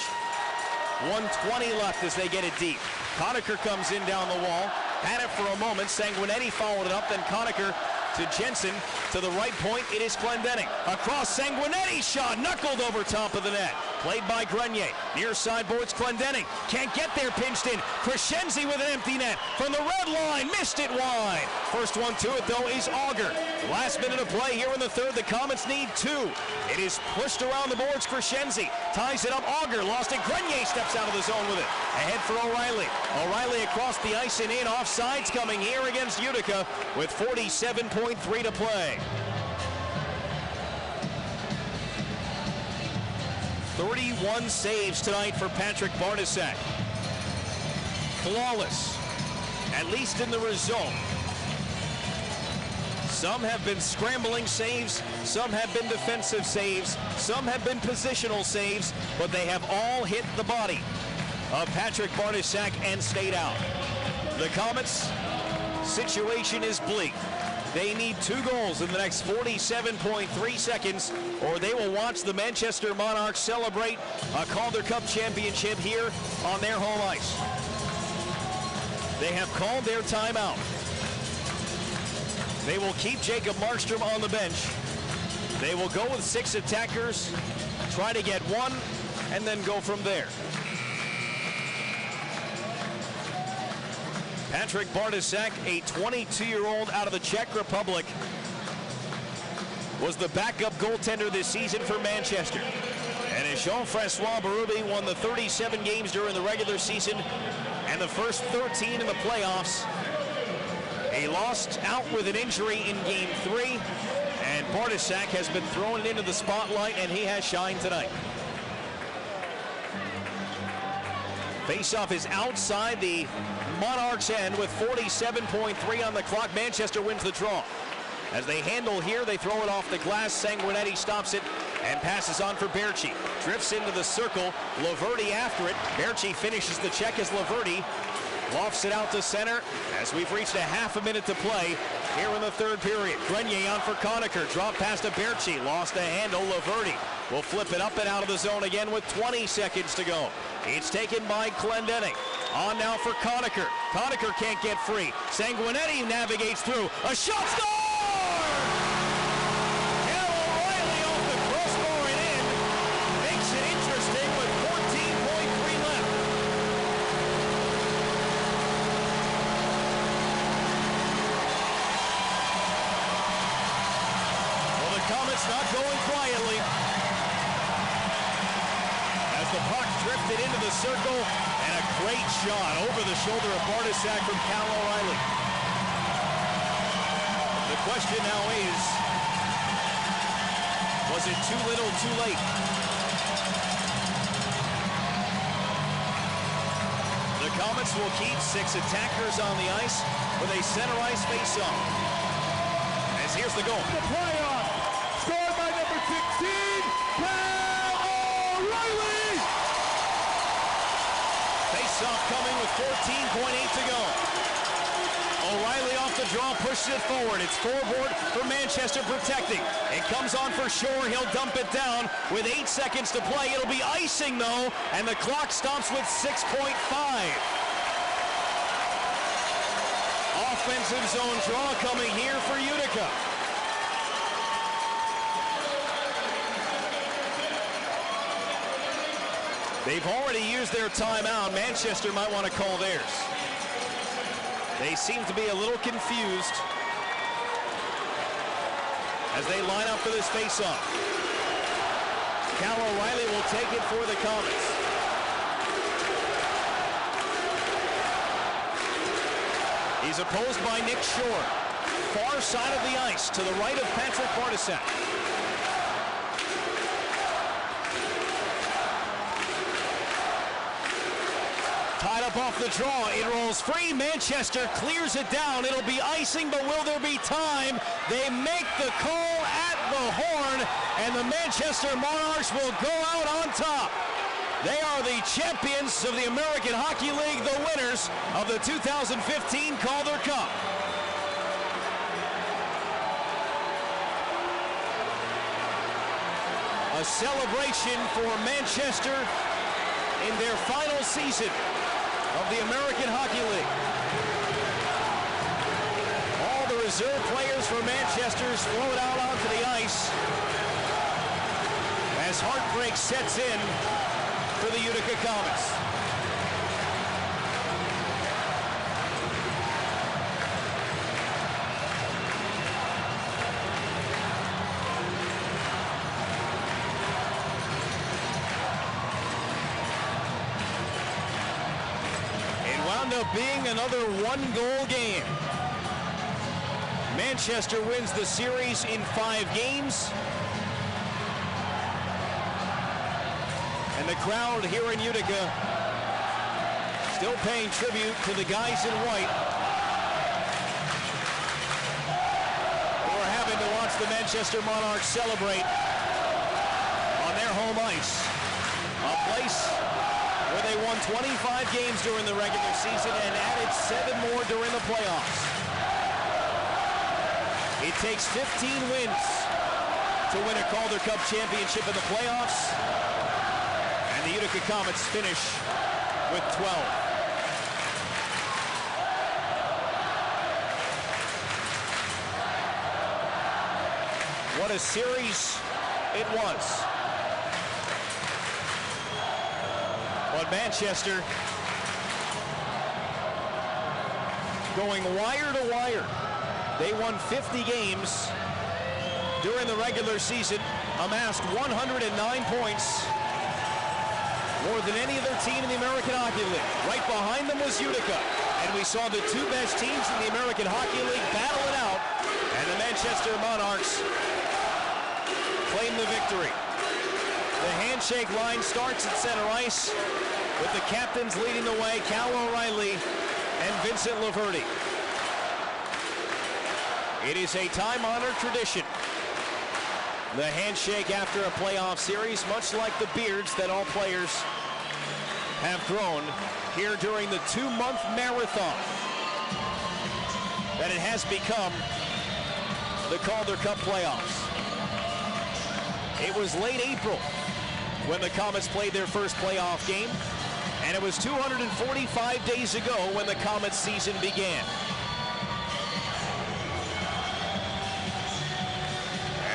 1:20 left as they get it deep. Conacher comes in down the wall. Had it for a moment. Sanguinetti followed it up. Then Conacher to Jensen. To the right point, it is Clendenning. Across Sanguinetti, shot knuckled over top of the net. Played by Grenier. Near sideboards, Clendenning. Can't get there, pinched in. Crescenzi with an empty net. From the red line, missed it wide. First one to it, though, is Auger. Last minute of play here in the third. The Comets need 2. It is pushed around the boards. Crescenzi ties it up. Auger lost it. Grenier steps out of the zone with it. Ahead for O'Reilly. O'Reilly across the ice and in. Offsides coming here against Utica with 47.3 to play. 31 saves tonight for Patrick Bartosak. Flawless, at least in the result. Some have been scrambling saves, some have been defensive saves, some have been positional saves, but they have all hit the body of Patrick Bartosak and stayed out. The Comets' situation is bleak. They need 2 goals in the next 47.3 seconds, or they will watch the Manchester Monarchs celebrate a Calder Cup championship here on their home ice. They have called their timeout. They will keep Jacob Markstrom on the bench. They will go with 6 attackers, try to get 1, and then go from there. Patrick Bartosak, a 22-year-old out of the Czech Republic, was the backup goaltender this season for Manchester. And as Jean-Francois Berube won the 37 games during the regular season and the first 13 in the playoffs, he lost out with an injury in Game 3, and Bartosak has been thrown into the spotlight, and he has shined tonight. Faceoff is outside the Monarchs' end with 47.3 on the clock. Manchester wins the draw. As they handle here, they throw it off the glass. Sanguinetti stops it and passes on for Berchi. Drifts into the circle. Laverty after it. Berchi finishes the check as Laverty lofts it out to center as we've reached a half a minute to play here in the third period. Grenier on for Conacher. Drop pass to Berchi. Lost the handle. Laverty will flip it up and out of the zone again with 20 seconds to go. It's taken by Clendenning. On now for Conacher. Conacher can't get free. Sanguinetti navigates through. A shot score! Cal O'Reilly off the crossbar and in. Makes it interesting with 14.3 left. Well, the Comets not going quietly. As the puck drifted into the circle, and a great shot over the shoulder of Bartosak from Cal O'Reilly. The question now is, was it too little, too late? The Comets will keep 6 attackers on the ice with a center ice face-off. As here's the goal. The playoff, scored by number 16, Cal O'Reilly! Face-off coming with 14.8 to go. O'Reilly off the draw, pushes it forward. It's scoreboard for Manchester protecting. It comes on for Shore. He'll dump it down with 8 seconds to play. It'll be icing, though, and the clock stops with 6.5. Offensive zone draw coming here for Utica. They've already used their timeout. Manchester might want to call theirs. They seem to be a little confused as they line up for this face-off. Cal O'Reilly will take it for the Comets. He's opposed by Nick Shore. Far side of the ice to the right of Patrick Bartosak. Tied up off the draw, it rolls free. Manchester clears it down. It'll be icing, but will there be time? They make the call at the horn, and the Manchester Monarchs will go out on top. They are the champions of the American Hockey League, the winners of the 2015 Calder Cup. A celebration for Manchester in their final season of the American Hockey League. All the reserve players for Manchester's float out onto the ice as heartbreak sets in for the Utica Comets. Up being another one-goal game. Manchester wins the series in 5 games. And the crowd here in Utica still paying tribute to the guys in white who are having to watch the Manchester Monarchs celebrate on their home ice. A place where they won 25 games during the regular season and added 7 more during the playoffs. It takes 15 wins to win a Calder Cup championship in the playoffs, and the Utica Comets finish with 12. What a series it was. But Manchester going wire to wire. They won 50 games during the regular season, amassed 109 points, more than any other team in the American Hockey League. Right behind them was Utica, and we saw the 2 best teams in the American Hockey League battle it out, and the Manchester Monarchs claim the victory. The handshake line starts at center ice with the captains leading the way, Cal O'Reilly and Vincent Laverty. It is a time-honored tradition. The handshake after a playoff series, much like the beards that all players have grown here during the 2-month marathon that it has become the Calder Cup playoffs. It was late April when the Comets played their first playoff game, and it was 245 days ago when the Comets season began.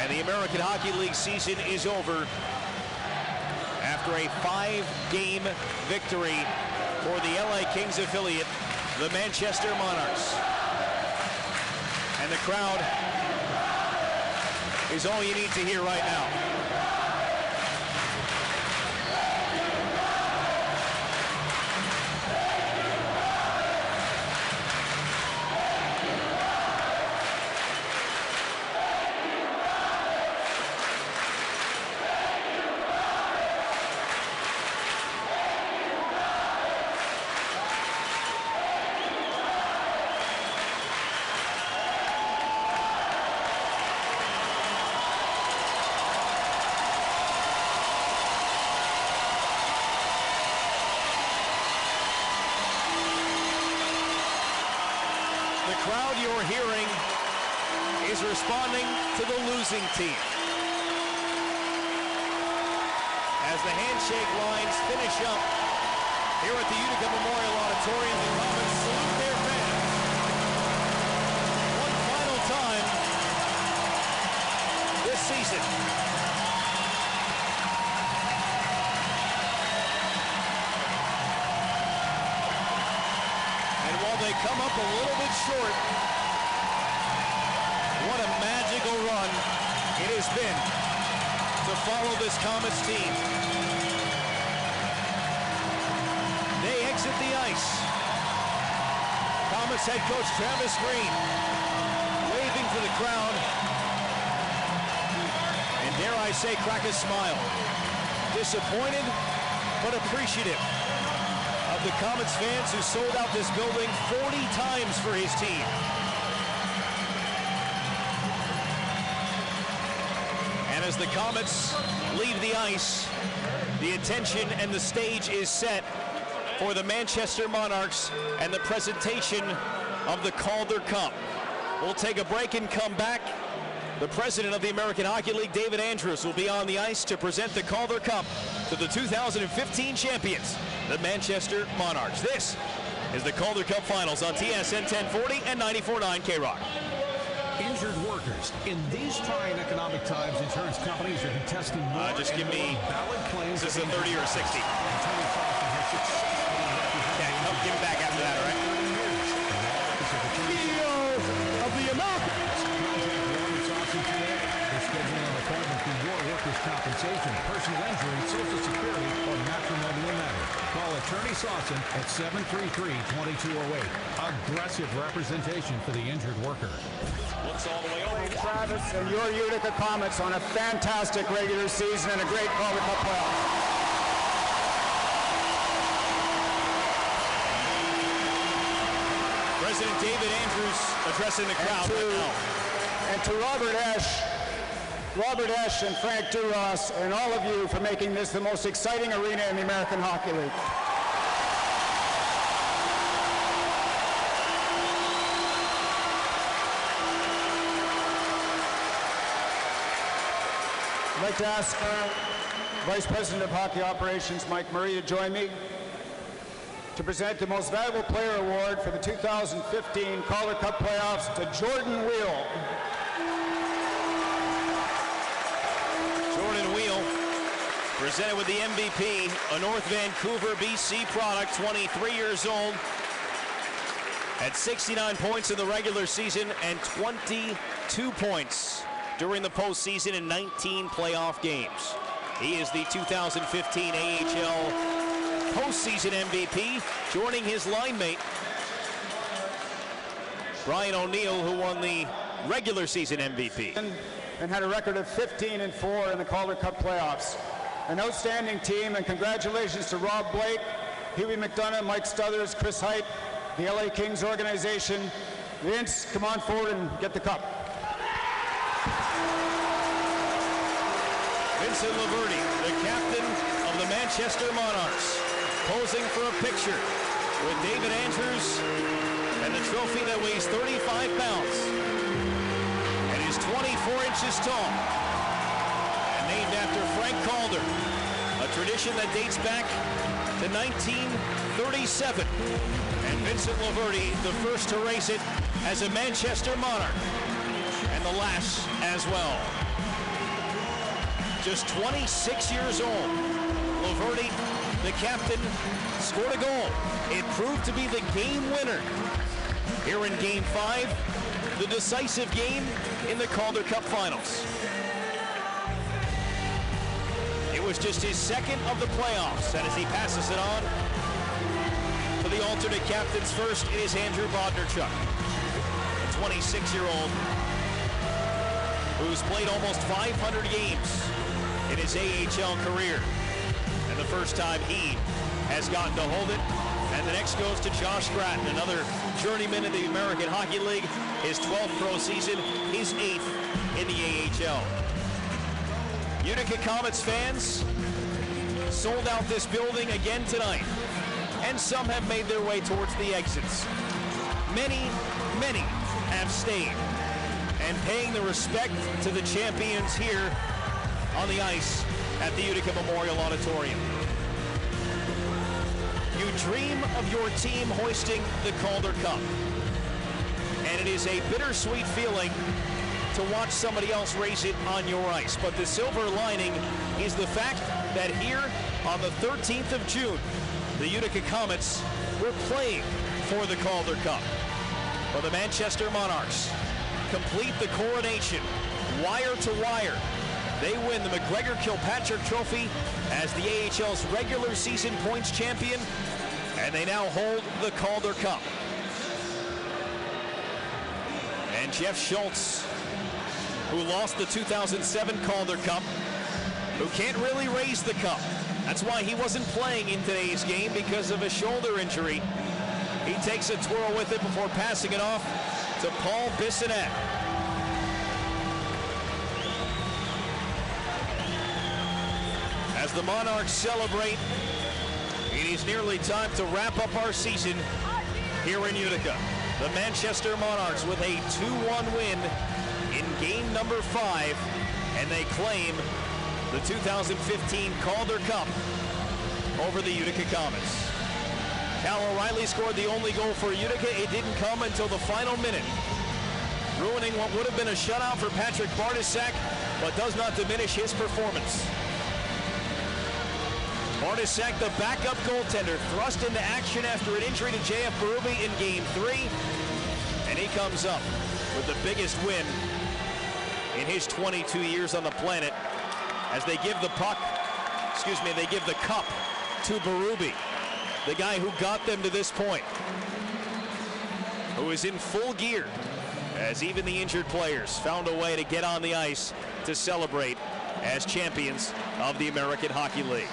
And the American Hockey League season is over after a 5-game victory for the LA Kings affiliate, the Manchester Monarchs. And the crowd is all you need to hear right now. The crowd you're hearing is responding to the losing team. As the handshake lines finish up here at the Utica Memorial Auditorium, the Comets salute their fans one final time this season. They come up a little bit short. What a magical run it has been to follow this Comets team. They exit the ice. Comets head coach Travis Green waving to the crowd, and dare I say, crack a smile. Disappointed, but appreciative of the Comets fans who sold out this building 40 times for his team. And as the Comets leave the ice, the attention and the stage is set for the Manchester Monarchs and the presentation of the Calder Cup. We'll take a break and come back The president of the American Hockey League, David Andrews, will be on the ice to present the Calder Cup to the 2015 champions, the Manchester Monarchs. This is the Calder Cup Finals on TSN 1040 and 94.9 K-Rock. Injured workers. In these trying economic times, insurance companies are contesting more just give me valid claims. Is this a 30 or a 60? Okay, give me back after that, all right? CEO of the Americans. Contact Robert Saucy today. They're scheduling an appointment for your workers' compensation, personal injury, Social Security, or matrimonial matter. Call Attorney Saucy at 733-2208. Aggressive representation for the injured worker. Looks all the way over. Travis and your Utica Comets on a fantastic regular season and a great Calder Cup playoff. President David Andrews addressing the crowd. And to Robert Esch and Frank Duras and all of you for making this the most exciting arena in the American Hockey League. I'd like to ask Vice President of Hockey Operations Mike Murray to join me to present the Most Valuable Player Award for the 2015 Calder Cup playoffs to Jordan Wheel. Jordan Wheel, presented with the MVP, a North Vancouver, BC product, 23 years old, had 69 points in the regular season and 22 points during the postseason in 19 playoff games. He is the 2015 AHL postseason MVP, joining his line mate, Brian O'Neill, who won the regular season MVP. And had a record of 15-4 in the Calder Cup playoffs. An outstanding team, and congratulations to Rob Blake, Huey McDonough, Mike Stothers, Chris Height, the LA Kings organization. Vince, come on forward and get the cup. Vincent Laverty, the captain of the Manchester Monarchs, posing for a picture with David Andrews and the trophy that weighs 35 pounds and is 24 inches tall and named after Frank Calder, a tradition that dates back to 1937. And Vincent Laverty, the first to raise it as a Manchester Monarch and the last as well. Just 26 years old, Laverty, the captain, scored a goal. It proved to be the game winner here in Game 5, the decisive game in the Calder Cup Finals. It was just his second of the playoffs, and as he passes it on to the alternate captain's first, it is Andrew Bodnarchuk, a 26-year-old who's played almost 500 games in his AHL career. And the first time he has gotten to hold it. And the next goes to Josh Gratton, another journeyman in the American Hockey League. His 12th pro season, his 8th in the AHL. Utica Comets fans sold out this building again tonight. And some have made their way towards the exits. Many, many have stayed and paying the respect to the champions here on the ice at the Utica Memorial Auditorium. You dream of your team hoisting the Calder Cup, and it is a bittersweet feeling to watch somebody else raise it on your ice. But the silver lining is the fact that here on the 13th of June, the Utica Comets were playing for the Calder Cup. For the Manchester Monarchs complete the coronation, wire to wire. They win the McGregor-Kilpatrick Trophy as the AHL's regular season points champion, and they now hold the Calder Cup. And Jeff Schultz, who lost the 2007 Calder Cup, who can't really raise the cup. That's why he wasn't playing in today's game, because of a shoulder injury. He takes a twirl with it before passing it off to Paul Bissonnette. As the Monarchs celebrate, it is nearly time to wrap up our season here in Utica. The Manchester Monarchs with a 2-1 win in game number 5, and they claim the 2015 Calder Cup over the Utica Comets. Cal O'Reilly scored the only goal for Utica. It didn't come until the final minute, ruining what would have been a shutout for Patrick Bartosak, but does not diminish his performance. Bartosak, the backup goaltender, thrust into action after an injury to J.F. Berube in Game 3, and he comes up with the biggest win in his 22 years on the planet as they give the cup to Berube, the guy who got them to this point, who is in full gear, as even the injured players found a way to get on the ice to celebrate as champions of the American Hockey League.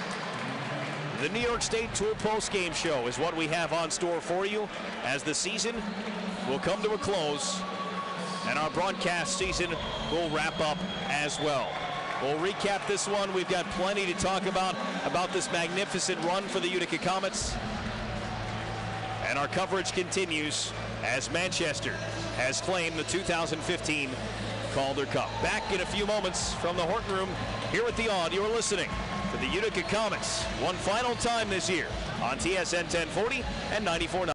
The New York State Tour post-game show is what we have on store for you as the season will come to a close and our broadcast season will wrap up as well. We'll recap this one. We've got plenty to talk about this magnificent run for the Utica Comets. And our coverage continues as Manchester has claimed the 2015 Calder Cup. Back in a few moments from the Horton Room here at the Odd. You're listening to the Utica Comets one final time this year on TSN 1040 and 94.9.